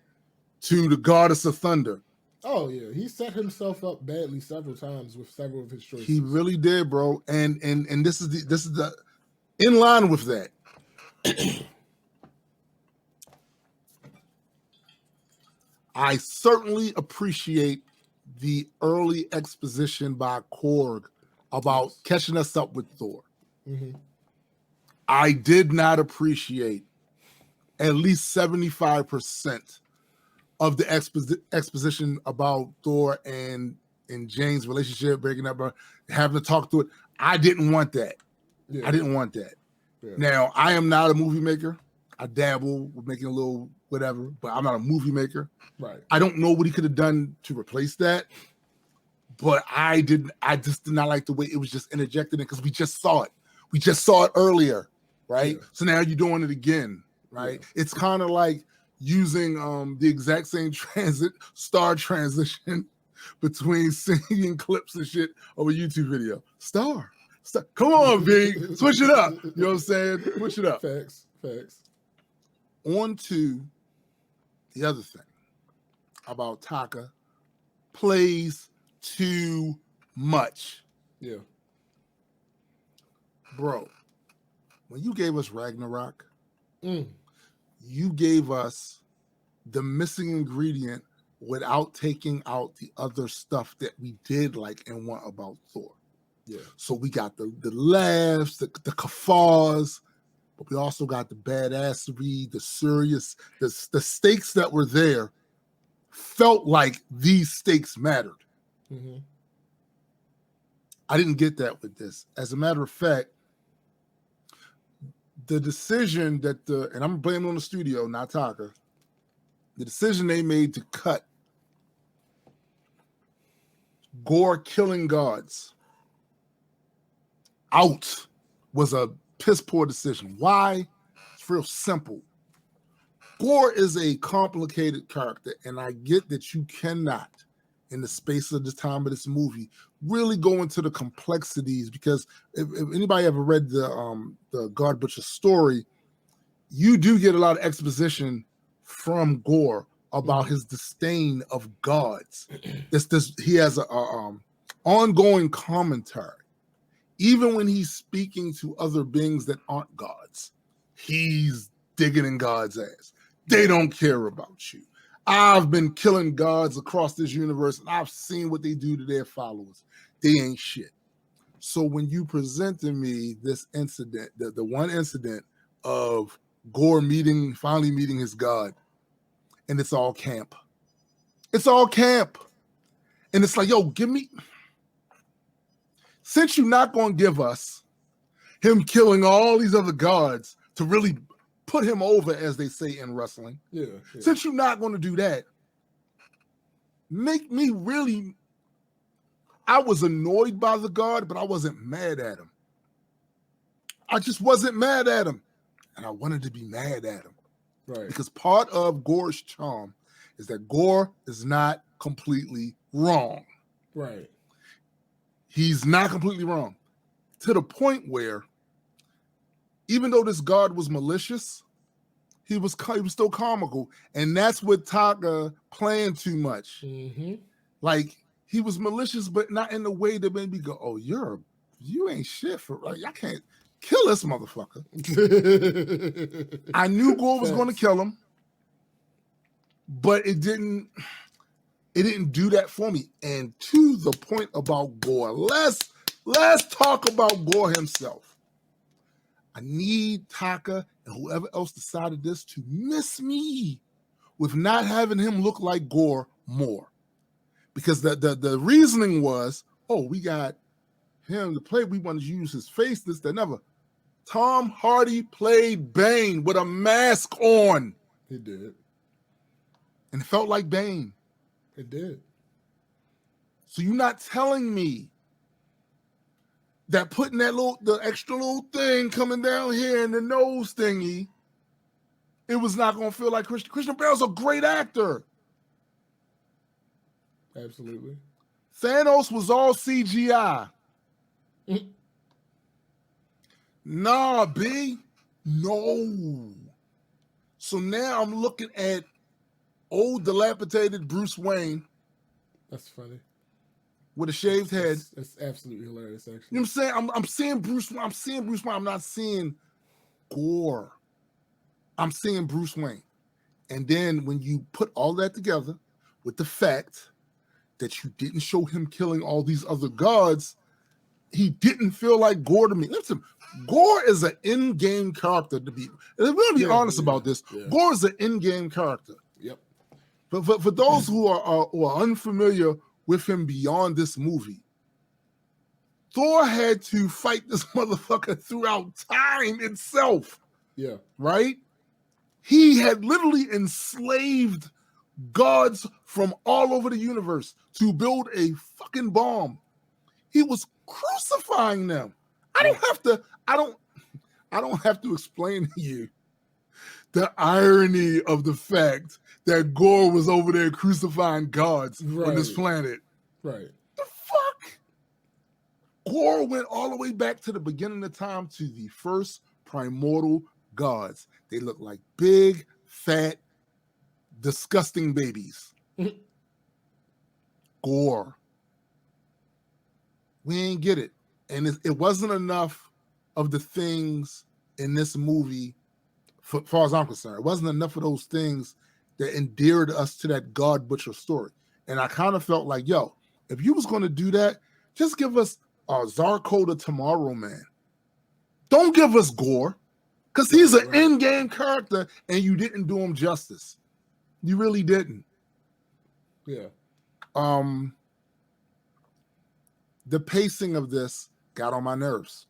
to the goddess of thunder. Oh, yeah. He set himself up badly several times with several of his choices. He really did, bro. And this is the in line with that. I certainly appreciate the early exposition by Korg about catching us up with Thor. I did not appreciate at least 75% of the exposition about Thor and Jane's relationship, breaking up, having to talk through it. I didn't want that. Yeah. I didn't want that. Yeah. Now, I am not a movie maker. I dabble with making a little whatever, but I'm not a movie maker. Right. I don't know what he could have done to replace that, but I just did not like the way it was just interjected in because we just saw it. We just saw it earlier, right? Yeah. So now you're doing it again, right? Yeah. It's kind of like using the exact same star transition between singing clips and shit of a YouTube video. Star. Come on, B. Switch it up. You know what I'm saying? Switch it up. Facts. On to the other thing about Taka plays too much. Yeah. Bro, when you gave us Ragnarok, you gave us the missing ingredient without taking out the other stuff that we did like and want about Thor. Yeah. So we got the laughs, the kafaws, but we also got the badassery, the serious, the stakes that were there felt like these stakes mattered. Mm-hmm. I didn't get that with this. As a matter of fact, the decision that and I'm blaming on the studio, not Taka, the decision they made to cut Gore killing gods out was a piss poor decision. Why? It's real simple. Gore is a complicated character, and I get that you cannot, in the space of the time of this movie, really go into the complexities, because if anybody ever read the God Butcher story, you do get a lot of exposition from Gore about his disdain of gods. He has a ongoing commentary. Even when he's speaking to other beings that aren't gods, he's digging in God's ass. They don't care about you. I've been killing gods across this universe, and I've seen what they do to their followers. They ain't shit. So when you present to me this incident, the one incident of Gore finally meeting his God, and it's all camp. It's all camp. And it's like, yo, give me, since you're not going to give us him killing all these other gods to really put him over, as they say in wrestling. Yeah. Since you're not going to do that, make me really, I was annoyed by the God, but I wasn't mad at him. I just wasn't mad at him. And I wanted to be mad at him. Right. Because part of Gore's charm is that Gore is not completely wrong. Right. He's not completely wrong. To the point where, even though this God was malicious, he was still comical. And that's what Taka playing too much. Mm-hmm. Like, he was malicious, but not in the way that made me go, oh, you ain't shit for, like, I can't kill this motherfucker. I knew Gore was going to kill him, but it didn't do that for me. And to the point about Gore, let's talk about Gore himself. I need Taka and whoever else decided this to miss me with not having him look like Gore more. Because the reasoning was, oh, we got him to play, we want to use his face, this, that, never. Tom Hardy played Bane with a mask on. He did. And it felt like Bane. It did. So you're not telling me that putting the extra little thing coming down here in the nose thingy, it was not going to feel like Christian. Christian Bale's a great actor. Absolutely. Thanos was all CGI. Nah, B. No. So now I'm looking at old dilapidated Bruce Wayne. That's funny. With a shaved head. That's absolutely hilarious, actually. You know what I'm saying? I'm seeing Bruce Wayne. I'm not seeing Gore. I'm seeing Bruce Wayne. And then when you put all that together with the fact that you didn't show him killing all these other gods, he didn't feel like Gore to me. Listen, Gore is an in-game character to be. We're going to be honest about this. Yeah. Gore is an in-game character. Yep. But for those who are unfamiliar with him beyond this movie, Thor had to fight this motherfucker throughout time itself. Yeah. Right? He had literally enslaved gods from all over the universe to build a fucking bomb. He was crucifying them. I don't have to explain to you the irony of the fact that Gore was over there crucifying gods on this planet. Right. The fuck? Gore went all the way back to the beginning of time to the first primordial gods. They look like big, fat, disgusting babies. Gore. We ain't get it. And it wasn't enough of the things in this movie, as far as I'm concerned. It wasn't enough of those things that endeared us to that God Butcher story. And I kind of felt like, yo, if you was going to do that, just give us Zarko the Tomorrow Man. Don't give us gore, because he's an in-game character, and you didn't do him justice. You really didn't. Yeah. The pacing of this got on my nerves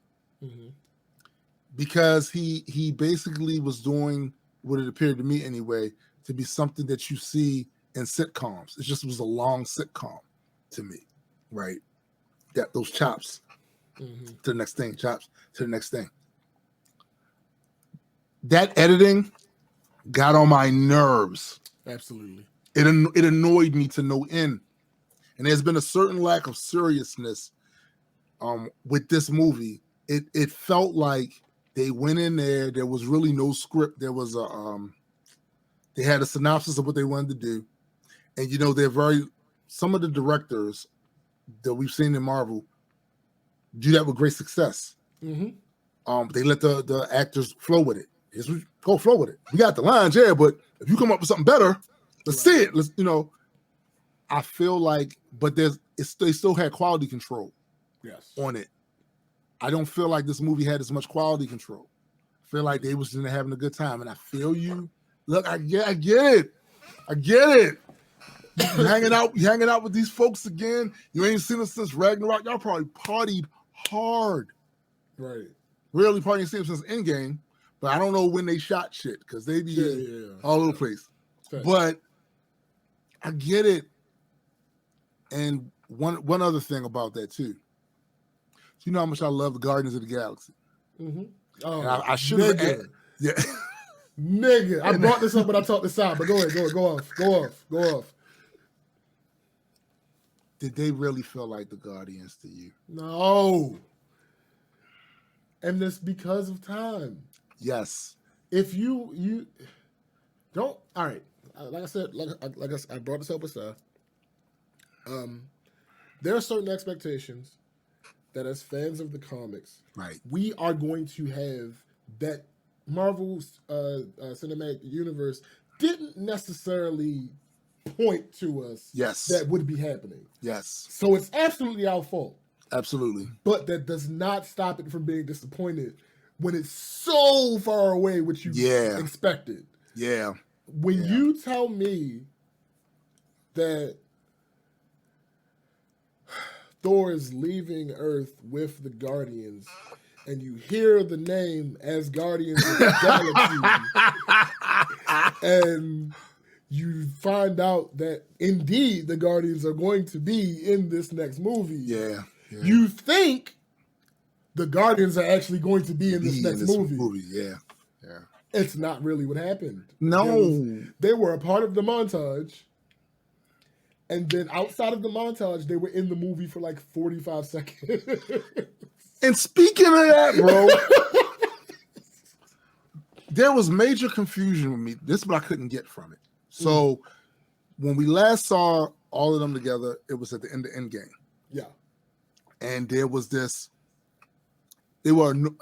because he basically was doing what it appeared to me anyway to be something that you see in sitcoms. It just was a long sitcom to me, right? Got those chops to the next thing, chops to the next thing. That editing got on my nerves. Absolutely. It annoyed me to no end. And there's been a certain lack of seriousness with this movie. It felt like they went in there. There was really no script. There was they had a synopsis of what they wanted to do. And, you know, some of the directors that we've seen in Marvel do that with great success. They let the actors flow with it. Go flow with it. We got the lines, yeah, but if you come up with something better, let's see it. Let's, you know, I feel like, but they still had quality control on it. I don't feel like this movie had as much quality control. I feel like they was just having a good time, and I feel you. Look, I get it. You hanging out with these folks again. You ain't seen us since Ragnarok. Y'all probably partied hard. Right. Really probably ain't seen them since Endgame, but I don't know when they shot shit because they be all over the place. Okay. But I get it. And one other thing about that too. You know how much I love the Guardians of the Galaxy. Oh, I should have. Yeah. Nigga, I brought this up when I talked this out, but go ahead, go off. Did they really feel like the Guardians to you? No. And it's because of time. Yes. If you don't, all right. Like I said, I brought this up with Seth. There are certain expectations that as fans of the comics, right, we are going to have that Marvel's cinematic universe didn't necessarily point to us that would be happening. Yes. So it's absolutely our fault. Absolutely. But that does not stop it from being disappointed when it's so far away what you expected. Yeah. When you tell me that Thor is leaving Earth with the Guardians, and you hear the name as Guardians of the Galaxy, and you find out that indeed the Guardians are going to be in this next movie. Yeah. You think the Guardians are actually going to be in this next movie. Yeah. It's not really what happened. No. They were a part of the montage. And then outside of the montage, they were in the movie for like 45 seconds. And speaking of that, bro, there was major confusion with me. This is what I couldn't get from it. So when we last saw all of them together, it was at the end of Endgame. Yeah. And there was this, the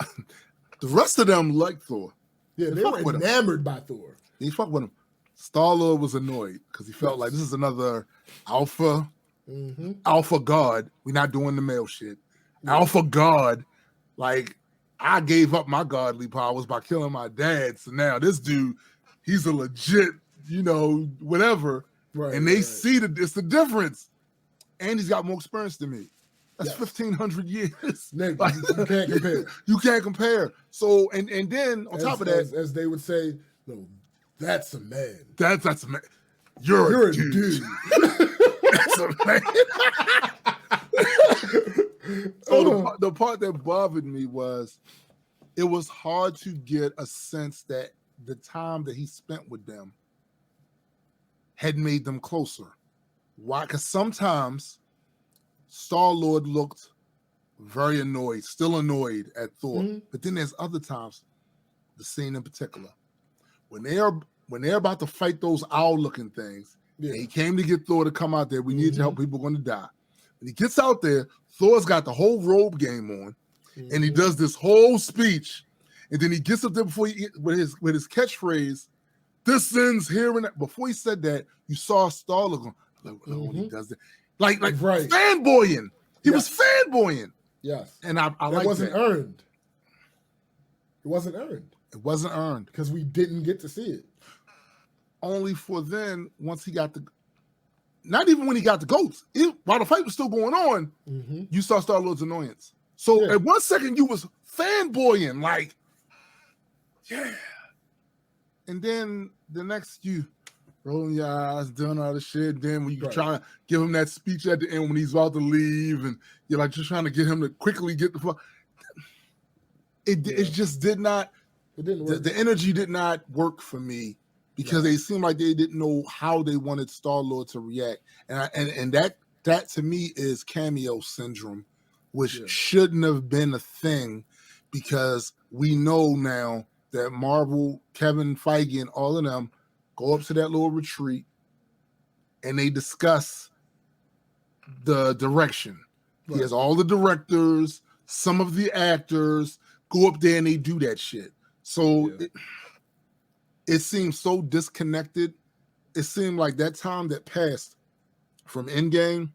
rest of them liked Thor. Yeah, they were enamored by Thor. They fucked with him. Star-Lord was annoyed because he felt like this is another alpha god. We're not doing the male shit. Yeah. Alpha god. Like, I gave up my godly powers by killing my dad. So now this dude, he's a legit, whatever. Right, and they see it's the difference. And he's got more experience than me. That's 1,500 years. Nigga, like, you can't compare. You can't compare. So, and then on top of that. As they would say, no, that's a man. That's a man. You're a dude. That's a man. So the part that bothered me was it was hard to get a sense that the time that he spent with them had made them closer. Why? Because sometimes Star-Lord looked very annoyed, still annoyed at Thor. But then there's other times, the scene in particular, when they're about to fight those owl-looking things, and he came to get Thor to come out there. We need to help people going to die. When he gets out there, Thor's got the whole robe game on, and he does this whole speech, and then he gets up there with his catchphrase, "This ends here and that." Before he said that, you saw Star-Lord going, when he does that. Like fanboying. He was fanboying. Yes. And I like wasn't that. earned. It wasn't earned. It wasn't earned. Because we didn't get to see it. Only for then, once he got the... Not even when he got the goats. While the fight was still going on, you saw Star-Lord's annoyance. So at one second, you was fanboying, like, yeah. And then the next, you rolling your eyes, doing all the shit. Then when you try to give him that speech at the end when he's about to leave, and you're like just trying to get him to quickly get the fuck. It just did not. It didn't work. The energy did not work for me because they seemed like they didn't know how they wanted Star-Lord to react, and that to me is cameo syndrome, which shouldn't have been a thing because we know now that Marvel, Kevin Feige, and all of them go up to that little retreat and they discuss the direction. Right. He has all the directors, some of the actors go up there and they do that shit. So it seems so disconnected. It seemed like that time that passed from Endgame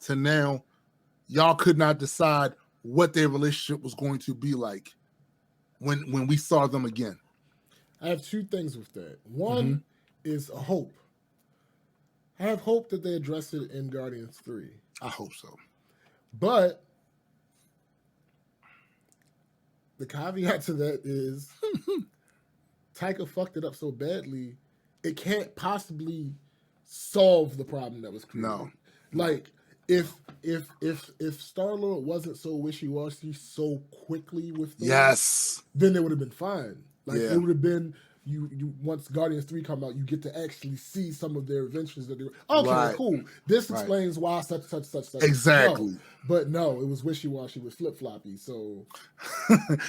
to now, y'all could not decide what their relationship was going to be like when we saw them again. I have two things with that. One is a hope. I have hope that they address it in Guardians 3. I hope so. But the caveat to that is Taika fucked it up so badly, it can't possibly solve the problem that was created. No. Like, if Star-Lord wasn't so wishy-washy so quickly with Thor, then it would have been fine. Like, it would have been, you once Guardians 3 come out, you get to actually see some of their adventures that they were, okay, cool. This explains why such. Exactly. No. But no, it was wishy-washy with flip-floppy, so.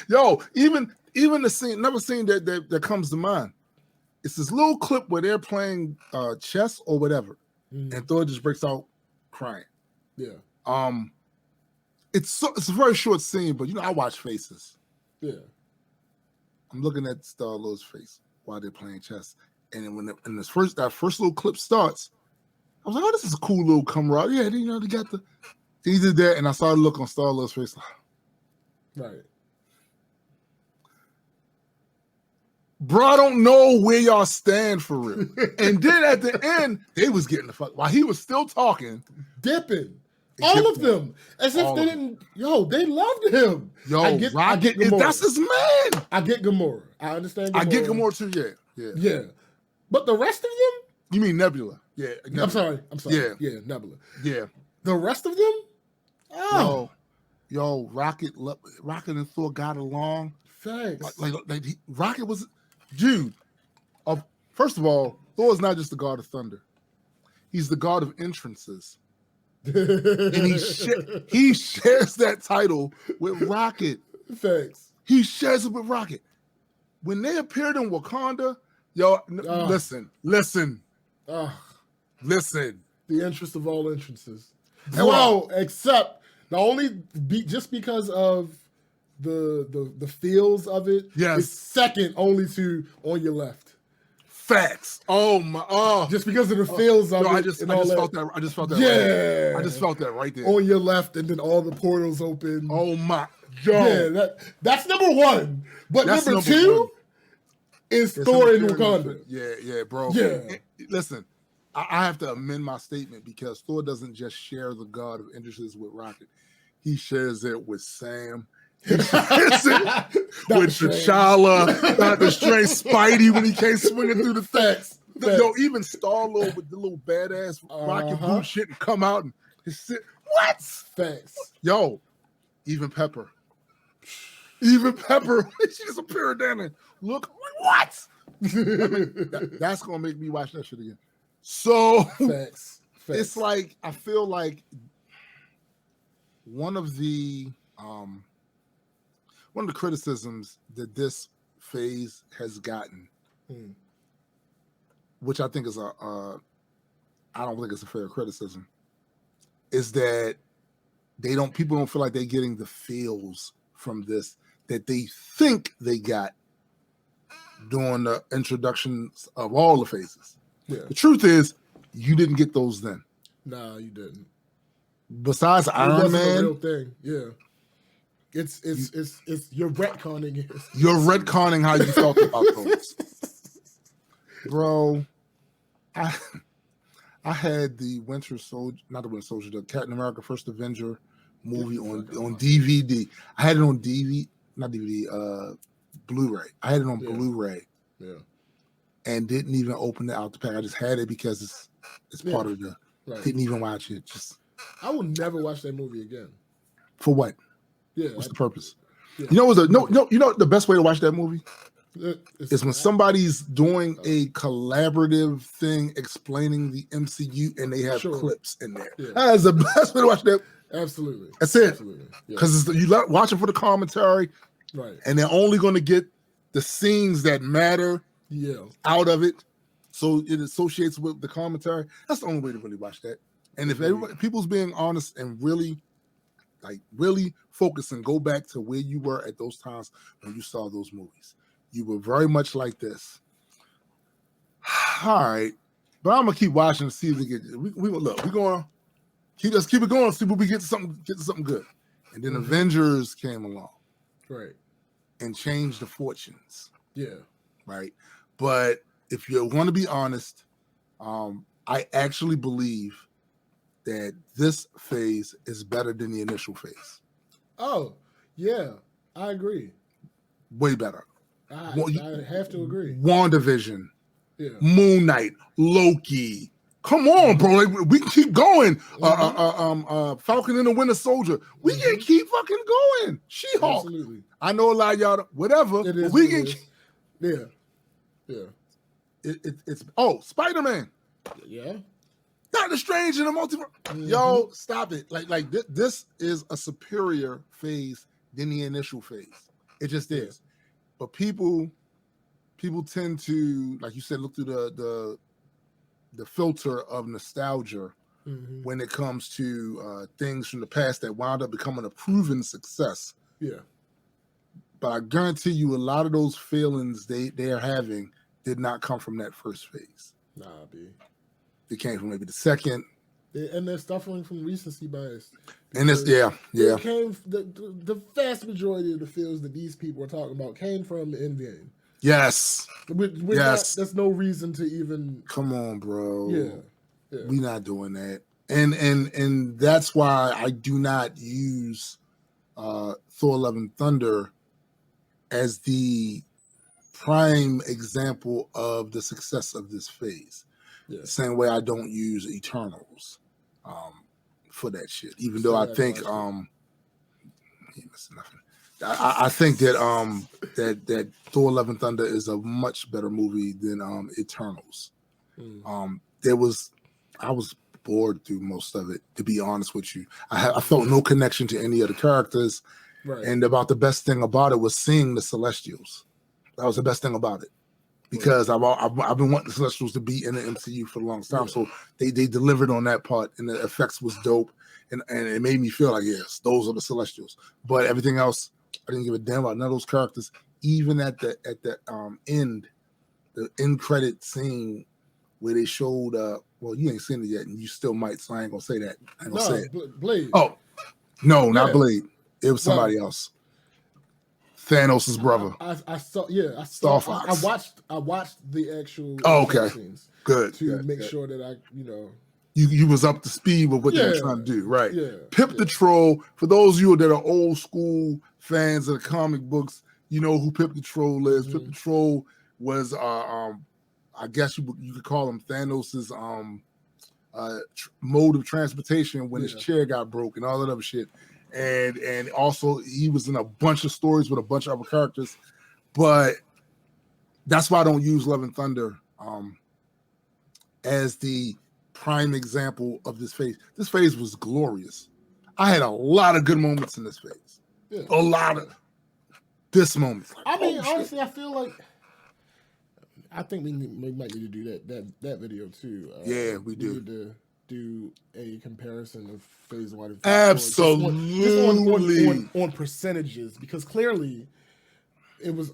Yo, even the scene, another scene that comes to mind, it's this little clip where they're playing chess or whatever, and Thor just breaks out crying. Yeah. It's a very short scene, but I watch faces. Yeah. I'm looking at Star-Lord's face while they're playing chess, and then when that first little clip starts, I was like, "Oh, this is a cool little camaraderie." Yeah, they got the. He did that, and I saw the look on Star-Lord's face. Right. Bro, I don't know where y'all stand for real. And then at the end, they was getting the fuck while he was still talking, dipping. All of them, as if they didn't. Yo, they loved him. Yo, I get Gamora. That's his man. I get Gamora. I understand. Gamora. I get Gamora too. Yeah. But the rest of them. You mean Nebula? Yeah. Nebula. I'm sorry. Yeah, Nebula. Yeah. The rest of them. Oh. Yo, Rocket and Thor got along. Thanks. Like Rocket was, dude. First of all, Thor is not just the god of thunder; he's the god of entrances. And he shares that title with Rocket. Thanks. He shares it with Rocket. When they appeared in Wakanda, yo, listen. The entrance of all entrances. Well, except just because of the feels of it. Yes. It's second only to On Your Left. Facts. Oh my! Oh, just because of the feels of it. I just felt that. I just felt that. Yeah. Right. I just felt that right there. On Your Left, and then all the portals open. Oh my! Yo. Yeah, that's number one. But number two is Thor in Wakanda. Yeah, bro. Yeah. Listen, I have to amend my statement because Thor doesn't just share the god of entrances with Rocket; he shares it with Sam. He shares it with T'Challa, Dr. Strange, Spidey when he came swinging through the fence. Yo, even Star-Lord with the little badass rocket boot shit and come out and his shit. What? Thanks. Yo, even Pepper. She just appeared down and look. What? That's gonna make me watch that shit again. So Facts. It's like I feel like one of the criticisms that this phase has gotten, which I think is I don't think it's a fair criticism, is that people don't feel like they're getting the feels from this that they think they got during the introductions of all the phases. Yeah. The truth is, you didn't get those then. Nah, you didn't. besides Iron wasn't a Man, real thing. Yeah. It's you're retconning it. you're retconning how you felt about those. Bro, I had the Winter Soldier, not the Winter Soldier, the Captain America First Avenger movie on DVD. I had it on DVD, not DVD, Blu-ray. I had it on Blu-ray. Yeah. And didn't even open it out the pack. I just had it because it's part of the. Right. Didn't even watch it. Just I will never watch that movie again. For what? Yeah. What's the purpose? Yeah. You know what? You know the best way to watch that movie is when somebody's doing a collaborative thing explaining the MCU and they have clips in there. Yeah. That is the best way to watch that. Absolutely. That's it. Because you watching for the commentary, right? And they're only going to get the scenes that matter. Out of it, so it associates with the commentary. That's the only way to really watch that. And if people's being honest and really focus and go back to where you were at those times when you saw those movies, you were very much like this. All right, but I'm gonna keep watching to see if we get. We look. We're gonna keep it going. See if we get to something good. And then Avengers came along, right, and changed the fortunes. Yeah, right. But if you want to be honest, I actually believe that this phase is better than the initial phase. Oh, yeah, I agree. Way better. I have to agree. WandaVision, Moon Knight, Loki. Come on, bro. Like, we can keep going. Falcon and the Winter Soldier. We can keep fucking going. She-Hulk. Absolutely. I know a lot of y'all, whatever. It is. We can keep. Yeah. It's Spider-Man. Yeah. Doctor Strange in the multiverse. Yo, stop it. Like this is a superior phase than the initial phase. It just is. But people tend to, like you said, look through the filter of nostalgia when it comes to things from the past that wound up becoming a proven success. Yeah. But I guarantee you a lot of those feelings they are having did not come from that first phase. Nah, B. They came from maybe the second. And they're suffering from recency bias. And it's, It came, the vast majority of the feels that these people are talking about came from the Endgame. Yes. Yes. That's no reason to even. Come on, bro. Yeah. We're not doing that. And that's why I do not use Thor Love and Thunder as the prime example of the success of this phase. The same way I don't use Eternals for that shit. Even though I think I think that Thor Love and Thunder is a much better movie than Eternals. I was bored through most of it, to be honest with you. I felt no connection to any of the characters. Right. And about the best thing about it was seeing the Celestials. That was the best thing about it. Because I've been wanting the Celestials to be in the MCU for the longest time. So they delivered on that part, and the effects was dope. And it made me feel like, yes, those are the Celestials. But everything else, I didn't give a damn about none of those characters. Even at the end, the end credit scene where they showed well, you ain't seen it yet, and you still might, so I ain't gonna say that. I ain't gonna say it. Blade. Oh, no, not Blade. It was somebody else. Thanos' brother. I saw. Yeah, I saw. Star Fox. I watched the actual. Oh, okay. Scenes good. To make sure that I, you was up to speed with what they were trying to do, right? Yeah. Pip the Troll. For those of you that are old school fans of the comic books, you know who Pip the Troll is. Pip the Troll was, I guess you could call him Thanos's mode of transportation when his chair got broke and all that other shit. And also he was in a bunch of stories with a bunch of other characters, but that's why I don't use Love and Thunder as the prime example of this phase. This phase was glorious. I had a lot of good moments in this phase. Yeah. A lot of this moment. I mean, honestly, I feel like I think we might need to do that video too. Yeah, we do. We need to do a comparison of phase 1 and phase 2. Absolutely. On percentages, because clearly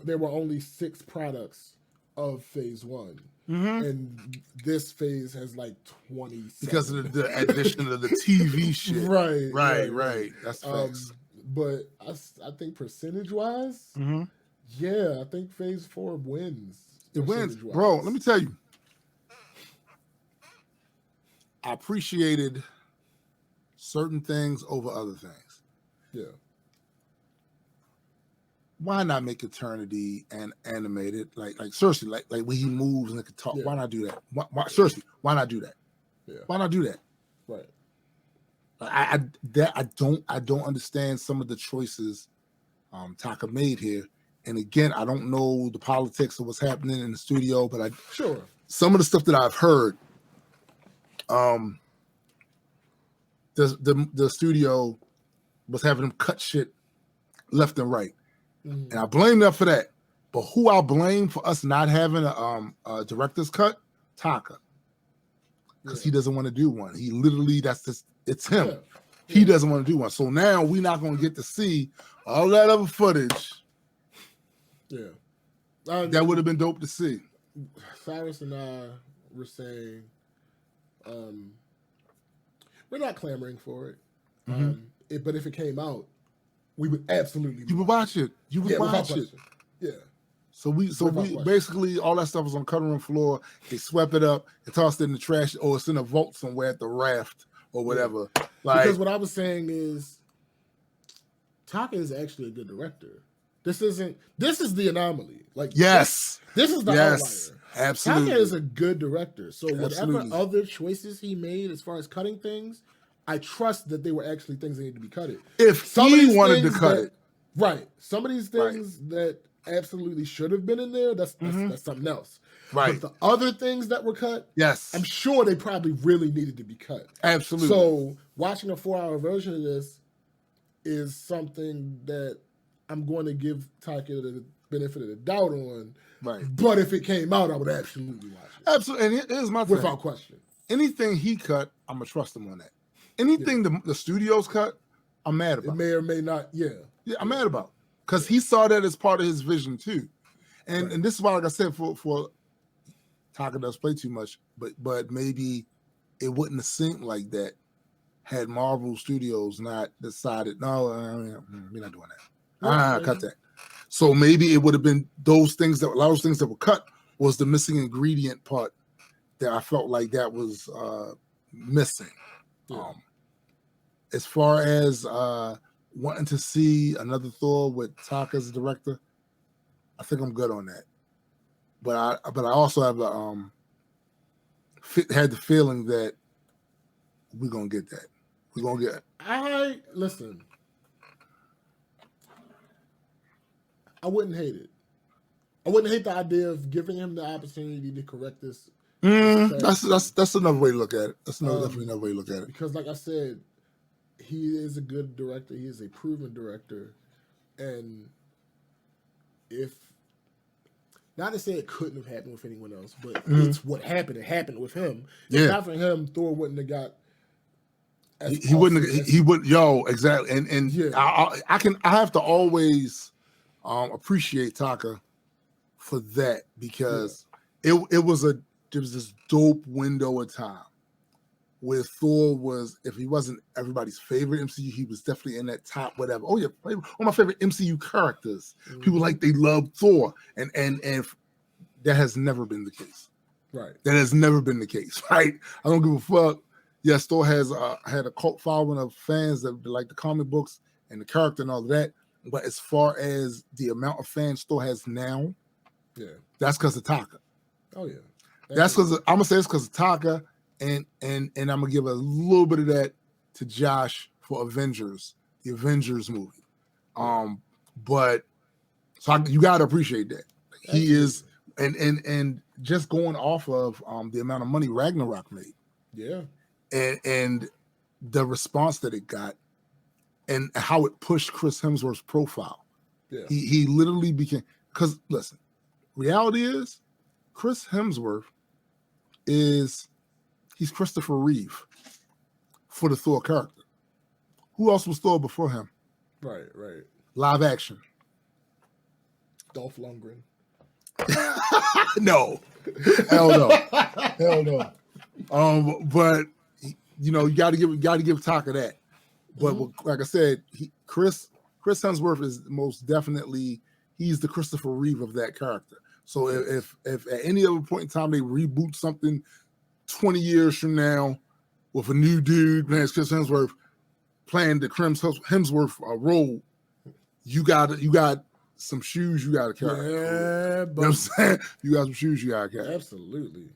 there were only 6 products of phase 1. and this phase has like 20 because of the addition of the TV shit. Right. That's facts. But I think percentage wise, yeah, I think phase 4 wins. It wins, bro. Let me tell you, I appreciated certain things over other things. Yeah. Why not make Eternity and animated? Like seriously, like when he moves and it can talk. Yeah. Why not do that? Seriously, why not do that? Yeah. Why not do that? Right. I don't understand some of the choices Taka made here. And again, I don't know the politics of what's happening in the studio, but some of the stuff that I've heard, the studio was having them cut shit left and right. And I blame them for that. But who I blame for us not having a director's cut? Taka. Because he doesn't want to do one. He literally, it's him. Yeah. He doesn't want to do one. So now we're not going to get to see all that other footage. Yeah. That would have been dope to see. Cyrus and I were saying, we're not clamoring for it. But if it came out, we would absolutely. You would watch it. You would watch it. Yeah. So we basically all that stuff was on the cutting room floor. They swept it up and tossed it in the trash, or it's in a vault somewhere at the raft or whatever. Yeah. Because what I was saying is, Taka is actually a good director. This is the anomaly. Like this is the outlier. Absolutely. Taka is a good director. So whatever other choices he made as far as cutting things, I trust that they were actually things that need to be cut. If he wanted to cut it. Right. Some of these things that absolutely should have been in there, that's something else. Right. But the other things that were cut, yes, I'm sure they probably really needed to be cut. Absolutely. So watching a 4-hour version of this is something that I'm going to give Taka the benefit of the doubt on. Right. But if it came out, I would absolutely watch it. Absolutely. And here's my thing. Without question. Anything he cut, I'm going to trust him on that. Anything the studios cut, I'm mad about. It may or may not, yeah. Yeah, I'm mad about. Because he saw that as part of his vision too. And this is why, like I said, for Taka does play too much, but maybe it wouldn't have seemed like that had Marvel Studios not decided, no, we're not doing that. Cut that. So maybe it would have been a lot of those things that were cut was the missing ingredient part that I felt like that was missing. Yeah. As far as wanting to see another Thor with Taka as a director, I think I'm good on that. But I also have had the feeling that we're gonna get that. We're gonna get it. Listen. I wouldn't hate it. I wouldn't hate the idea of giving him the opportunity to correct this. That's another way to look at it. That's definitely another way to look at it. Because, like I said, he is a good director. He is a proven director, and not to say it couldn't have happened with anyone else, but it's what happened. It happened with him. Yeah. If not for him, Thor wouldn't have got. He wouldn't. He would. Yo, exactly. And yeah. I have to always appreciate Taka for that because it was this dope window of time where Thor was, if he wasn't everybody's favorite MCU, he was definitely in that top whatever. Oh yeah, one of my favorite MCU characters. People they love Thor, and that has never been the case. Right. That has never been the case. Right. I don't give a fuck. Yes, Thor has had a cult following of fans that like the comic books and the character and all of that. But as far as the amount of fans Thor has now, that's because of Taka. Oh yeah. That's because I'm gonna say it's because of Taka. And I'm gonna give a little bit of that to Josh for Avengers, the Avengers movie. But so you gotta appreciate that. He is, and just going off of the amount of money Ragnarok made, and the response that it got, and how it pushed Chris Hemsworth's profile. Yeah, he literally became, because listen, reality is Chris Hemsworth he's Christopher Reeve for the Thor character. Who else was Thor before him? Right. Live action. Dolph Lundgren. No, hell no, hell no. But you know, you got to give Taka that. But like I said, Chris Hemsworth is most definitely he's the Christopher Reeve of that character. So if at any other point in time they reboot something 20 years from now with a new dude playing Chris Hemsworth playing the Chris Hemsworth role, you got some shoes you got to carry. Yeah, but you know what I'm saying? You got some shoes you got to carry. Absolutely.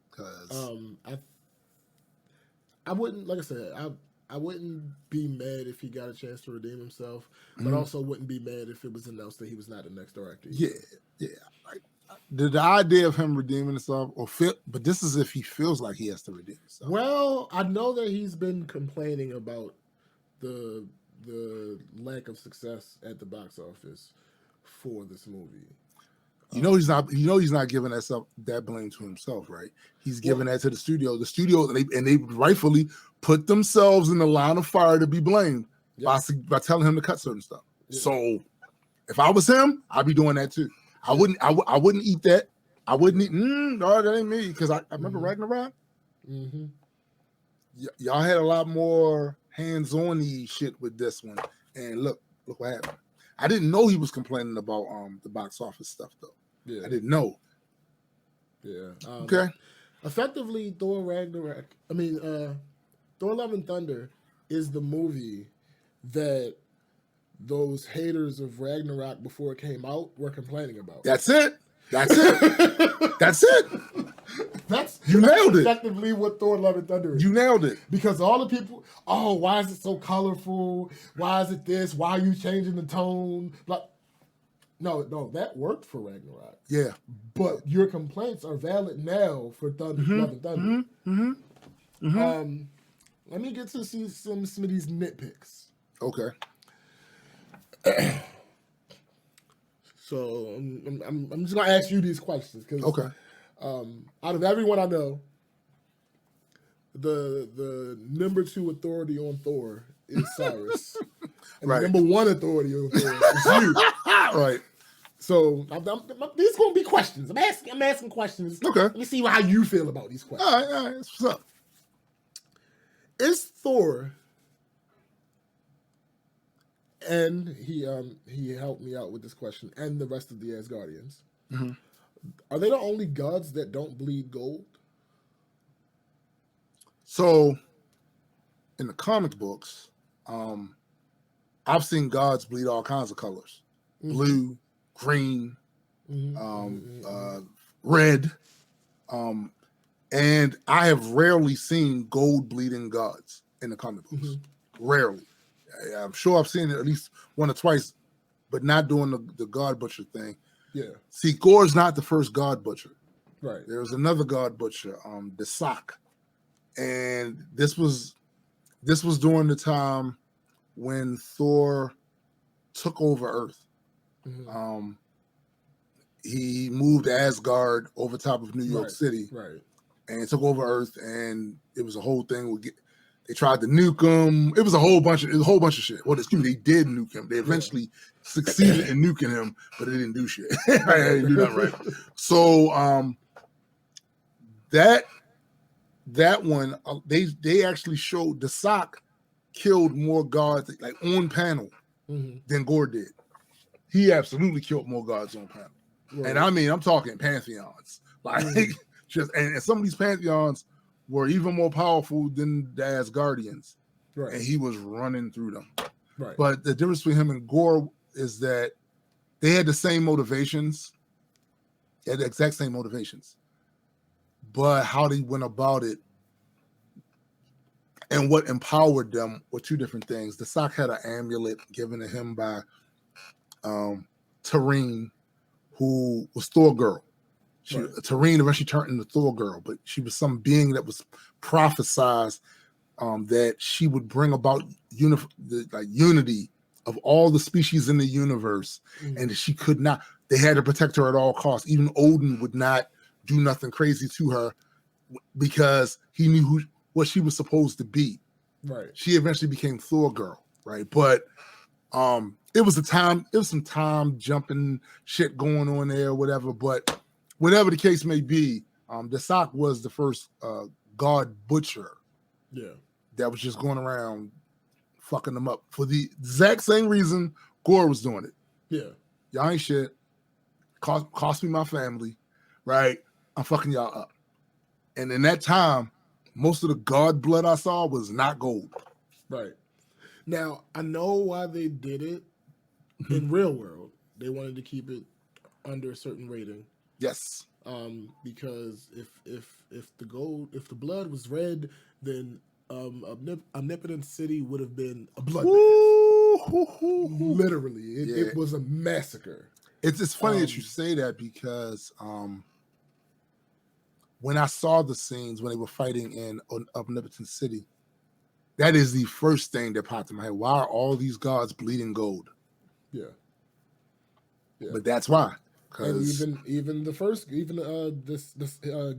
Because I wouldn't, like I said, I wouldn't be mad if he got a chance to redeem himself, but also wouldn't be mad if it was announced that he was not the next director. Yeah. Like, the idea of him redeeming himself, but this is if he feels like he has to redeem himself. Well, I know that he's been complaining about the lack of success at the box office for this movie. He's not giving that blame to himself, right? He's giving that to the studio. The studio, and they rightfully put themselves in the line of fire to be blamed by telling him to cut certain stuff. Yeah. So, if I was him, I'd be doing that too. I wouldn't eat that. I wouldn't eat. No, that ain't me. Because I remember Ragnarok. Mm-hmm. Y'all had a lot more hands-on-y shit with this one, and look what happened. I didn't know he was complaining about the box office stuff though. Yeah, I didn't know. Yeah. Okay. Effectively, Thor Ragnarok. Thor: Love and Thunder is the movie that those haters of Ragnarok before it came out were complaining about. That's it. That's it. You nailed it. Effectively, what Thor: Love and Thunder is. You nailed it. Because all the people, why is it so colorful? Why is it this? Why are you changing the tone? Like, no, that worked for Ragnarok. Yeah. But your complaints are valid now for Love and Thunder. Let me get to see some of these nitpicks. Okay. So I'm just gonna ask you these questions because out of everyone I know, the number 2 authority on Thor is Cyrus, and the number 1 authority on Thor is you. Right. So these gonna be questions. I'm asking questions. Okay. Let me see how you feel about these questions. All right. What's up? Is Thor? And he helped me out with this question, and the rest of the Asgardians. Mm-hmm. Are they the only gods that don't bleed gold? So, in the comic books, I've seen gods bleed all kinds of colors: blue, green, red, and I have rarely seen gold bleeding gods in the comic books. Rarely. I'm sure I've seen it at least one or twice, but not doing the God Butcher thing. Yeah. See, Gor's not the first God Butcher. Right. There was another God Butcher, the Sock, and this was during the time when Thor took over Earth. Mm-hmm. He moved Asgard over top of New York City, and took over Earth, and it was a whole thing. They tried to nuke him. It was a whole bunch of shit. Well, excuse me, they did nuke him. They eventually succeeded in nuking him, but they didn't do shit. They didn't do that right. So that one, they actually showed the Sock killed more guards like on panel than Gore did. He absolutely killed more guards on panel. Right. And I mean, I'm talking pantheons. Like and some of these pantheons were even more powerful than the Asgardians. Right. And he was running through them. Right. But the difference between him and Gore is that they had the same motivations. They had the exact same motivations. But how they went about it and what empowered them were two different things. The Sock had an amulet given to him by Tareen, who was Thor Girl. Tareen eventually turned into Thor Girl, but she was some being that was prophesized that she would bring about unity of all the species in the universe, and she could not. They had to protect her at all costs. Even Odin would not do nothing crazy to her because he knew what she was supposed to be. Right. She eventually became Thor Girl. Right. But it was some time jumping shit going on there, whatever. But whatever the case may be, Desak was the first god butcher. Yeah. That was just going around fucking them up for the exact same reason Gore was doing it. Yeah. Y'all ain't shit. Cost me my family, right? I'm fucking y'all up. And in that time, most of the god blood I saw was not gold. Right. Now, I know why they did it in real world. They wanted to keep it under a certain rating. Yes. Because if the blood was red, then Omnipotent City would have been a bloodbath. Literally, it was a massacre. It's funny that you say that because when I saw the scenes when they were fighting in Omnipotent City, that is the first thing that popped in my head. Why are all these gods bleeding gold? Yeah. But that's why. And even the first, this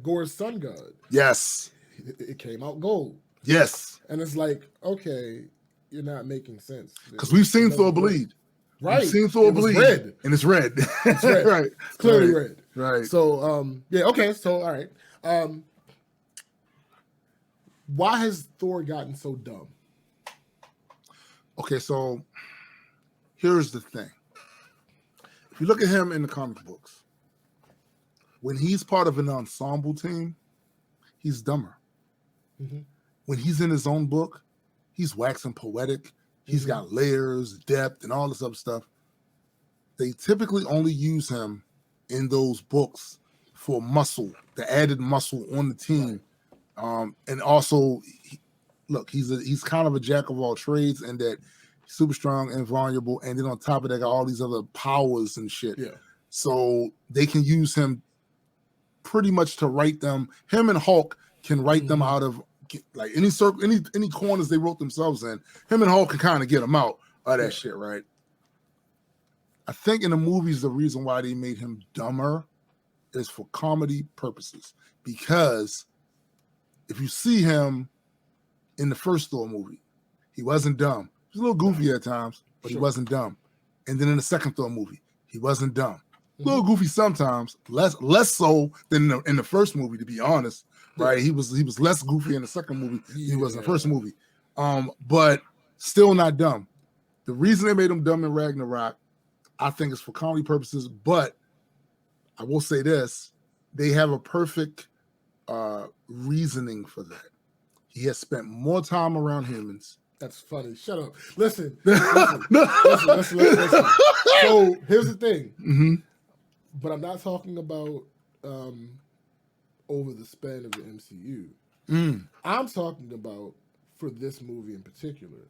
Gore's sun god. Yes. It came out gold. Yes. And it's like, okay, you're not making sense. Because we've seen Thor bleed. Right. We've seen Thor bleed. Red. And it's red. It's red. Right. It's clearly red. Right. So, yeah, okay. So, all right. Why has Thor gotten so dumb? Okay, so here's the thing. If you look at him in the comic books, when he's part of an ensemble team, he's dumber. Mm-hmm. When he's in his own book, he's waxing poetic. He's got layers, depth, and all this other stuff. They typically only use him in those books for muscle, the added muscle on the team. And also, he's kind of a jack of all trades in that he's super strong and vulnerable. And then on top of that, got all these other powers and shit. Yeah. So they can use him pretty much to write them. Him and Hulk can write them out of like any circle, any corners they wrote themselves in. Him and Hulk can kind of get them out of that shit, right? I think in the movies, the reason why they made him dumber is for comedy purposes. Because if you see him in the first Thor movie, he wasn't dumb. He was a little goofy at times, but he wasn't dumb. And then in the second Thor movie, he wasn't dumb. A little goofy sometimes, less so than in the first movie, to be honest. Right? He was less goofy in the second movie than he was in the first movie. But still not dumb. The reason they made him dumb in Ragnarok, I think, is for comedy purposes. But I will say this: they have a perfect reasoning for that. He has spent more time around humans. That's funny. Shut up. Listen. Listen. So here's the thing. Mm-hmm. But I'm not talking about over the span of the MCU. I'm talking about for this movie in particular.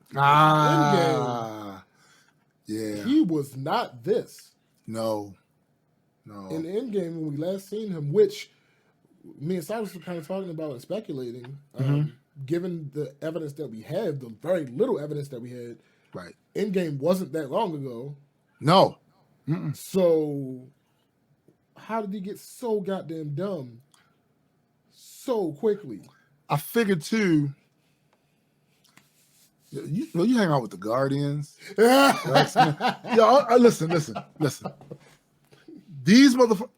Yeah. He was not this. No. In the Endgame, when we last seen him, which me and Cyrus were kind of talking about and speculating, given the evidence that we had, the very little evidence that we had, right? Endgame wasn't that long ago. No. So how did he get so goddamn dumb so quickly? I figured too. You hang out with the Guardians. Listen. These motherfuckers.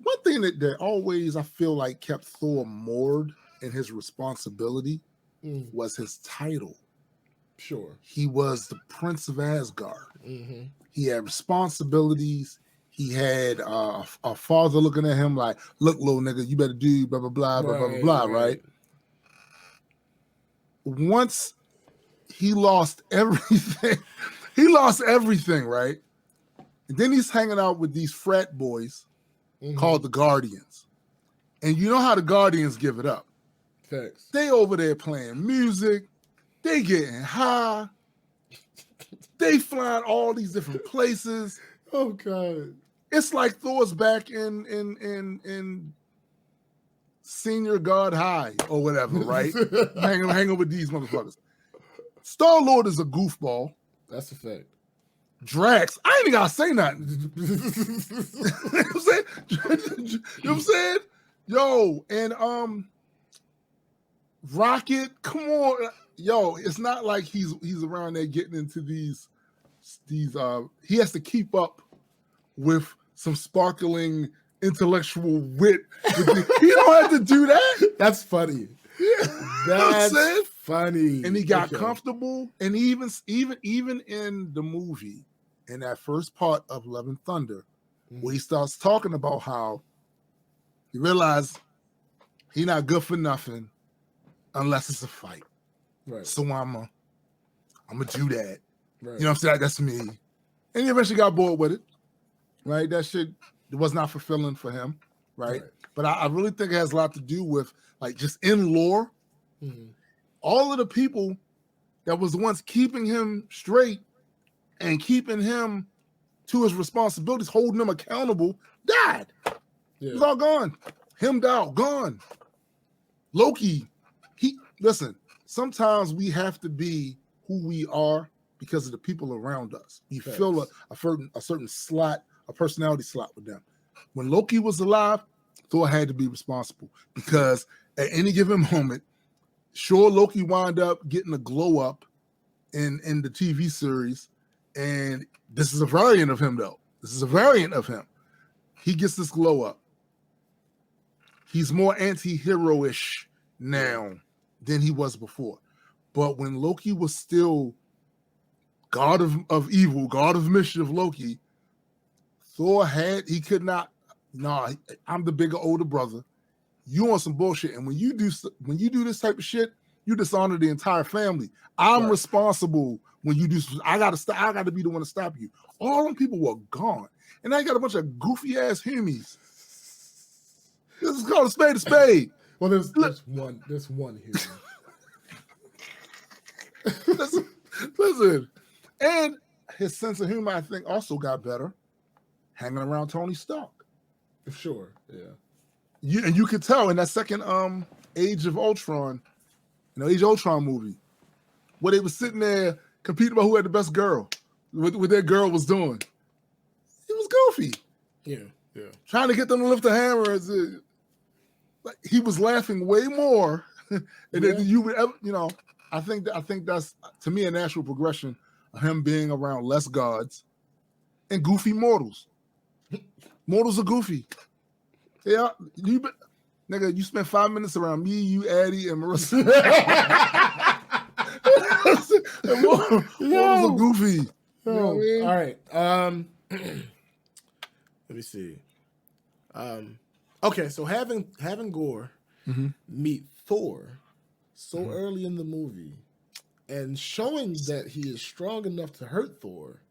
One thing that always I feel like kept Thor moored in his responsibility was his title. Sure. He was the Prince of Asgard. He had responsibilities. He had a father looking at him like, "Look, little nigga, you better do blah blah blah blah blah blah." Right. Once he lost everything, right? And then he's hanging out with these frat boys called the Guardians. And you know how the Guardians give it up. Facts. They over there playing music. They getting high. They flying all these different places. Oh God. It's like Thor's back in Senior God High or whatever, right? hanging with these motherfuckers. Star-Lord is a goofball. That's a fact. Drax, I ain't even gotta say nothing. You know what I'm saying? Yo, and Rocket, come on. Yo, it's not like he's around there getting into these he has to keep up with some sparkling intellectual wit. He don't have to do that. That's funny. Yeah. That's funny. And he got comfortable. And even in the movie, in that first part of Love and Thunder, where he starts talking about how he realized he's not good for nothing unless it's a fight. Right. So I'm gonna do that. Right. You know what I'm saying? That's me. And he eventually got bored with it. Right? That shit was not fulfilling for him. Right? But I really think it has a lot to do with, like, just in lore, all of the people that was the ones keeping him straight and keeping him to his responsibilities, holding him accountable, died. Yeah. It's all gone. Him down, gone. Loki, listen, sometimes we have to be who we are because of the people around us. You fill a certain slot, a personality slot with them. When Loki was alive, Thor had to be responsible because at any given moment, sure, Loki wound up getting a glow up in the TV series, and this is a variant of him, though. This is a variant of him. He gets this glow up. He's more anti-hero-ish now than he was before. But when Loki was still god of evil, god of mischief, Loki, Thor he could not, I'm the bigger, older brother. You on some bullshit. And when you do this type of shit, you dishonor the entire family. I'm responsible when you do. I gotta be the one to stop you. All them people were gone. And I got a bunch of goofy ass humies. This is called a spade. Well, there's one human. Listen. And his sense of humor, I think, also got better hanging around Tony Stark. For sure, yeah. You could tell in that second Age of Ultron, Age of Ultron movie, where they were sitting there competing about who had the best girl, what their girl was doing. It was goofy. Yeah. Trying to get them to lift the hammer. He was laughing way more than you would ever, I think that's, to me, a natural progression of him being around less gods and goofy mortals. Mortals are goofy. Yeah, nigga, you spent 5 minutes around me, you, Addie, and Marissa. Mortals are goofy. You know what I mean? All right. Let me see. Okay, so having Gore meet Thor so early in the movie and showing that he is strong enough to hurt Thor,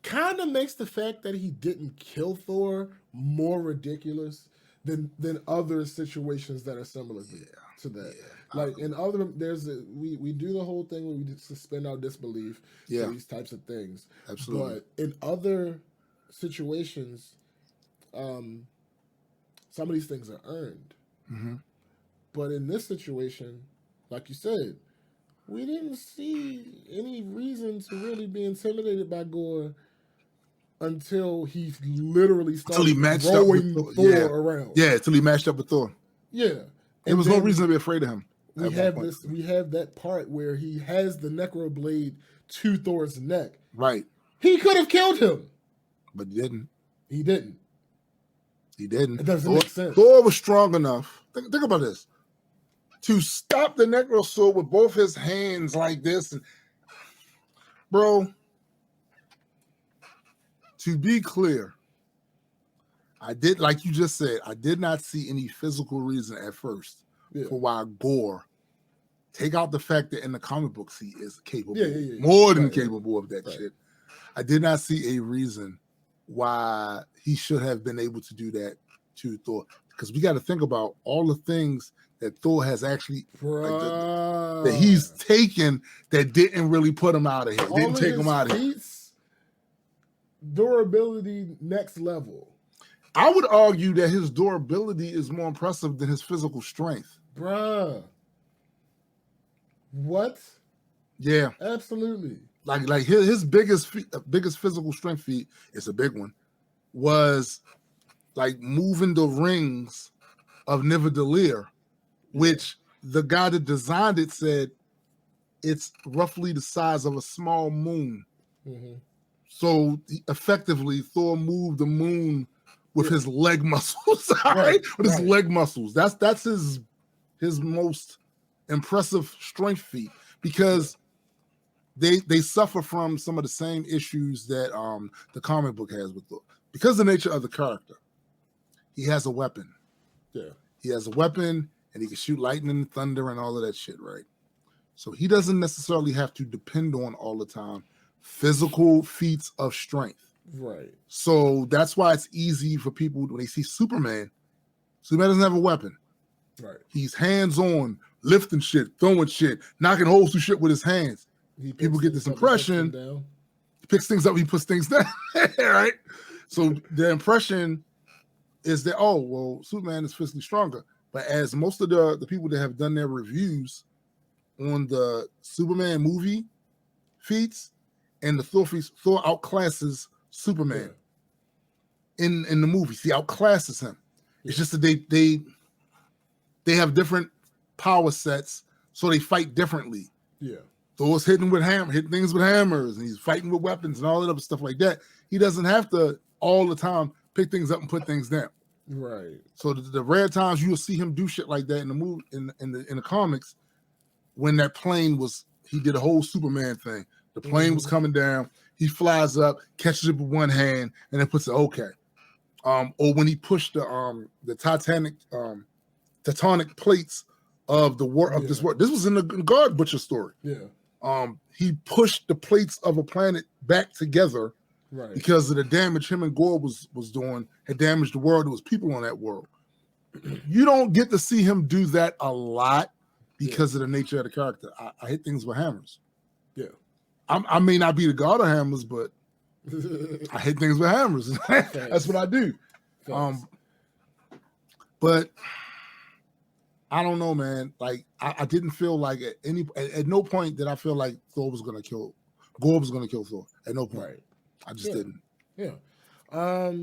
kind of makes the fact that he didn't kill Thor more ridiculous than other situations that are similar to that. Yeah. Like in other, we do the whole thing where we suspend our disbelief to these types of things. Absolutely. But in other situations, some of these things are earned. But in this situation, like you said, we didn't see any reason to really be intimidated by Gore until he literally started throwing Thor around. Yeah, until he matched up with Thor. Yeah. There was no reason to be afraid of him. We have that part where he has the necro blade to Thor's neck. Right. He could have killed him. But he didn't. He didn't. It doesn't make sense. Thor was strong enough. Think about this. To stop the necro sword with both his hands like this. Bro, to be clear, like you just said, I did not see any physical reason at first for why Gore, take out the fact that in the comic books he is capable, more than capable of that shit. I did not see a reason why he should have been able to do that to Thor. Because we got to think about all the things that Thor has actually, that he's taken that didn't really put him out of here. Didn't take him out of here. Durability next level. I would argue that his durability is more impressive than his physical strength. Bruh. What? Yeah. Absolutely. Like his biggest physical strength feat, it's a big one, was like moving the rings of Nidavellir, which the guy that designed it said it's roughly the size of a small moon. So effectively, Thor moved the moon with his leg muscles, right? With his leg muscles. That's his most impressive strength feat, because they suffer from some of the same issues that the comic book has with Thor. Because of the nature of the character, he has a weapon. Yeah. He has a weapon, and he can shoot lightning and thunder and all of that shit, right? So he doesn't necessarily have to depend on all the time physical feats of strength. Right. So that's why it's easy for people when they see Superman. Superman doesn't have a weapon. Right. He's hands-on, lifting shit, throwing shit, knocking holes through shit with his hands. People get this impression. He picks things up, he puts things down, right? So the impression is that, oh, well, Superman is physically stronger. But as most of the people that have done their reviews on the Superman movie feats and the Thor feats, Thor outclasses Superman in the movies. He outclasses him. It's just that they have different power sets, so they fight differently. Yeah. Thor's hitting things with hammers, and he's fighting with weapons and all that other stuff like that. He doesn't have to all the time pick things up and put things down. Right. So the rare times you'll see him do shit like that in the movie, in the comics, when that plane he did a whole Superman thing. The plane was coming down, he flies up, catches it with one hand, and then puts it okay. Or when he pushed the tectonic plates of the war of this world. This was in the Guard Butcher story. Yeah. He pushed the plates of a planet back together. Right. Because of the damage him and Gore was doing, had damaged the world. There was people on that world. You don't get to see him do that a lot because of the nature of the character. I hit things with hammers. Yeah. I may not be the god of hammers, but I hit things with hammers. That's what I do. But I don't know, man. Like I didn't feel like at no point did I feel like Gore was gonna kill Thor. At no point. Right. I just didn't. Yeah. Let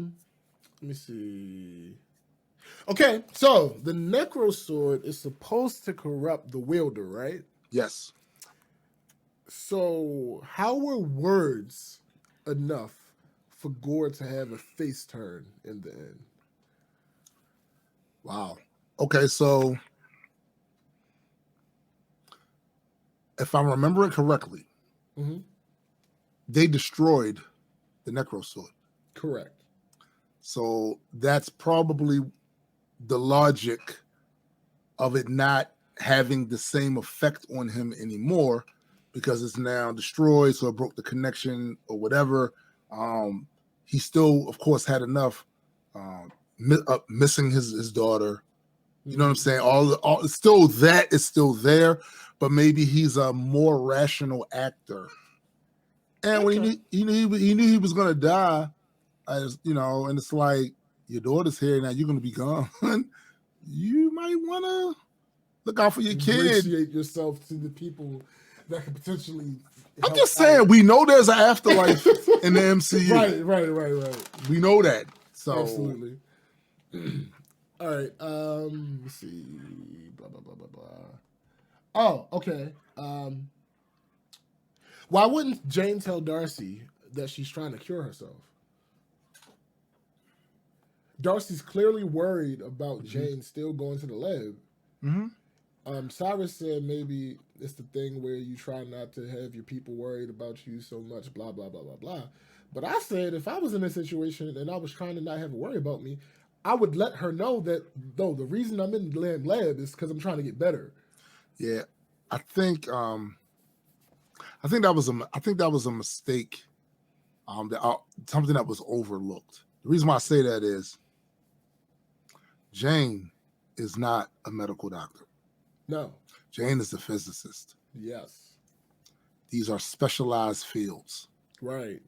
me see. Okay, so the Necro Sword is supposed to corrupt the wielder, right? Yes. So how were words enough for Gore to have a face turn in the end? Wow. Okay, so if I'm remembering correctly, they destroyed the Necro Sword. Correct. So that's probably the logic of it not having the same effect on him anymore, because it's now destroyed, so it broke the connection or whatever. He still, of course, had enough missing his daughter. You know what I'm saying? All still that is still there, but maybe he's a more rational actor. And when he knew he was gonna die, and it's like, your daughter's here now, you're gonna be gone. You might wanna look out for your kid. Ingratiate yourself to the people that could potentially. I'm just saying, we know there's an afterlife in the MCU. Right. We know that. So absolutely. All right. Let's see. Blah blah blah blah blah. Oh, okay. Why wouldn't Jane tell Darcy that she's trying to cure herself? Darcy's clearly worried about Jane still going to the lab. Cyrus said maybe it's the thing where you try not to have your people worried about you so much, blah, blah, blah, blah, blah. But I said if I was in a situation and I was trying to not have a worry about me, I would let her know that, though, the reason I'm in the lab is because I'm trying to get better. Yeah, I think that was a mistake. Something that was overlooked. The reason why I say that is Jane is not a medical doctor. No. Jane is a physicist. Yes. These are specialized fields. Right.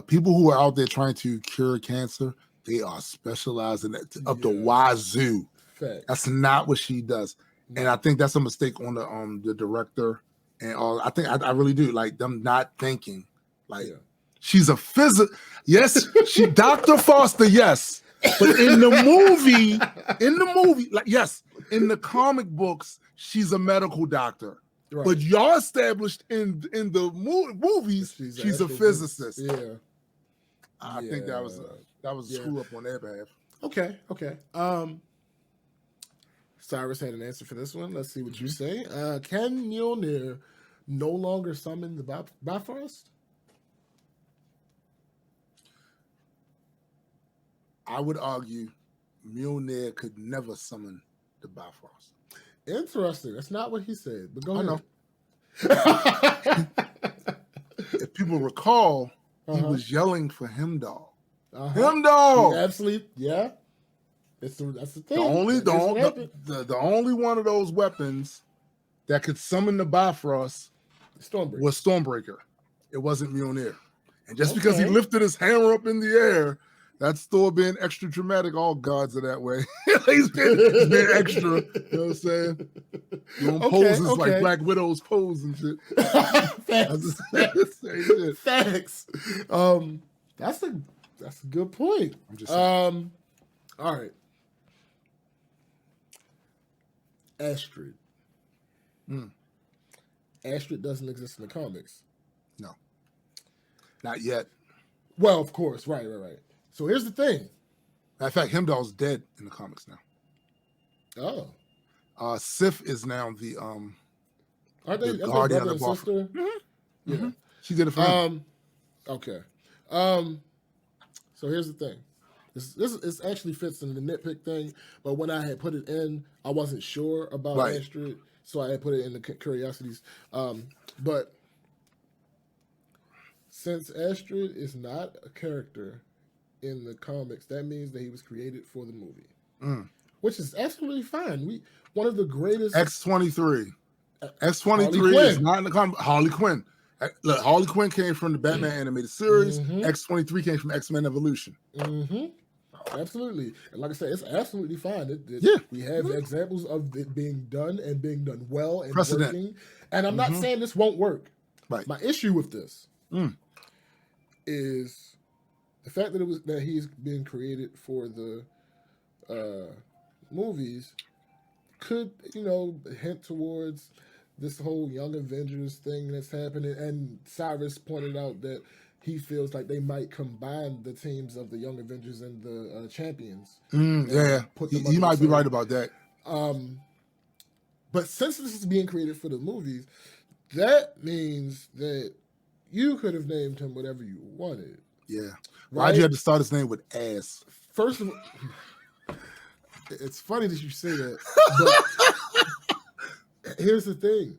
People who are out there trying to cure cancer, they are specialized in it up the wazoo. Fact. That's not what she does. And I think that's a mistake on the director and all. I think I really do, like, them not thinking like she's a Yes, she Dr. Foster, yes. But in the movie, like, yes, in the comic books, she's a medical doctor. Right. But y'all established in the movies she's a physicist. Yeah. I think that was a screw up on their behalf. Okay. Cyrus had an answer for this one. Let's see what you say. Can Mjolnir no longer summon the Bifrost? I would argue Mjolnir could never summon the Bifrost. Interesting. That's not what he said, but go ahead. If people recall, he was yelling for Heimdall. Heimdall! Absolutely, yeah. That's the thing. The only one of those weapons that could summon the Bifrost was Stormbreaker. It wasn't Mjolnir. And just because he lifted his hammer up in the air, that's Thor being extra dramatic. All gods are that way. he's been extra. You know what I'm saying? Doing poses like Black Widow's pose and shit. Facts. That's a good point. I'm just saying. All right. Astrid. Astrid doesn't exist in the comics. No. Not yet. Well, of course. Right. So here's the thing. Matter of fact, Heimdall's dead in the comics now. Oh. Sif is now the Aren't they guardian brother of the and sister? Mm-hmm. Yeah. Mm-hmm. She did it for him. Okay. So here's the thing. This actually fits in the nitpick thing, but when I had put it in, I wasn't sure about Astrid, so I had put it in the curiosities. But since Astrid is not a character in the comics, that means that he was created for the movie, which is absolutely fine. One of the greatest X-23. X-23 is not in the comic. Harley Quinn. Look, Harley Quinn came from the Batman animated series. X-23 came from X-Men Evolution. Absolutely. And like I said, it's absolutely fine. We have examples of it being done and being done well and working. And I'm not saying this won't work. Right. My issue with this is the fact that he's being created for the movies could, hint towards this whole Young Avengers thing that's happening. And Cyrus pointed out that he feels like they might combine the teams of the Young Avengers and the Champions. He might be right about that. But since this is being created for the movies, that means that you could have named him whatever you wanted. Yeah. Why'd you have to start his name with ass? First of all, it's funny that you say that. But here's the thing.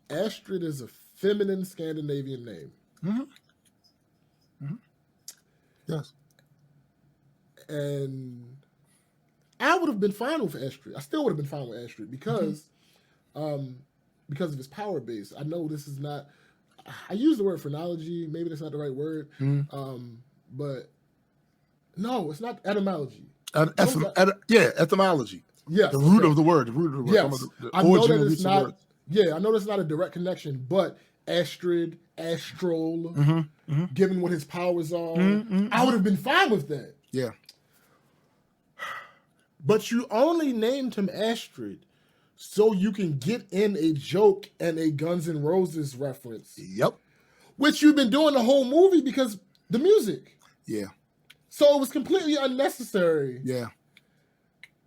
Astrid is a feminine Scandinavian name. Yes. And I would have been fine with Astrid. I still would have been fine with Astrid because of his power base. I know this is not. I use the word phrenology. Maybe that's not the right word. But no, it's not etymology. Etymology. Yes. The root of the word. Yes. The I know origin that of it's each not. word. Yeah, I know that's not a direct connection, but Astrid, Astral, given what his powers are, I would have been fine with that. Yeah. But you only named him Astrid so you can get in a joke and a Guns N' Roses reference. Yep. Which you've been doing the whole movie because the music. Yeah. So it was completely unnecessary. Yeah.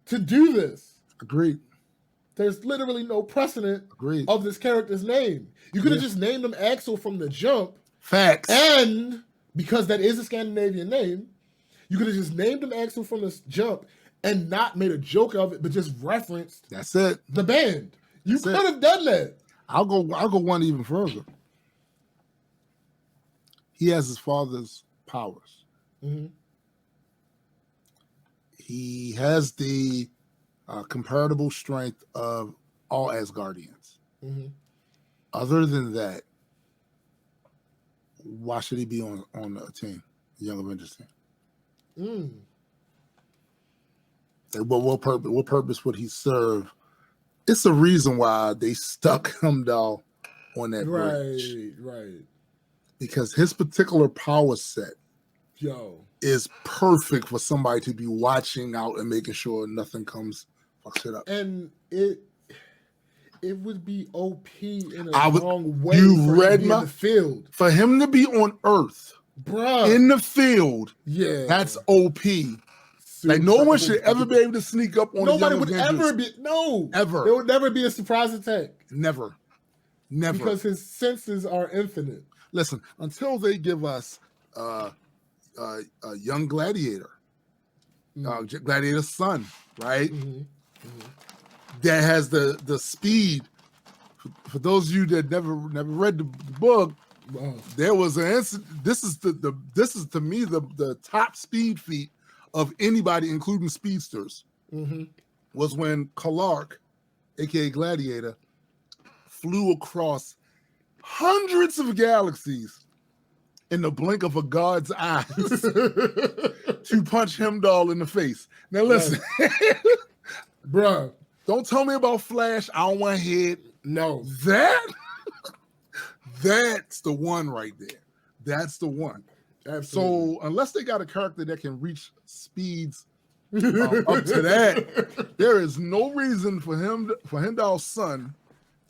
To do this. Agreed. There's literally no precedent Agreed. of this character's name. You could have just named him Axel from the jump. Facts. And because that is a Scandinavian name, you could have just named him Axel from the jump and not made a joke of it, but just referenced That's it. the band. You could have done that. I'll go one even further. He has his father's powers. He has the comparable strength of all Asgardians. Other than that, why should he be on a team, the Young Avengers team? What purpose would he serve? It's a reason why they stuck Heimdall on that bridge. Right. Because his particular power set is perfect for somebody to be watching out and making sure nothing comes fuck shit up. And it would be OP in a I would- wrong way you for read him to be my- in the field. For him to be on Earth Bruh. in the field, Yeah. that's OP. Like no one should ever be able to sneak up on Nobody the would Young Avengers. ever be Ever. There would never be a surprise attack. Never. Because his senses are infinite. Listen, until they give us a young Gladiator, Gladiator's son, right? That has the speed. For those of you that never read the book, there was an incident. This is to me the top speed feat of anybody, including speedsters. Was when Clark, aka Gladiator, flew across hundreds of galaxies in the blink of a god's eyes to punch Heimdall in the face. Now listen, bruh, don't tell me about Flash. I don't want to hear it. No, that's the one right there. That's the one. Absolutely. So unless they got a character that can reach speeds up to that, there is no reason for Heimdall's son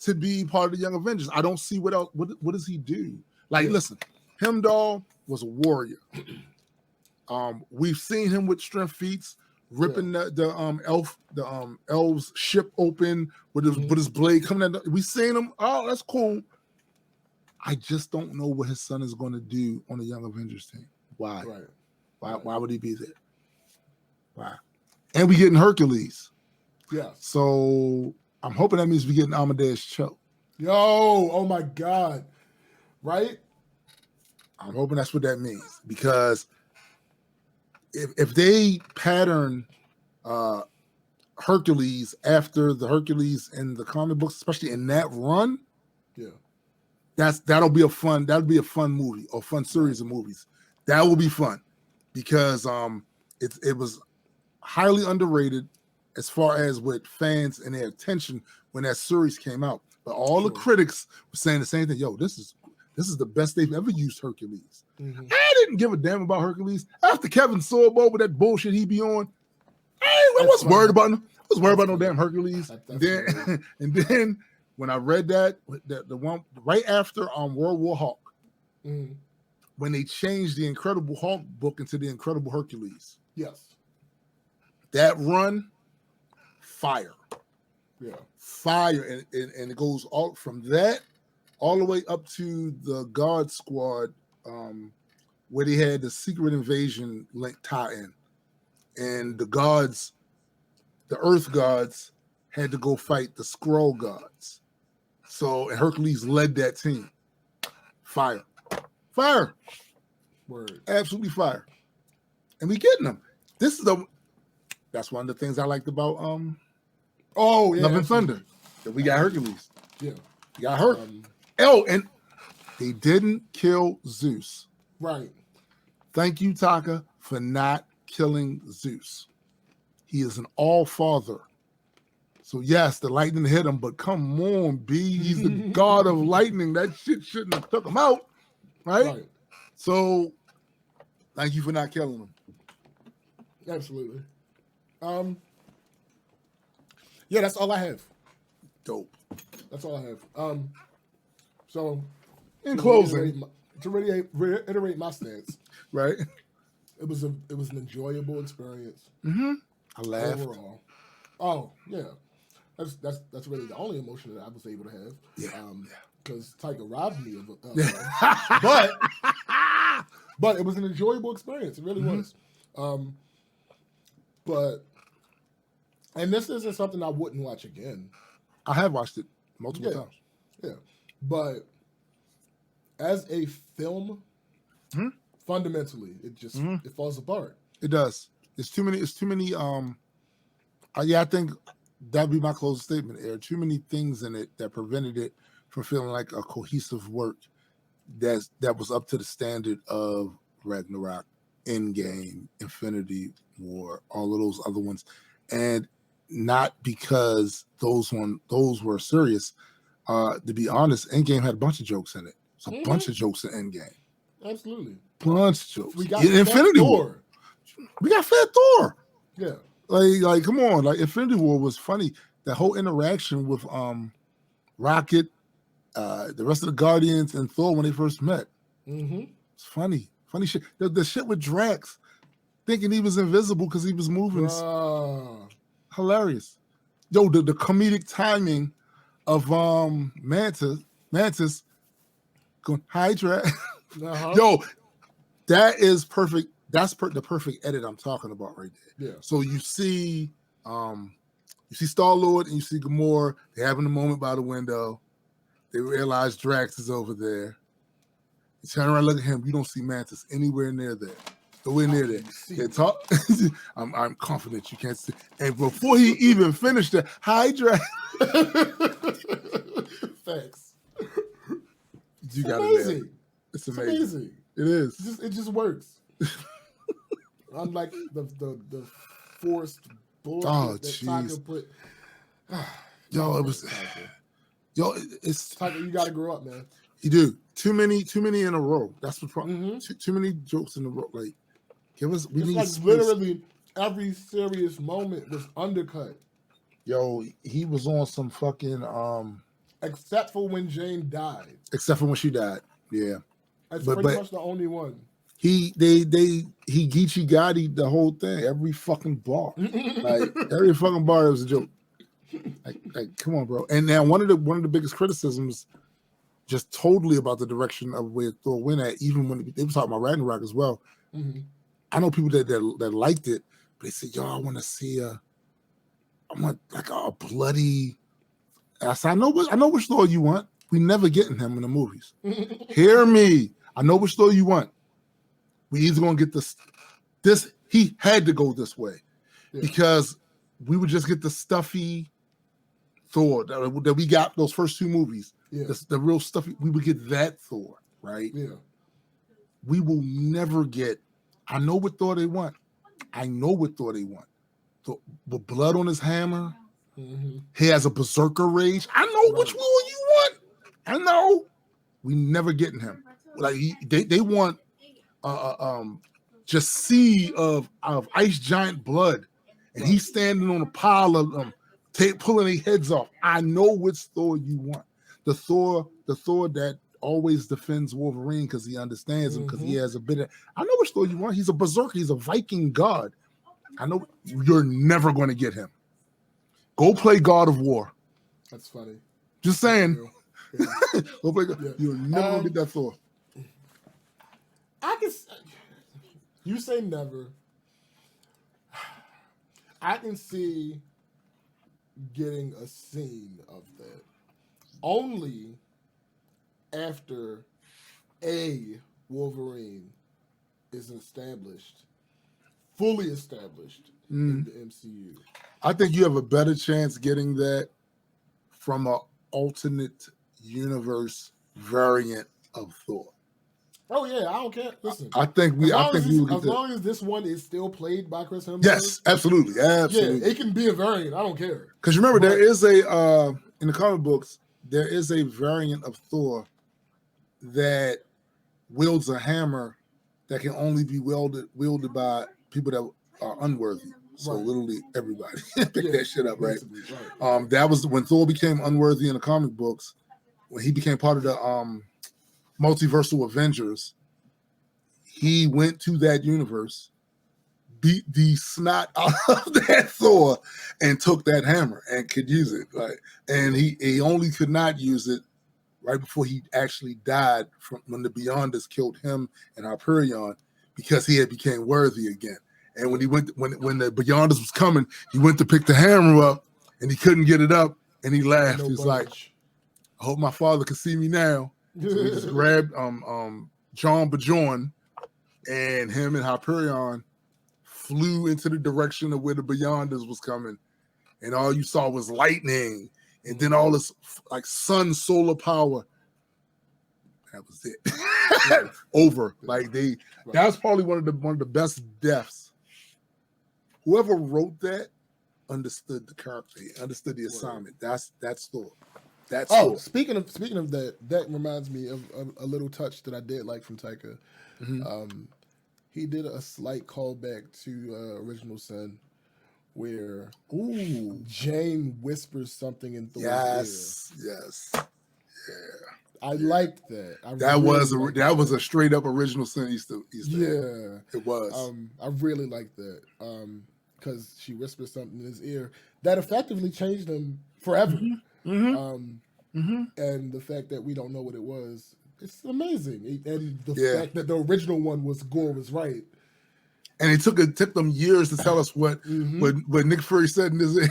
to be part of the Young Avengers. I don't see what else. What does he do? Like, listen, Heimdall was a warrior. We've seen him with strength feats, ripping the elves ship open with his blade coming out. We seen him. Oh, that's cool. I just don't know what his son is going to do on the Young Avengers team. Why? Right. Why would he be there? Why? And we getting Hercules. Yeah. So I'm hoping that means we getting Amadeus Cho. Yo, oh my God. Right? I'm hoping that's what that means. Because if they pattern Hercules after the Hercules in the comic books, especially in that run, that'll be a fun movie or fun series of movies. That will be fun because it was highly underrated as far as with fans and their attention when that series came out. But all the critics were saying the same thing. Yo, this is the best they've ever used Hercules. I didn't give a damn about Hercules after Kevin Sorbo with that bullshit he be on. I wasn't worried about him. I was worried about no damn Hercules. And then when I read the one right after World War Hulk, when they changed the Incredible Hulk book into the Incredible Hercules. Yes. That run, fire. Yeah. Fire. And it goes all from that all the way up to the God Squad, where they had the Secret Invasion link tie-in. And the Earth gods had to go fight the Skrull gods. So and Hercules led that team. Fire. Word. Absolutely fire. And we getting them. That's one of the things I liked about Love and Thunder. That we got Hercules. Yeah. We got Herc. And they didn't kill Zeus. Right. Thank you, Taka, for not killing Zeus. He is an all-father. So yes, the lightning hit him, but come on, B. He's the god of lightning. That shit shouldn't have took him out. Right? So thank you for not killing him. Absolutely. Yeah, that's all I have. Dope. That's all I have. So in closing, to reiterate my stance, right? It was an enjoyable experience. I laughed. Overall. Oh, yeah. That's really the only emotion that I was able to have. Yeah. Because Tiger robbed me of but it was an enjoyable experience. It really was. And this isn't something I wouldn't watch again. I have watched it multiple times. Yeah. But as a film, fundamentally, it just it falls apart. It does. It's too many. I think that'd be my closing statement. There are too many things in it that prevented it from feeling like a cohesive work that was up to the standard of Ragnarok, Endgame, Infinity War, all of those other ones, and not because those were serious. To be honest, Endgame had a bunch of jokes in it. There's a bunch of jokes in Endgame. Absolutely. Bunch of jokes. We got Infinity War. We got Fat Thor. Yeah. Like, come on. Like, Infinity War was funny. That whole interaction with Rocket, the rest of the Guardians, and Thor when they first met. It's funny shit. The shit with Drax thinking he was invisible because he was moving. Hilarious. Yo, the comedic timing of Mantis going, hi, Drax. Yo, that is perfect. That's the perfect edit I'm talking about right there. Yeah. So you see Star-Lord and you see Gamora. They're having a moment by the window. They realize Drax is over there. You turn around, look at him. You don't see Mantis anywhere near there. Nowhere near there. They talk. I'm confident you can't see. And before he even finished that, hi, Drax. Thanks. You got amazing. It. It's amazing. It is. It just works. Unlike the forced bullshit that Taika put. Yo, it was. Yo, it's Taika. You got to grow up, man. You do too many in a row. That's the problem. Too many jokes in a row. Like, give us. We it's need like space. Literally every serious moment was undercut. Yo, he was on some fucking except for when Jane died. Except for when she died. Yeah. That's pretty much the only one. He Geechee Gotti the whole thing. Every fucking bar. Like every fucking bar was a joke. Like come on, bro. And now one of the biggest criticisms just totally about the direction of where Thor went at, even when they were talking about Ragnarok as well. I know people that liked it, but they said, yo, I want like a bloody. I said, I know which Thor you want. We never getting him in the movies. Hear me. I know which Thor you want. We either gonna get this. He had to go this way because we would just get the stuffy Thor that we got those first two movies. Yeah. The real stuffy. We would get that Thor, right? Yeah. We will never get. I know what Thor they want. With blood on his hammer. He has a berserker rage. I know which one you want. I know. We never getting him. Like they want just sea of ice giant blood, and he's standing on a pile of them, pulling their heads off. I know which Thor you want. The Thor that always defends Wolverine because he understands him, because he has a bit of. I know which Thor you want. He's a berserker. He's a Viking god. I know you're never going to get him. Go play God of War. That's funny. Just saying. Yeah. Go play God. You're never going to get that Thor. I can. You say never. I can see getting a scene of that only after a Wolverine is fully established in the MCU. I think you have a better chance getting that from an alternate universe variant of Thor. Oh yeah, I don't care. Listen, I think we. As long as this one is still played by Chris Hemsworth. Yes, absolutely. Yeah, it can be a variant. I don't care. Because remember, there is a in the comic books, there is a variant of Thor that wields a hammer that can only be wielded by people that are unworthy. So literally everybody pick that shit up, right? That was when Thor became unworthy in the comic books. When he became part of the multiversal Avengers, he went to that universe, beat the snot out of that Thor, and took that hammer and could use it. Right? And he only could not use it right before he actually died from when the Beyonders killed him and Hyperion, because he had became worthy again. And when the Beyonders was coming, he went to pick the hammer up and he couldn't get it up, and he laughed. He's like, I hope my father can see me now. So he just grabbed John Bajorn, and him and Hyperion flew into the direction of where the Beyonders was coming, and all you saw was lightning, and then all this like solar power. That was it. Over. Like that's probably one of the best deaths. Whoever wrote that understood the character, understood the assignment. That's Thor. That's Thor. Speaking of that reminds me of a little touch that I did like from Taika. He did a slight callback to Original Sin where Ooh. Jane whispers something in Thor's Yes. ear. I liked that. That was a straight up original Easter egg. Yeah, It was. I really liked that because she whispered something in his ear that effectively changed him forever. And the fact that we don't know what it was, it's amazing. And the fact that the original one was Gore was right. And it took them years to tell us what Nick Fury said in his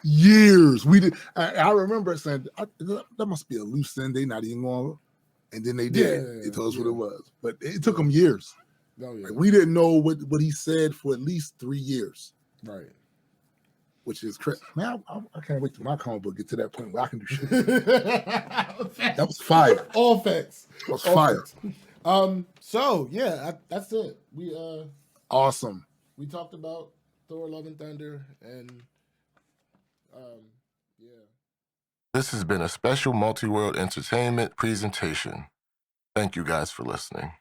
years. We did. I remember saying that must be a loose end. They not even on. And then they did. They told us what it was. But it took them years. Oh, yeah. Like, we didn't know what he said for at least 3 years. Right. Which is crazy. Man, I can't wait till my comic book get to that point where I can do shit. That was fire. All facts. That was fire. So yeah, that's it. We awesome. We talked about Thor: Love and Thunder, and yeah. This has been a special Multi-World Entertainment presentation. Thank you guys for listening.